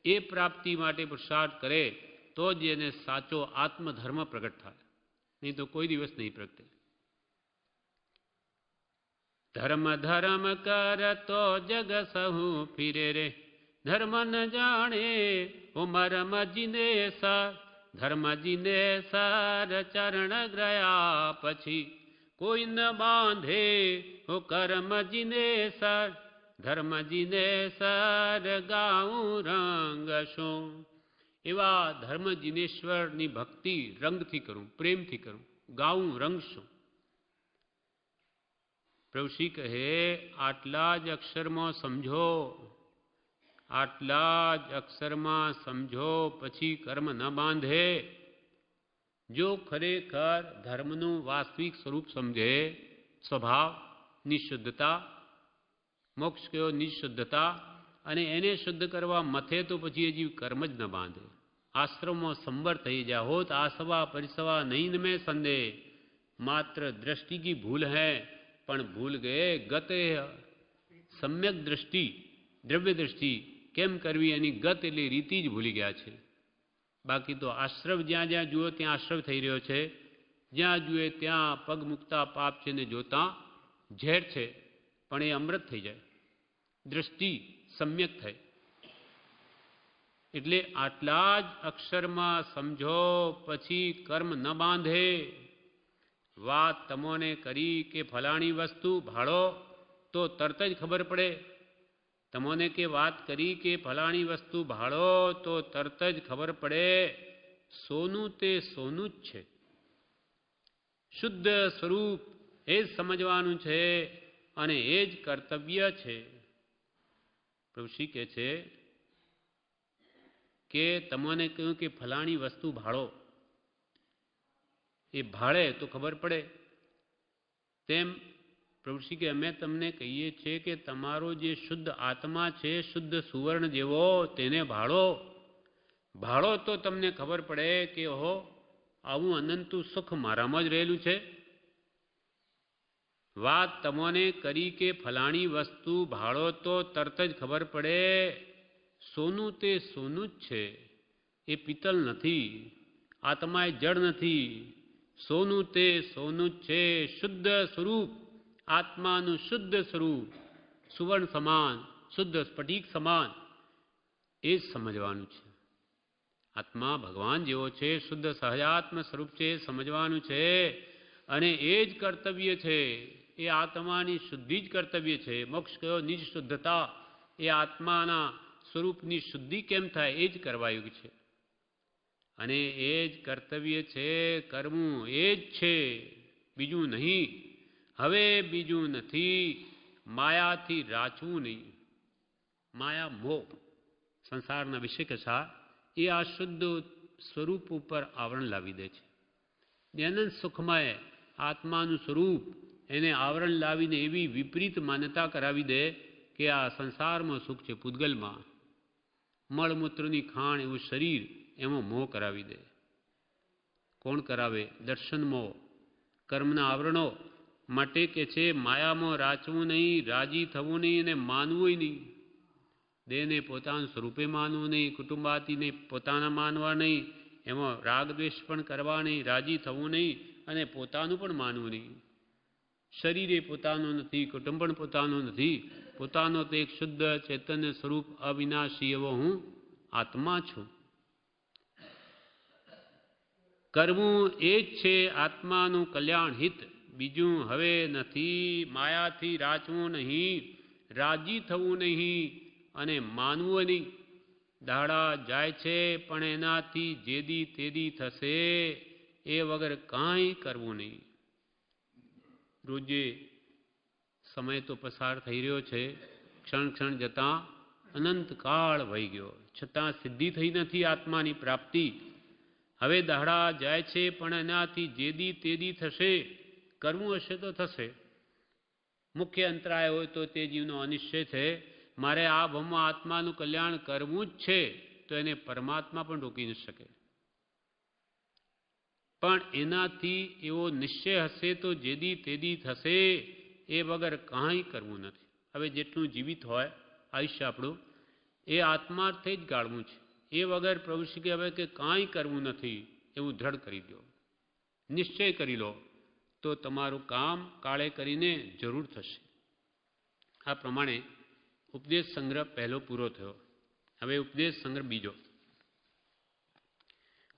Speaker 1: એ પ્રાપ્તિ માટે પુરુષાર્થ કરે તો જ એને સાચો આત્મધર્મ પ્રગટ થાય, નહીં તો કોઈ દિવસ નહીં પ્રગટે. ધર્મ ધર્મ કરતો જગ સહુ ફિરે રે, ધર્મ ન જાણે ઓ મરમ જીનેસર. ધર્મ જીનેસર ચરણ ગયા પછી કોઈ ન બાંધે ઓ કર્મ જીનેસર. ધર્મ જીનેસર ગાઉં રંગ શું. એવા ધર્મ જીનેશ્વરની ભક્તિ રંગથી કરું, પ્રેમથી કરું. ગાઉં રંગ શું. પ્રભુશ્રી કહે આટલા જ અક્ષરમાં સમજો, આટલા જ અક્ષરમાં સમજો પછી કર્મ ન બાંધે. જો ખરેખર ધર્મનું વાસ્તવિક સ્વરૂપ સમજે, સ્વભાવ નિશુદ્ધતા, મોક્ષ કયો નિશુદ્ધતા, અને એને શુદ્ધ કરવા મથે તો પછી એ જીવ કર્મ જ ન બાંધે. આશ્રમમાં સંબર થઈ જાય હોત આસવા પરિસવા નહીં મેં સંદેહ, માત્ર दृष्टि की भूल है પણ ભૂલ ગયે ગતે. સમ્યક દ્રષ્ટિ દ્રવ્ય દ્રષ્ટિ કેમ કરવી એની ગત એટલે રીતિ જ ભૂલી ગયા છે. બાકી તો આશ્રવ જ્યાં જ્યાં જુઓ ત્યાં આશ્રવ થઈ રહ્યો છે, જ્યાં જુએ ત્યાં પગ મૂકતા પાપ છે ને જોતા ઝેર છે, પણ એ અમૃત થઈ જાય, દ્રષ્ટિ સમ્યક થાય. એટલે આટલા જ અક્ષરમાં સમજો પછી કર્મ ન બાંધે. વાત તમોને કરી કે ફલાણી વસ્તુ ભાળો તો તરત જ ખબર પડે. તમોને કે વાત કરી કે ફલાણી વસ્તુ ભાળો તો તરત જ ખબર પડે. સોનું તે સોનું જ છે, શુદ્ધ સ્વરૂપ એ જ સમજવાનું છે અને એ જ કર્તવ્ય છે. પ્રભુશ્રી કહે છે કે તમને કહ્યું કે ફલાણી વસ્તુ ભાળો, એ ભાળે તો ખબર પડે. તેમ પ્રભુશ્રી કે અમે તમને કહીએ છીએ કે તમારો જે શુદ્ધ આત્મા છે, શુદ્ધ સુવર્ણ જેવો, તેને ભાળો. ભાળો તો તમને ખબર પડે કે ઓહો આવું અનંતું સુખ મારામાં જ રહેલું છે. વાત તમોને કરી કે ફલાણી વસ્તુ ભાળો તો તરત જ ખબર પડે. સોનું તે સોનું જ છે, એ પિત્તલ નથી, આત્મા એ જળ નથી. સોનું તે સોનું જ છે, શુદ્ધ સ્વરૂપ, આત્માનું શુદ્ધ સ્વરૂપ, સુવર્ણ સમાન, શુદ્ધ સ્ફટિક સમાન, એ જ સમજવાનું છે. આત્મા ભગવાન જેવો છે, શુદ્ધ સહજાત્મ સ્વરૂપ છે, સમજવાનું છે. અને એ જ કર્તવ્ય છે. એ આત્માની શુદ્ધિ જ કર્તવ્ય છે. મોક્ષ કયો નિજ શુદ્ધતા, એ આત્માના સ્વરૂપની શુદ્ધિ કેમ થાય એ જ કરવાયું છે. અને એ જ કર્તવ્ય છે, કરવું એ જ છે, બીજું નહીં. હવે બીજું નથી. માયાથી રાચવું નહીં. માયા મોહ, સંસારના વિષય કશા એ આ શુદ્ધ સ્વરૂપ ઉપર આવરણ લાવી દે છે. અનંત સુખમય આત્માનું સ્વરૂપ એને આવરણ લાવીને એવી વિપરીત માન્યતા કરાવી દે કે આ સંસારમાં સુખ છે, પૂતગલમાં મળમૂત્રની ખાણ એવું શરીર, એમાં મોહ કરાવી દે. કોણ કરાવે? દર્શન મોહ, કર્મના આવરણો માટે કે છે માયામાં રાચવું નહીં, રાજી થવું નહીં અને માનવું નહીં. દેહને પોતાનું સ્વરૂપે માનવું નહીં, કુટુંબાતીને પોતાના માનવા નહીં, એમાં રાગ દ્વેષ પણ કરવા નહીં, રાજી થવું નહીં અને પોતાનું પણ માનવું નહીં. શરીરે પોતાનું નથી, કુટુંબ પણ પોતાનું નથી. પોતાનો તો એક શુદ્ધ ચૈતન્ય સ્વરૂપ અવિનાશી એવો હું આત્મા છું. કરવું એ જ છે આત્માનું કલ્યાણ હિત, બીજું હવે નથી. માયાથી રાચવું નહીં, રાજી થવું નહીં અને માનવું નહીં. દાડા જાય છે પણ એનાથી જેદી તેદી થશે, એ વગર કાંઈ કરવું નહીં. રોજે સમય તો પસાર થઈ રહ્યો છે, ક્ષણ ક્ષણ જતાં અનંતકાળ વહી ગયો, છતાં સિદ્ધિ થઈ નથી આત્માની પ્રાપ્તિ. હવે દાડા જાય છે પણ એનાથી જેદી તેદી થશે. કરવું હશે તો થશે. મુખ્ય અંતરાય હોય તો તે જીવનો અનિશ્ચય છે. મારે આ ભવમાં આત્માનું કલ્યાણ કરવું જ છે તો એને પરમાત્મા પણ રોકી ન શકે. પણ એનાથી એવો નિશ્ચય હશે તો જેદી તેદી થશે, એ વગર કાંઈ કરવું નથી. હવે જેટલું જીવિત હોય આયુષ્ય આપણું, એ આત્માર્થે જ ગાળવું છે. એ વગર પ્રભુ શ્રી કહેવાય કે કાંઈ કરવું નથી એવું દ્રઢ કરી દો, નિશ્ચય કરી લો, તો તમારું કામ કાળે કરીને જરૂર થશે. આ પ્રમાણે ઉપદેશ સંગ્રહ પહેલો પૂરો થયો. હવે ઉપદેશ સંગ્રહ બીજો.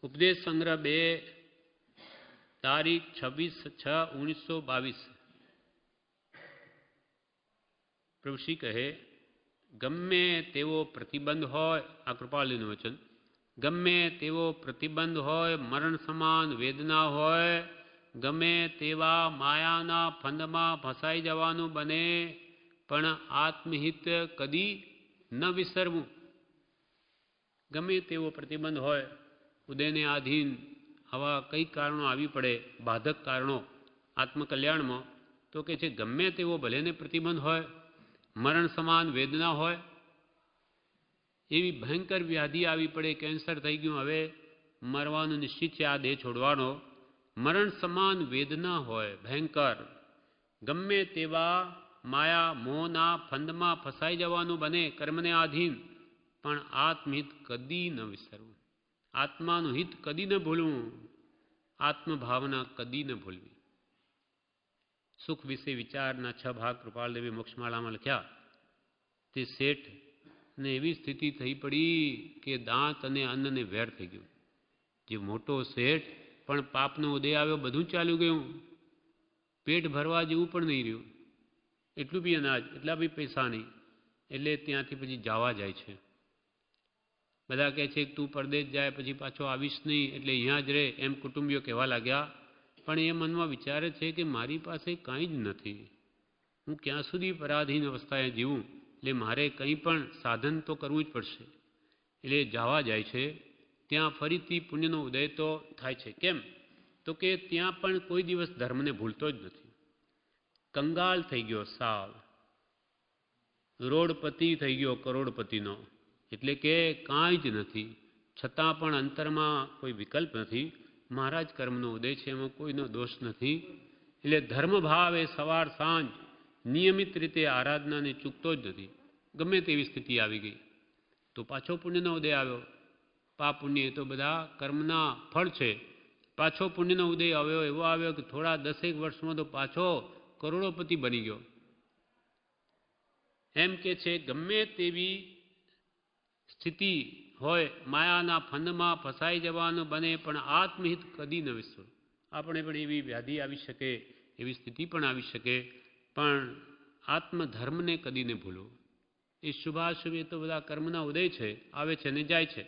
Speaker 1: ઉપદેશ સંગ્રહ 2 તારીખ 26/6/1922. પ્રભુશ્રી કહે, ગમે તેવો પ્રતિબંધ હોય, આ કૃપાળુનું વચન, ગમે તેવો પ્રતિબંધ હોય, મરણ સમાન વેદના હોય, ગમે તેવા માયાના ફંદમાં ફસાઈ જવાનું બને, પણ આત્મહિત કદી ન વિસરવું. ગમે તેવો પ્રતિબંધ હોય, ઉદયને આધીન આવા કઈ કારણો આવી પડે, બાધક કારણો આત્મકલ્યાણમાં, તો કે છે ગમે તેવો ભલેને પ્રતિબંધ હોય, મરણ સમાન વેદના હોય, એવી ભયંકર વ્યાધિ આવી પડે, કેન્સર થઈ ગયું, હવે મરવાનું નિશ્ચિત છે, આ દેહ છોડવાનો, મરણ સમાન વેદના હોય ભયંકર, ગમે તેવા માયા મોહના ફંદમાં ફસાઈ જવાનું બને કર્મને આધીન, પણ આત્મહિત કદી ન વિસરવું, આત્માનું હિત કદી ન ભૂલવું, આત્મભાવના કદી ન ભૂલવી. સુખ વિશે વિચારના 6 ભાગ કૃપાલદેવી મોક્ષમાળામાં લખ્યા. તે શેઠને એવી સ્થિતિ થઈ પડી કે દાંત અને અન્નને વેર થઈ ગયું. જે મોટો શેઠ પણ પાપનો ઉદય આવ્યો, બધું ચાલ્યું ગયું, પેટ ભરવા જેવું પણ નહીં રહ્યું, એટલું બી અનાજ, એટલા બી પૈસા નહીં, એટલે ત્યાંથી પછી જવા જાય છે. બધા કહે છે કે તું પરદેશ જાય પછી પાછો આવીશ નહીં, એટલે અહીંયા જ રહે, એમ કુટુંબીઓ કહેવા લાગ્યા. પણ એ મનમાં વિચારે છે કે મારી પાસે કાંઈ જ નથી, હું ક્યાં સુધી પરાધીન અવસ્થાએ જીવું, એટલે મારે કંઈ પણ સાધન તો કરવું જ પડશે. એટલે જવા જાય છે. ત્યાં ફરીથી પુણ્યનો ઉદય તો થાય છે. કેમ? તો કે ત્યાં પણ કોઈ દિવસ ધર્મને ભૂલતો જ નથી. કંગાલ થઈ ગયો સાવ, રોડપતિ થઈ ગયો કરોડપતિનો, એટલે કે કાંઈ જ નથી, છતાં પણ અંતરમાં કોઈ વિકલ્પ નથી. મારા જ કર્મનો ઉદય છે, એમાં કોઈનો દોષ નથી. એટલે ધર્મભાવ એ સવાર સાંજ નિયમિત રીતે આરાધનાને ચૂકતો જ નથી. ગમે તેવી સ્થિતિ આવી ગઈ તો પાછો પુણ્યનો ઉદય આવ્યો. પાપ પુણ્ય એ તો બધા કર્મના ફળ છે. પાછો પુણ્યનો ઉદય આવ્યો, એવો આવ્યો કે થોડા 10 વર્ષમાં તો પાછો કરોડોપતિ બની ગયો. એમ કે છે ગમે તેવી સ્થિતિ હોય, માયાના ફંદમાં ફસાઈ જવાનું બને, પણ આત્મહિત કદી ન વિસરવું. આપણે પણ એવી વ્યાધિ આવી શકે, એવી સ્થિતિ પણ આવી શકે, પણ આત્મધર્મને કદી ન ભૂલવું. એ શુભાશુભ એ તો બધા કર્મના ઉદય છે, આવે છે ને જાય છે,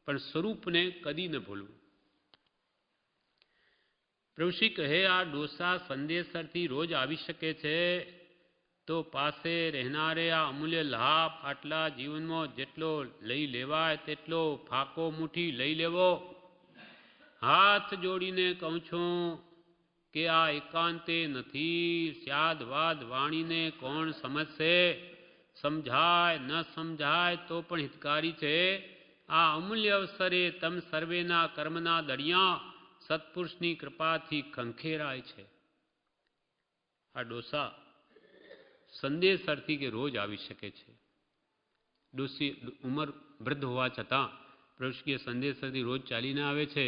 Speaker 1: પણ સ્વરૂપને કદી ન ભૂલવું. પ્રભુશ્રી કહે આ ડોસા સંદેશરથી રોજ આવી શકે છે, તો પાસે રહેનારે આ અમૂલ્ય લાભ આટલા જીવનમાં જેટલો લઈ લેવાય તેટલો ફાકો મુઠ્ઠી લઈ લેવો. હાથ જોડીને કહું છું કે આ એકાંતે નથી. સ્યાદવાદ વાણીને કોણ સમજશે? સમજાય ન સમજાય તો પણ હિતકારી છે. આ અમૂલ્ય અવસરે તમ સર્વેના કર્મના દળિયા સત્પુરુષની કૃપાથી ખંખેરાય છે. આ ડોસા સંદેશ અર્થી કે રોજ આવી શકે છે. ડોસી ઉંમર વૃદ્ધ હોવા છતાં પ્રભુશ્રીએ સંદેશ અર્થી રોજ ચાલીને આવે છે,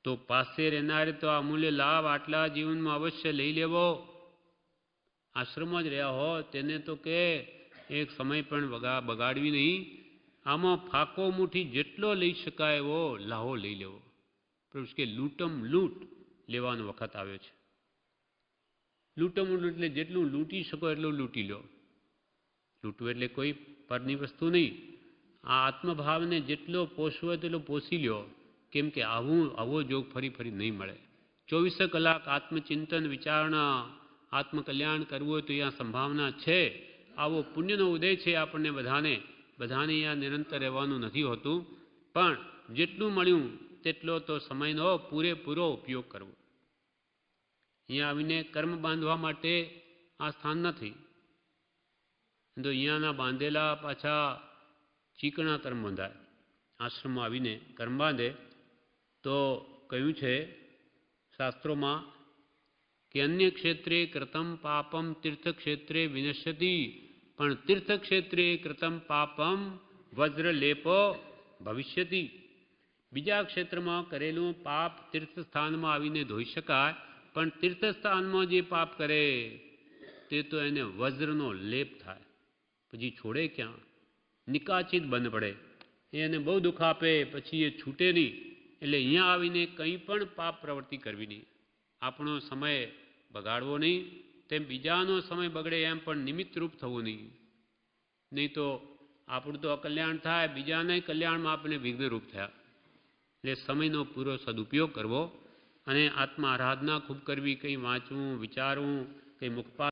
Speaker 1: તો પાસે રહેનારે તો આ અમૂલ્ય લાભ આટલા જીવનમાં અવશ્ય લઈ લેવો. આશ્રમમાં જ રહ્યા હો તેને તો કે એક સમય પણ બગાડવી નહીં. આમાં ફાકો મુઠ્ઠી જેટલો લઈ શકાય એવો લાહો લઈ લેવો. પ્રભુ કે લૂંટમ લૂંટ લેવાનો વખત આવ્યો છે. લૂંટમ લૂંટ એટલે જેટલું લૂંટી શકો એટલું લૂંટી લો. લૂંટવું એટલે કોઈ પરની વસ્તુ નહીં. આ આત્મભાવને જેટલો પોષવો હોય તેટલો પોષી લ્યો. કેમ કે આવો જોગ ફરી ફરી નહીં મળે. 24 કલાક આત્મચિંતન વિચારણા આત્મકલ્યાણ કરવું હોય તો અહીંયા સંભાવના છે. આવો પુણ્યનો ઉદય છે. આપણને બધાને અહીંયા નિરંતર રહેવાનું નથી હોતું, પણ જેટલું મળ્યું તેટલો તો સમયનો પૂરેપૂરો ઉપયોગ કરવો. અહીંયા આવીને કર્મ બાંધવા માટે આ સ્થાન નથી. તો અહીંયાના બાંધેલા પાછા ચીકણા કર્મ બંધાય. આશ્રમમાં આવીને કર્મ બાંધે તો કહ્યું છે શાસ્ત્રોમાં કે અન્ય ક્ષેત્રે કૃતમ પાપમ તીર્થક્ષેત્રે વિનશ્યતિ, પણ તીર્થક્ષેત્રે કૃતમ પાપમ વજ્રલેપો ભવિષ્યતિ. બીજા ક્ષેત્રમાં કરેલું પાપ તીર્થસ્થાનમાં આવીને ધોઈ શકાય, પણ તીર્થસ્થાનમાં જે પાપ કરે તે તો એને વજ્રનો લેપ થાય, પછી છોડે ક્યાં? નિકાચિત બંધ પડે. એને બહુ દુઃખ આપે, પછી એ છૂટે નહીં. એટલે અહીંયા આવીને કંઈ પણ પાપ પ્રવૃત્તિ કરવી નહીં. આપણો સમય બગાડવો નહીં, તેમ બીજાનો સમય બગડે એમ પણ નિમિત્તરૂપ થવું નહીં. નહીં તો આપણું તો અકલ્યાણ થાય, બીજાને કલ્યાણમાં આપણે વિઘ્નરૂપ થયા. એટલે સમયનો પૂરો સદુપયોગ કરવો અને આત્મા આરાધના ખૂબ કરવી. કંઈ વાંચવું, વિચારવું, કંઈ મુખપાઠ